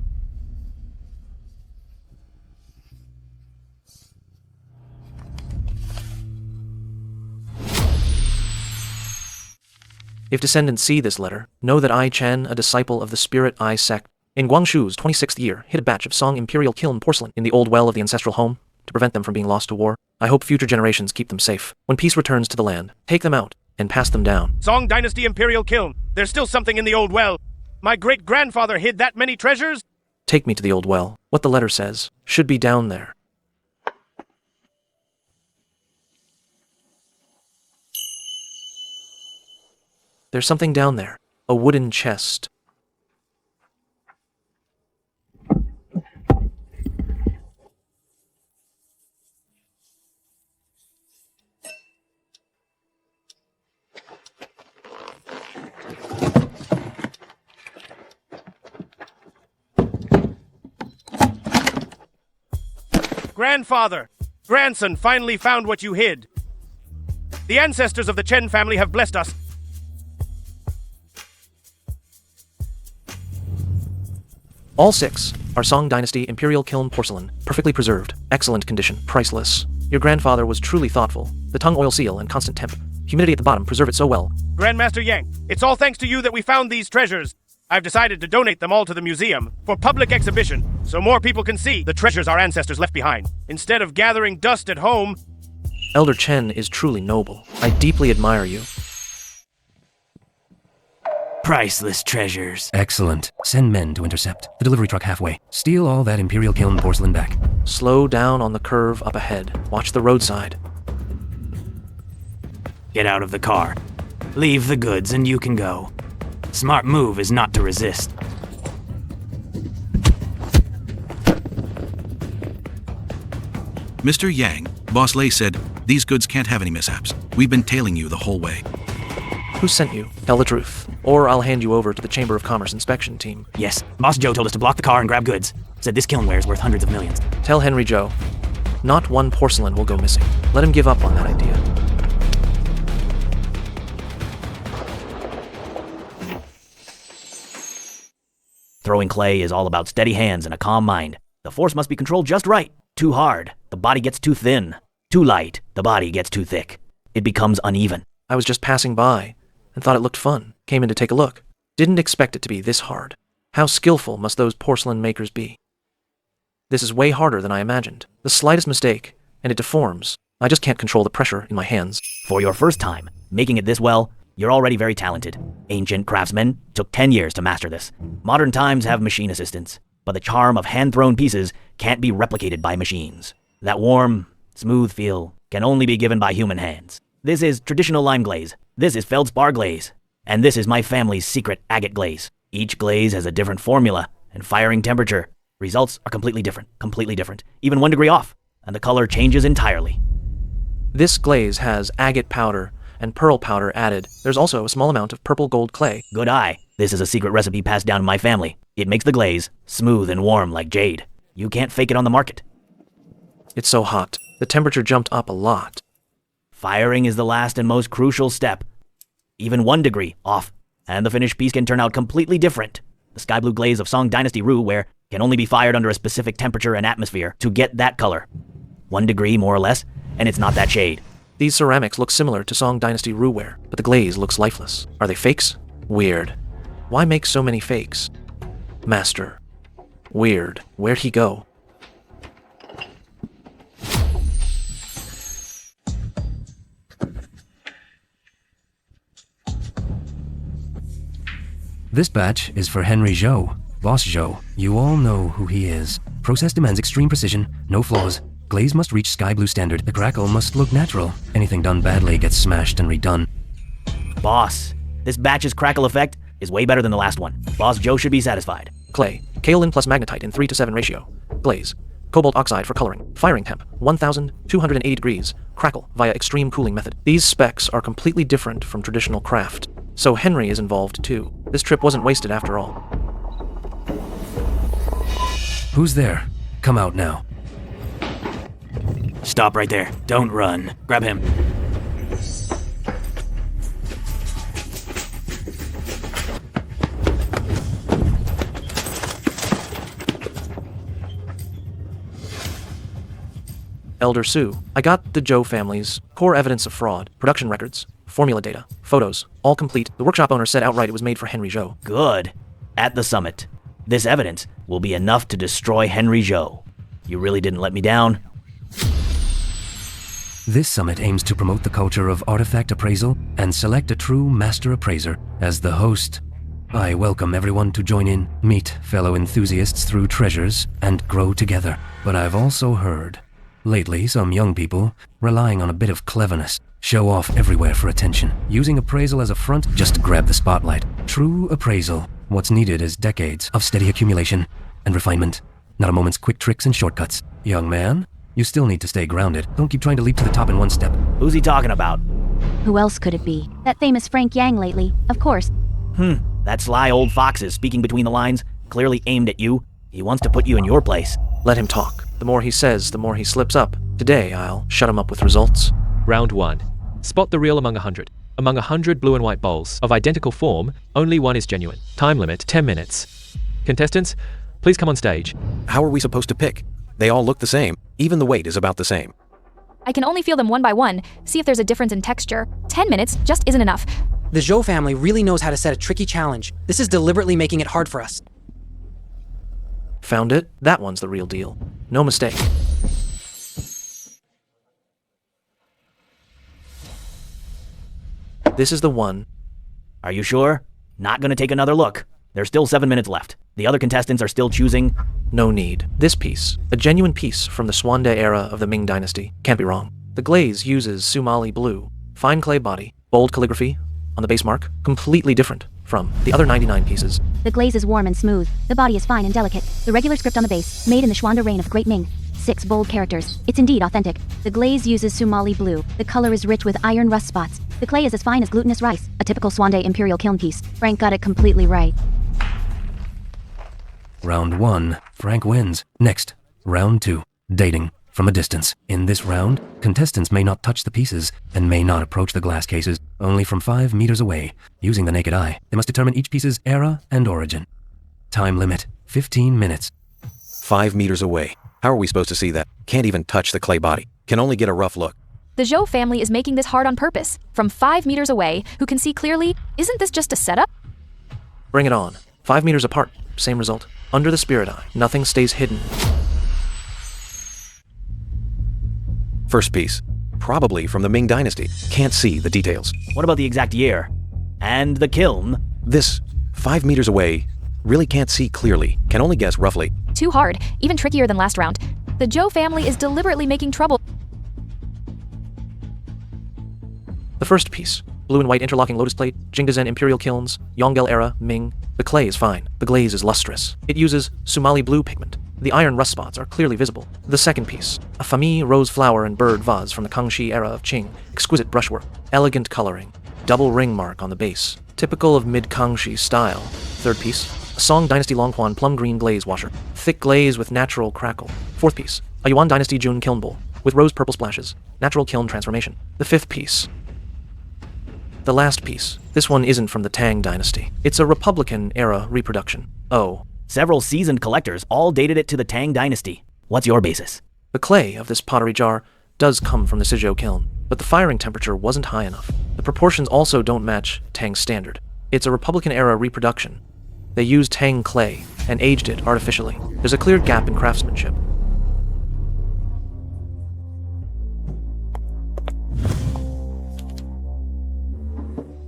Speaker 1: If descendants see this letter, know that I, Chen, a disciple of the Spirit Eye sect, in Guangshu's 26th year, hid a batch of Song Imperial Kiln porcelain in the old well of the ancestral home to prevent them from being lost to war. I hope future generations keep them safe. When peace returns to the land, take them out and pass them down.
Speaker 5: Song Dynasty Imperial Kiln. There's still something in the old well. My great-grandfather hid that many treasures?
Speaker 1: Take me to the old well. What the letter says should be down there. There's something down there. A wooden chest.
Speaker 5: Grandfather! Grandson finally found what you hid. The ancestors of the Chen family have blessed us.
Speaker 1: All 6 are Song Dynasty Imperial Kiln porcelain, perfectly preserved, excellent condition, priceless. Your grandfather was truly thoughtful. The tongue oil seal and constant temp. Humidity at the bottom preserve it so well.
Speaker 5: Grandmaster Yang, it's all thanks to you that we found these treasures. I've decided to donate them all to the museum for public exhibition so more people can see the treasures our ancestors left behind. Instead of gathering dust at home...
Speaker 1: Elder Chen is truly noble. I deeply admire you.
Speaker 12: Priceless treasures.
Speaker 8: Excellent. Send men to intercept the delivery truck halfway. Steal all that Imperial Kiln porcelain back.
Speaker 1: Slow down on the curve up ahead. Watch the roadside.
Speaker 12: Get out of the car. Leave the goods and you can go. Smart move is not to resist.
Speaker 7: Mr. Yang, Boss Lei said, these goods can't have any mishaps. We've been tailing you the whole way.
Speaker 1: Who sent you? Tell the truth, or I'll hand you over to the Chamber of Commerce inspection team.
Speaker 12: Yes, Boss Joe told us to block the car and grab goods. Said this kilnware is worth hundreds of millions.
Speaker 1: Tell Henry Joe, not one porcelain will go missing. Let him give up on that idea.
Speaker 12: Throwing clay is all about steady hands and a calm mind. The force must be controlled just right. Too hard, the body gets too thin. Too light, the body gets too thick. It becomes uneven.
Speaker 1: I was just passing by and thought it looked fun. Came in to take a look. Didn't expect it to be this hard. How skillful must those porcelain makers be? This is way harder than I imagined. The slightest mistake, and it deforms. I just can't control the pressure in my hands.
Speaker 12: For your first time, making it this well, you're already very talented. Ancient craftsmen took 10 years to master this. Modern times have machine assistants, but the charm of hand-thrown pieces can't be replicated by machines. That warm, smooth feel can only be given by human hands. This is traditional lime glaze. This is feldspar glaze. And this is my family's secret agate glaze. Each glaze has a different formula and firing temperature. Results are completely different. Even 1 degree off, and the color changes entirely.
Speaker 1: This glaze has agate powder and pearl powder added. There's also a small amount of purple gold clay.
Speaker 12: Good eye. This is a secret recipe passed down in my family. It makes the glaze smooth and warm like jade. You can't fake it on the market.
Speaker 1: It's so hot. The temperature jumped up a lot.
Speaker 12: Firing is the last and most crucial step. Even 1 degree off, and the finished piece can turn out completely different. The sky blue glaze of Song Dynasty Ruware can only be fired under a specific temperature and atmosphere to get that color. 1 degree more or less, and it's not that shade.
Speaker 1: These ceramics look similar to Song Dynasty Ruware, but the glaze looks lifeless. Are they fakes? Weird. Why make so many fakes? Master. Weird. Where'd he go?
Speaker 8: This batch is for Henry Zhou. Boss Zhou. You all know who he is. Process demands extreme precision, no flaws. Glaze must reach sky blue standard. The crackle must look natural. Anything done badly gets smashed and redone.
Speaker 12: Boss, this batch's crackle effect is way better than the last one. Boss Joe should be satisfied.
Speaker 1: Clay. Kaolin plus magnetite in 3:7 ratio. Glaze. Cobalt oxide for coloring. Firing temp. 1,280 degrees. Crackle via extreme cooling method. These specs are completely different from traditional craft. So Henry is involved too. This trip wasn't wasted after all.
Speaker 8: Who's there? Come out now.
Speaker 12: Stop right there. Don't run. Grab him.
Speaker 1: Elder Sue. I got the Zhou family's core evidence of fraud, production records, formula data, photos, all complete. The workshop owner said outright it was made for Henry Zhou.
Speaker 12: Good. At the summit. This evidence will be enough to destroy Henry Zhou. You really didn't let me down.
Speaker 8: This summit aims to promote the culture of artifact appraisal and select a true master appraiser as the host. I welcome everyone to join in, meet fellow enthusiasts through treasures, and grow together. But I've also heard, lately, some young people, relying on a bit of cleverness, show off everywhere for attention, using appraisal as a front just to grab the spotlight. True appraisal. What's needed is decades of steady accumulation and refinement, not a moment's quick tricks and shortcuts. Young man, you still need to stay grounded. Don't keep trying to leap to the top in one step.
Speaker 12: Who's he talking about?
Speaker 2: Who else could it be? That famous Frank Yang lately, of course.
Speaker 12: That sly old fox is speaking between the lines, clearly aimed at you. He wants to put you in your place.
Speaker 1: Let him talk. The more he says, the more he slips up. Today, I'll shut him up with results.
Speaker 15: Round 1. Spot the real among 100. Among 100 blue and white bowls of identical form, only one is genuine. Time limit, 10 minutes. Contestants, please come on stage.
Speaker 9: How are we supposed to pick? They all look the same. Even the weight is about the same.
Speaker 10: I can only feel them one by one, see if there's a difference in texture. 10 minutes just isn't enough.
Speaker 16: The Zhou family really knows how to set a tricky challenge. This is deliberately making it hard for us.
Speaker 1: Found it? That one's the real deal. No mistake. This is the one.
Speaker 12: Are you sure? Not gonna take another look. There's still 7 minutes left. The other contestants are still choosing.
Speaker 1: No need. This piece, a genuine piece from the Xuande era of the Ming Dynasty, can't be wrong. The glaze uses Sumali blue, fine clay body, bold calligraphy on the base mark, completely different from the other 99 pieces.
Speaker 2: The glaze is warm and smooth. The body is fine and delicate. The regular script on the base, made in the Xuande reign of Great Ming. 6 bold characters. It's indeed authentic. The glaze uses Sumali blue. The color is rich with iron rust spots. The clay is as fine as glutinous rice. A typical Xuande imperial kiln piece. Frank got it completely right.
Speaker 8: Round 1, Frank wins. Next, round 2, dating from a distance. In this round, contestants may not touch the pieces and may not approach the glass cases, only from 5 meters away, using the naked eye. They must determine each piece's era and origin. Time limit, 15 minutes.
Speaker 9: 5 meters away. How are we supposed to see that? Can't even touch the clay body. Can only get a rough look.
Speaker 10: The Zhou family is making this hard on purpose. From 5 meters away, who can see clearly, isn't this just a setup?
Speaker 1: Bring it on. 5 meters apart, same result. Under the spirit eye, nothing stays hidden.
Speaker 9: First piece. probably from the Ming Dynasty. Can't see the details.
Speaker 12: What about the exact year? And the kiln?
Speaker 9: This, 5 meters away, really can't see clearly. Can only guess roughly.
Speaker 10: Too hard, even trickier than last round. The Zhou family is deliberately making trouble.
Speaker 1: The first piece, blue and white interlocking lotus plate, Jingdezhen Imperial Kilns, Yonggel era, Ming. The clay is fine. The glaze is lustrous. It uses Somali blue pigment. The iron rust spots are clearly visible. The second piece, a famille rose flower and bird vase from the Kangxi era of Qing. Exquisite brushwork, elegant coloring, double ring mark on the base, typical of mid-Kangxi style. Third piece, a Song Dynasty Longquan plum green glaze washer, thick glaze with natural crackle. Fourth piece, a Yuan Dynasty Jun kiln bowl with rose purple splashes, natural kiln transformation. The fifth piece, the last piece. This one isn't from the Tang Dynasty. It's a Republican-era reproduction. Oh.
Speaker 12: Several seasoned collectors all dated it to the Tang Dynasty. What's your basis?
Speaker 1: The clay of this pottery jar does come from the Sizhou kiln, but the firing temperature wasn't high enough. The proportions also don't match Tang's standard. It's a Republican-era reproduction. They used Tang clay and aged it artificially. There's a clear gap in craftsmanship.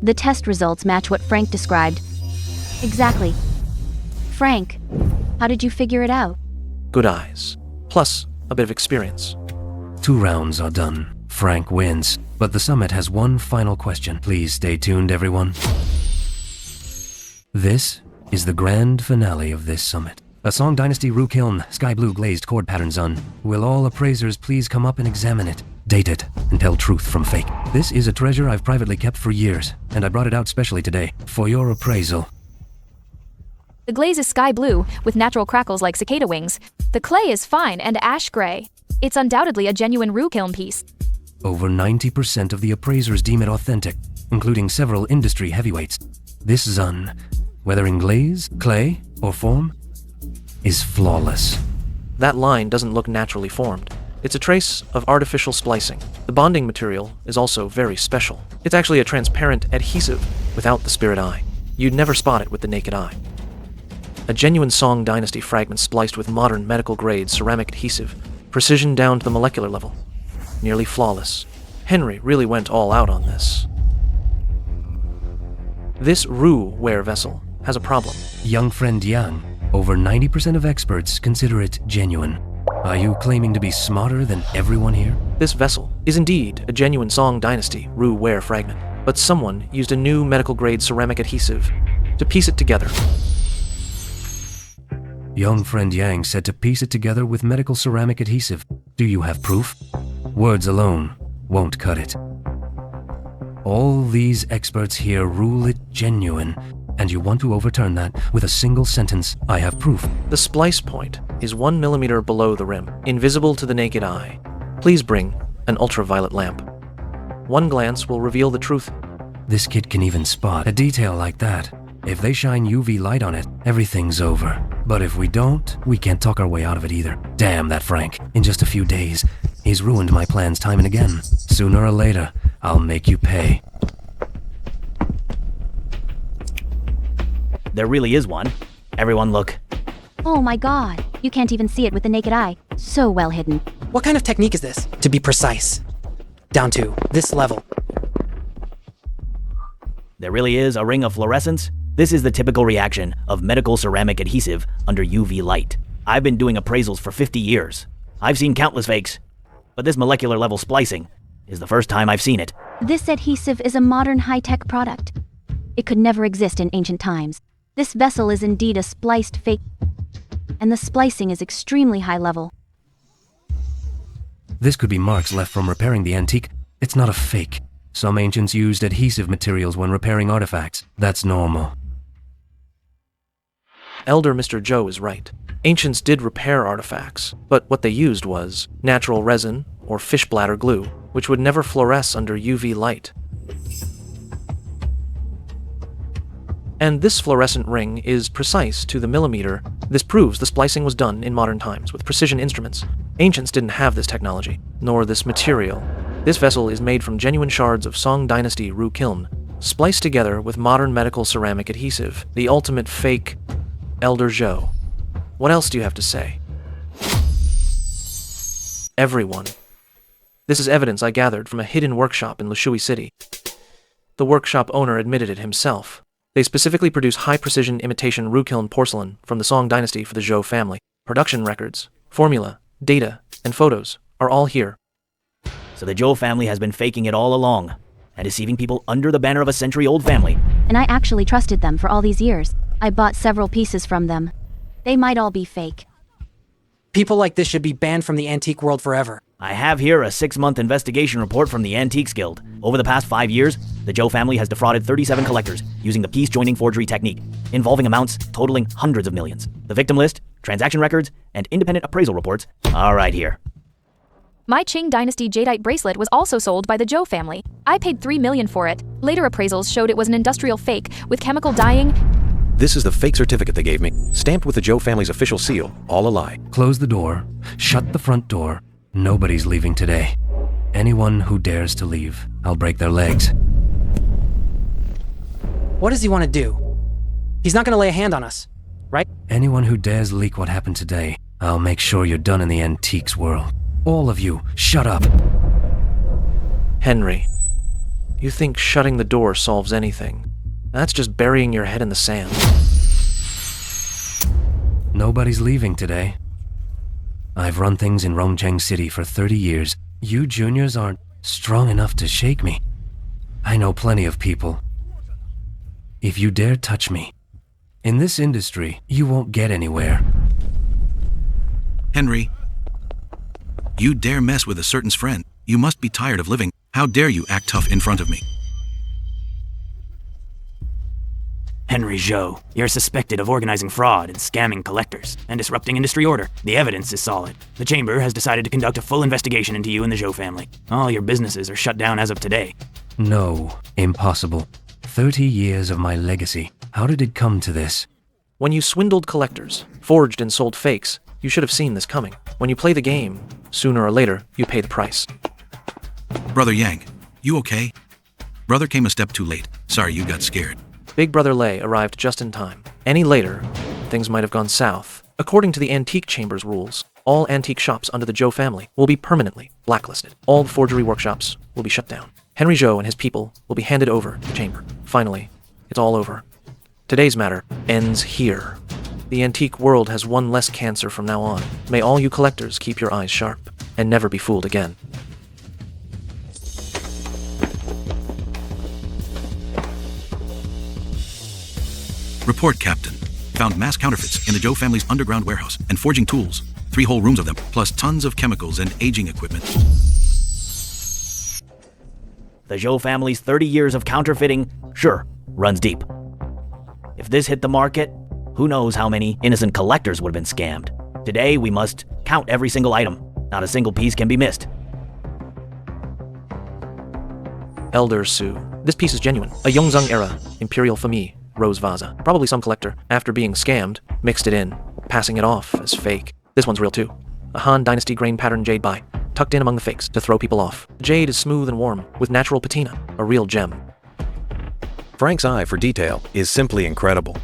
Speaker 2: The test results match what Frank described. Exactly. Frank, how did you figure it out?
Speaker 1: Good eyes, plus a bit of experience.
Speaker 8: 2 rounds are done. Frank wins. But the summit has one final question. Please stay tuned, everyone. This is the grand finale of this summit. A Song Dynasty Ru Kiln, sky blue glazed cord pattern zun. Will all appraisers please come up and examine it? Date it, and tell truth from fake. This is a treasure I've privately kept for years, and I brought it out specially today, for your appraisal.
Speaker 10: The glaze is sky blue, with natural crackles like cicada wings. The clay is fine and ash gray. It's undoubtedly a genuine Ru kiln piece.
Speaker 8: Over 90% of the appraisers deem it authentic, including several industry heavyweights. This zun, whether in glaze, clay, or form, is flawless.
Speaker 1: That line doesn't look naturally formed. It's a trace of artificial splicing. The bonding material is also very special. It's actually a transparent adhesive without the spirit eye. You'd never spot it with the naked eye. A genuine Song Dynasty fragment spliced with modern medical-grade ceramic adhesive, precision down to the molecular level. Nearly flawless. Henry really went all out on this. This Ru ware vessel has a problem.
Speaker 8: Young friend Yang, over 90% of experts consider it genuine. Are you claiming to be smarter than everyone here?
Speaker 1: This vessel is indeed a genuine Song Dynasty Ru ware fragment, but someone used a new medical-grade ceramic adhesive to piece it together.
Speaker 8: Young friend Yang said to piece it together with medical ceramic adhesive. Do you have proof? Words alone won't cut it. All these experts here rule it genuine, and you want to overturn that with a single sentence, I have proof.
Speaker 1: The splice point is 1 millimeter below the rim, invisible to the naked eye. Please bring an ultraviolet lamp. One glance will reveal the truth.
Speaker 8: This kid can even spot a detail like that. If they shine UV light on it, everything's over. But if we don't, we can't talk our way out of it either. Damn that Frank. In just a few days, he's ruined my plans time and again. Sooner or later, I'll make you pay.
Speaker 12: There really is one. Everyone look.
Speaker 2: Oh my god, you can't even see it with the naked eye. So well hidden.
Speaker 16: What kind of technique is this, to be precise? Down to this level.
Speaker 12: There really is a ring of fluorescence? This is the typical reaction of medical ceramic adhesive under UV light. I've been doing appraisals for 50 years. I've seen countless fakes, but this molecular level splicing is the first time I've seen it.
Speaker 2: This adhesive is a modern high-tech product. It could never exist in ancient times. This vessel is indeed a spliced fake, and the splicing is extremely high level.
Speaker 8: This could be marks left from repairing the antique. It's not a fake. Some ancients used adhesive materials when repairing artifacts. That's normal.
Speaker 1: Elder Mr. Zhou is right. Ancients did repair artifacts, but what they used was natural resin or fish bladder glue, which would never fluoresce under UV light. And this fluorescent ring is precise to the millimeter. This proves the splicing was done in modern times with precision instruments. Ancients didn't have this technology, nor this material. This vessel is made from genuine shards of Song Dynasty Ru kiln, spliced together with modern medical ceramic adhesive. The ultimate fake Elder Zhou. What else do you have to say? Everyone This is evidence I gathered from a hidden workshop in Lushui City. The workshop owner admitted it himself. They specifically produce high-precision imitation Rukiln porcelain from the Song dynasty for the Zhou family. Production records, formula, data, and photos are all here.
Speaker 12: So the Zhou family has been faking it all along and deceiving people under the banner of a century-old family.
Speaker 2: And I actually trusted them for all these years. I bought several pieces from them. They might all be fake.
Speaker 16: People like this should be banned from the antique world forever.
Speaker 12: I have here a 6-month investigation report from the Antiques Guild. Over the past 5 years, the Zhou family has defrauded 37 collectors using the piece-joining forgery technique, involving amounts totaling hundreds of millions. The victim list, transaction records, and independent appraisal reports are right here.
Speaker 10: My Qing Dynasty jadeite bracelet was also sold by the Zhou family. I paid $3 million for it. Later appraisals showed it was an industrial fake with chemical dyeing.
Speaker 9: This is the fake certificate they gave me, stamped with the Zhou family's official seal, all a lie.
Speaker 8: Close the door. Shut the front door. Nobody's leaving today. Anyone who dares to leave, I'll break their legs.
Speaker 16: What does he want to do? He's not going to lay a hand on us, right?
Speaker 8: Anyone who dares leak what happened today, I'll make sure you're done in the antiques world. All of you, shut up.
Speaker 1: Henry, you think shutting the door solves anything? That's just burying your head in the sand.
Speaker 8: Nobody's leaving today. I've run things in Rongcheng City for 30 years. You juniors aren't strong enough to shake me. I know plenty of people. If you dare touch me, in this industry, you won't get anywhere.
Speaker 7: Henry, you dare mess with a certain friend. You must be tired of living. How dare you act tough in front of me?
Speaker 12: Henry Zhou, you're suspected of organizing fraud and scamming collectors and disrupting industry order. The evidence is solid. The Chamber has decided to conduct a full investigation into you and the Zhou family. All your businesses are shut down as of today.
Speaker 8: No, impossible. 30 years of my legacy. How did it come to this?
Speaker 1: When you swindled collectors, forged and sold fakes, you should have seen this coming. When you play the game, sooner or later, you pay the price.
Speaker 7: Brother Yang, you okay? Brother came a step too late. Sorry you got scared.
Speaker 1: Big Brother Lei arrived just in time. Any later, things might have gone south. According to the Antique Chamber's rules, all antique shops under the Zhou family will be permanently blacklisted. All the forgery workshops will be shut down. Henry Zhou and his people will be handed over to the Chamber. Finally, it's all over. Today's matter ends here. The antique world has one less cancer from now on. May all you collectors keep your eyes sharp and never be fooled again.
Speaker 7: Report, Captain. Found mass counterfeits in the Zhou family's underground warehouse and forging tools. 3 whole rooms of them, plus tons of chemicals and aging equipment.
Speaker 12: The Zhou family's 30 years of counterfeiting, sure, runs deep. If this hit the market, who knows how many innocent collectors would have been scammed. Today, we must count every single item. Not a single piece can be missed.
Speaker 1: Elder Su. This piece is genuine. A Yongzheng era Imperial Famille rose vase. Probably some collector, after being scammed, mixed it in, passing it off as fake. This one's real too. A Han Dynasty grain pattern jade buy, tucked in among the fakes to throw people off. The jade is smooth and warm, with natural patina. A real gem.
Speaker 9: Frank's eye for detail is simply incredible.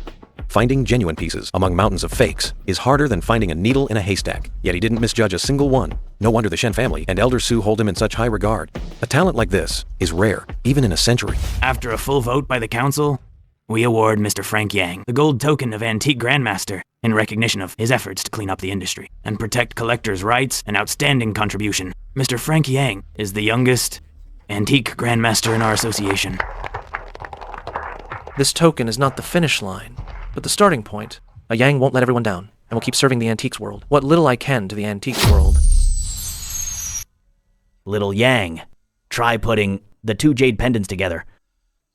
Speaker 9: Finding genuine pieces among mountains of fakes is harder than finding a needle in a haystack, yet he didn't misjudge a single one. No wonder the Shen family and Elder Su hold him in such high regard. A talent like this is rare, even in a century.
Speaker 12: After a full vote by the council, we award Mr. Frank Yang the gold token of Antique Grandmaster in recognition of his efforts to clean up the industry and protect collectors' rights and outstanding contribution. Mr. Frank Yang is the youngest Antique Grandmaster in our association.
Speaker 1: This token is not the finish line, but the starting point. A Yang won't let everyone down, and will keep serving the antiques world. What little I can to the antiques world.
Speaker 12: Little Yang. Try putting the 2 jade pendants together.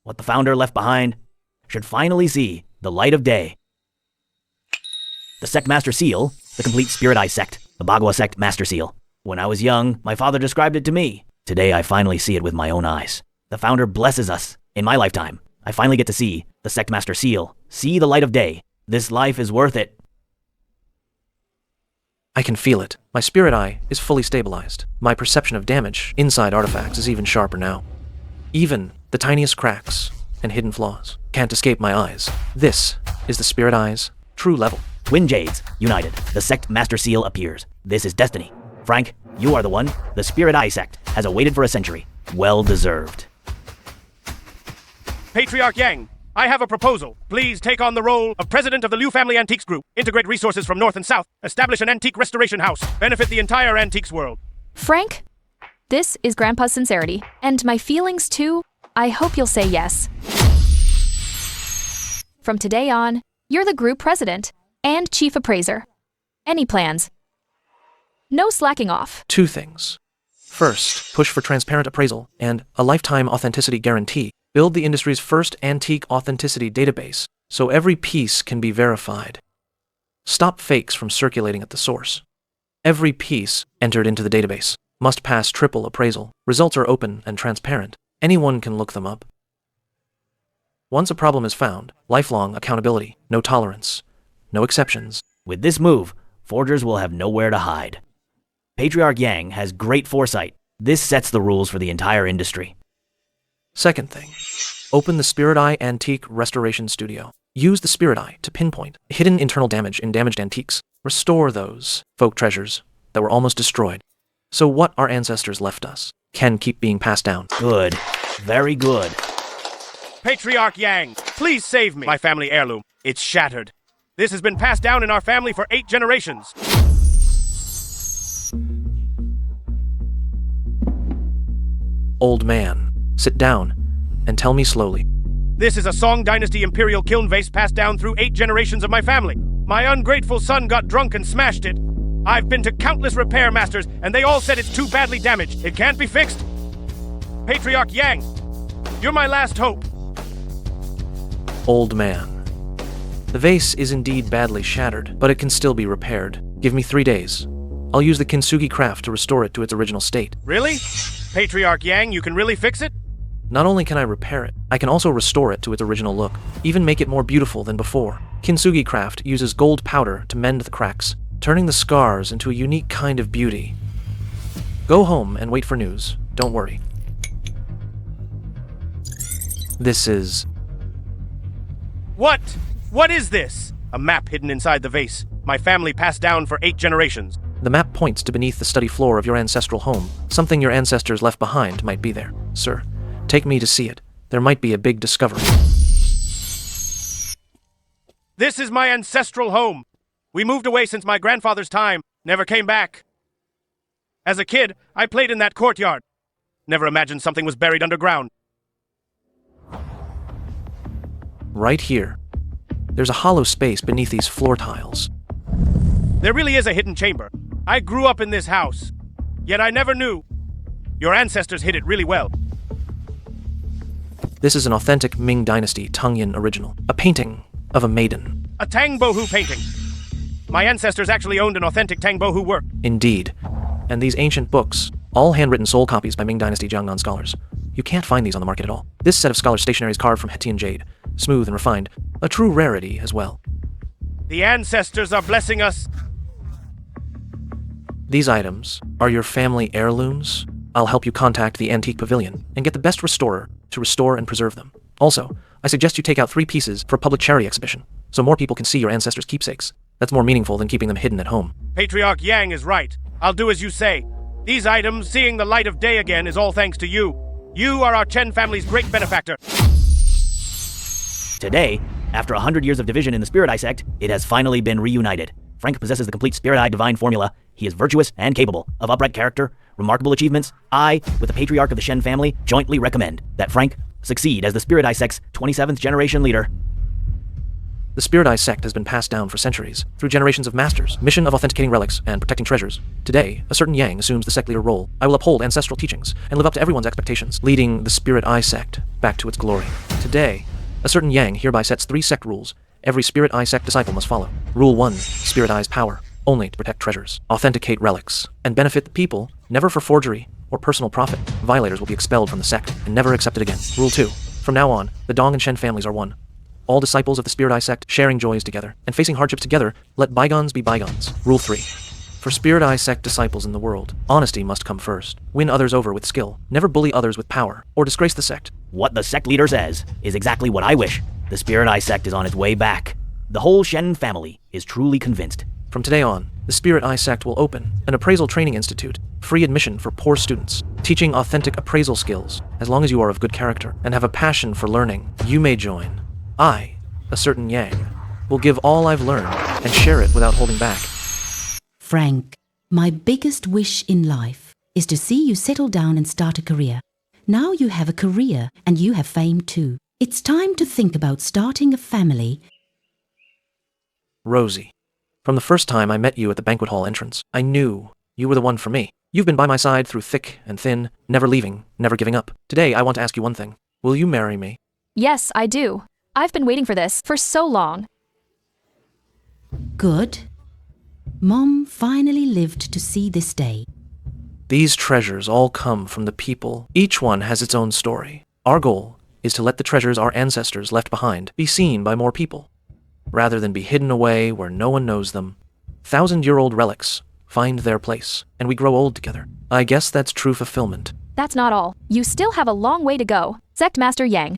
Speaker 12: What the founder left behind should finally see the light of day. The Sect Master Seal, the complete Spirit Eye Sect, the Bagua Sect Master Seal. When I was young, my father described it to me. Today I finally see it with my own eyes. The founder blesses us. In my lifetime, I finally get to see the Sect Master Seal, see the light of day. This life is worth it.
Speaker 1: I can feel it. My spirit eye is fully stabilized. My perception of damage inside artifacts is even sharper now. Even the tiniest cracks and hidden flaws can't escape my eyes. This is the spirit eye's true level.
Speaker 12: Twin Jades, united. The Sect Master Seal appears. This is destiny. Frank, you are the one. The Spirit Eye Sect has awaited for a century. Well deserved.
Speaker 5: Patriarch Yang, I have a proposal. Please take on the role of president of the Liu Family Antiques Group. Integrate resources from north and south. Establish an antique restoration house. Benefit the entire antiques world.
Speaker 10: Frank, this is Grandpa's sincerity, and my feelings too. I hope you'll say yes. From today on, you're the group president and chief appraiser. Any plans? No slacking off.
Speaker 1: 2 things. First, push for transparent appraisal and a lifetime authenticity guarantee. Build the industry's first antique authenticity database so every piece can be verified. Stop fakes from circulating at the source. Every piece entered into the database must pass triple appraisal. Results are open and transparent. Anyone can look them up. Once a problem is found, lifelong accountability, no tolerance, no exceptions.
Speaker 12: With this move, forgers will have nowhere to hide. Patriarch Yang has great foresight. This sets the rules for the entire industry.
Speaker 1: Second thing, open the Spirit Eye Antique Restoration Studio. Use the Spirit Eye to pinpoint hidden internal damage in damaged antiques. Restore those folk treasures that were almost destroyed. So what our ancestors left us can keep being passed down.
Speaker 12: Good. Very good.
Speaker 5: Patriarch Yang, please save me. My family heirloom. It's shattered. This has been passed down in our family for 8 generations.
Speaker 1: Old man, sit down and tell me slowly.
Speaker 5: This is a Song Dynasty Imperial kiln vase passed down through 8 generations of my family. My ungrateful son got drunk and smashed it. I've been to countless repair masters, and they all said it's too badly damaged. It can't be fixed. Patriarch Yang, you're my last hope.
Speaker 1: Old man. The vase is indeed badly shattered, but it can still be repaired. Give me 3 days. I'll use the kintsugi craft to restore it to its original state.
Speaker 5: Really? Patriarch Yang, you can really fix it?
Speaker 1: Not only can I repair it, I can also restore it to its original look, even make it more beautiful than before. Kintsugi craft uses gold powder to mend the cracks, turning the scars into a unique kind of beauty. Go home and wait for news. Don't worry. This is...
Speaker 5: What? What is this? A map hidden inside the vase. My family passed down for 8 generations.
Speaker 1: The map points to beneath the study floor of your ancestral home. Something your ancestors left behind might be there, sir. Take me to see it. There might be a big discovery.
Speaker 5: This is my ancestral home. We moved away since my grandfather's time, never came back. As a kid, I played in that courtyard. Never imagined something was buried underground.
Speaker 1: Right here. There's a hollow space beneath these floor tiles.
Speaker 5: There really is a hidden chamber. I grew up in this house, yet I never knew. Your ancestors hid it really well.
Speaker 1: This is an authentic Ming Dynasty Tangyan original, a painting of a maiden.
Speaker 5: A Tang Bohu painting. My ancestors actually owned an authentic Tang Bohu work.
Speaker 1: Indeed. And these ancient books, all handwritten soul copies by Ming Dynasty Jiangnan scholars. You can't find these on the market at all. This set of scholars' stationery is carved from Hetian jade, smooth and refined, a true rarity as well.
Speaker 5: The ancestors are blessing us.
Speaker 1: These items are your family heirlooms. I'll help you contact the Antique Pavilion and get the best restorer to restore and preserve them. Also, I suggest you take out 3 pieces for a public charity exhibition, so more people can see your ancestors' keepsakes. That's more meaningful than keeping them hidden at home.
Speaker 5: Patriarch Yang is right. I'll do as you say. These items, seeing the light of day again, is all thanks to you. You are our Chen family's great benefactor.
Speaker 12: Today, after 100 years of division in the Spirit Eye sect, it has finally been reunited. Frank possesses the complete Spirit Eye divine formula. He is virtuous and capable of upright character, remarkable achievements. I, with the patriarch of the Shen family, jointly recommend that Frank succeed as the Spirit Eye sect's 27th generation leader.
Speaker 1: The Spirit Eye sect has been passed down for centuries, through generations of masters, mission of authenticating relics and protecting treasures. Today, a certain Yang assumes the sect leader role. I will uphold ancestral teachings and live up to everyone's expectations, leading the Spirit Eye sect back to its glory. Today, a certain Yang hereby sets 3 sect rules every Spirit Eye sect disciple must follow. Rule 1, Spirit Eye's power, only to protect treasures, authenticate relics, and benefit the people, never for forgery or personal profit. Violators will be expelled from the sect and never accepted again. Rule 2, from now on, the Dong and Shen families are one. All disciples of the Spirit Eye sect sharing joys together and facing hardships together, let bygones be bygones. Rule 3. For Spirit Eye sect disciples in the world, honesty must come first. Win others over with skill. Never bully others with power or disgrace the sect.
Speaker 12: What the sect leader says is exactly what I wish. The Spirit Eye sect is on its way back. The whole Shen family is truly convinced.
Speaker 1: From today on, the Spirit Eye sect will open an appraisal training institute free admission for poor students, teaching authentic appraisal skills. As long as you are of good character and have a passion for learning, you may join. I, a certain Yang, will give all I've learned and share it without holding back.
Speaker 14: Frank, my biggest wish in life is to see you settle down and start a career. Now you have a career and you have fame too. It's time to think about starting a family.
Speaker 1: Rosie, from the first time I met you at the banquet hall entrance, I knew you were the one for me. You've been by my side through thick and thin, never leaving, never giving up. Today, I want to ask you one thing. Will you marry me?
Speaker 10: Yes, I do. I've been waiting for this for so long.
Speaker 14: Good. Mom finally lived to see this day.
Speaker 1: These treasures all come from the people. Each one has its own story. Our goal is to let the treasures our ancestors left behind be seen by more people, rather than be hidden away where no one knows them. 1,000-year-old relics find their place, and we grow old together. I guess that's true fulfillment.
Speaker 10: That's not all. You still have a long way to go. Sect Master Yang,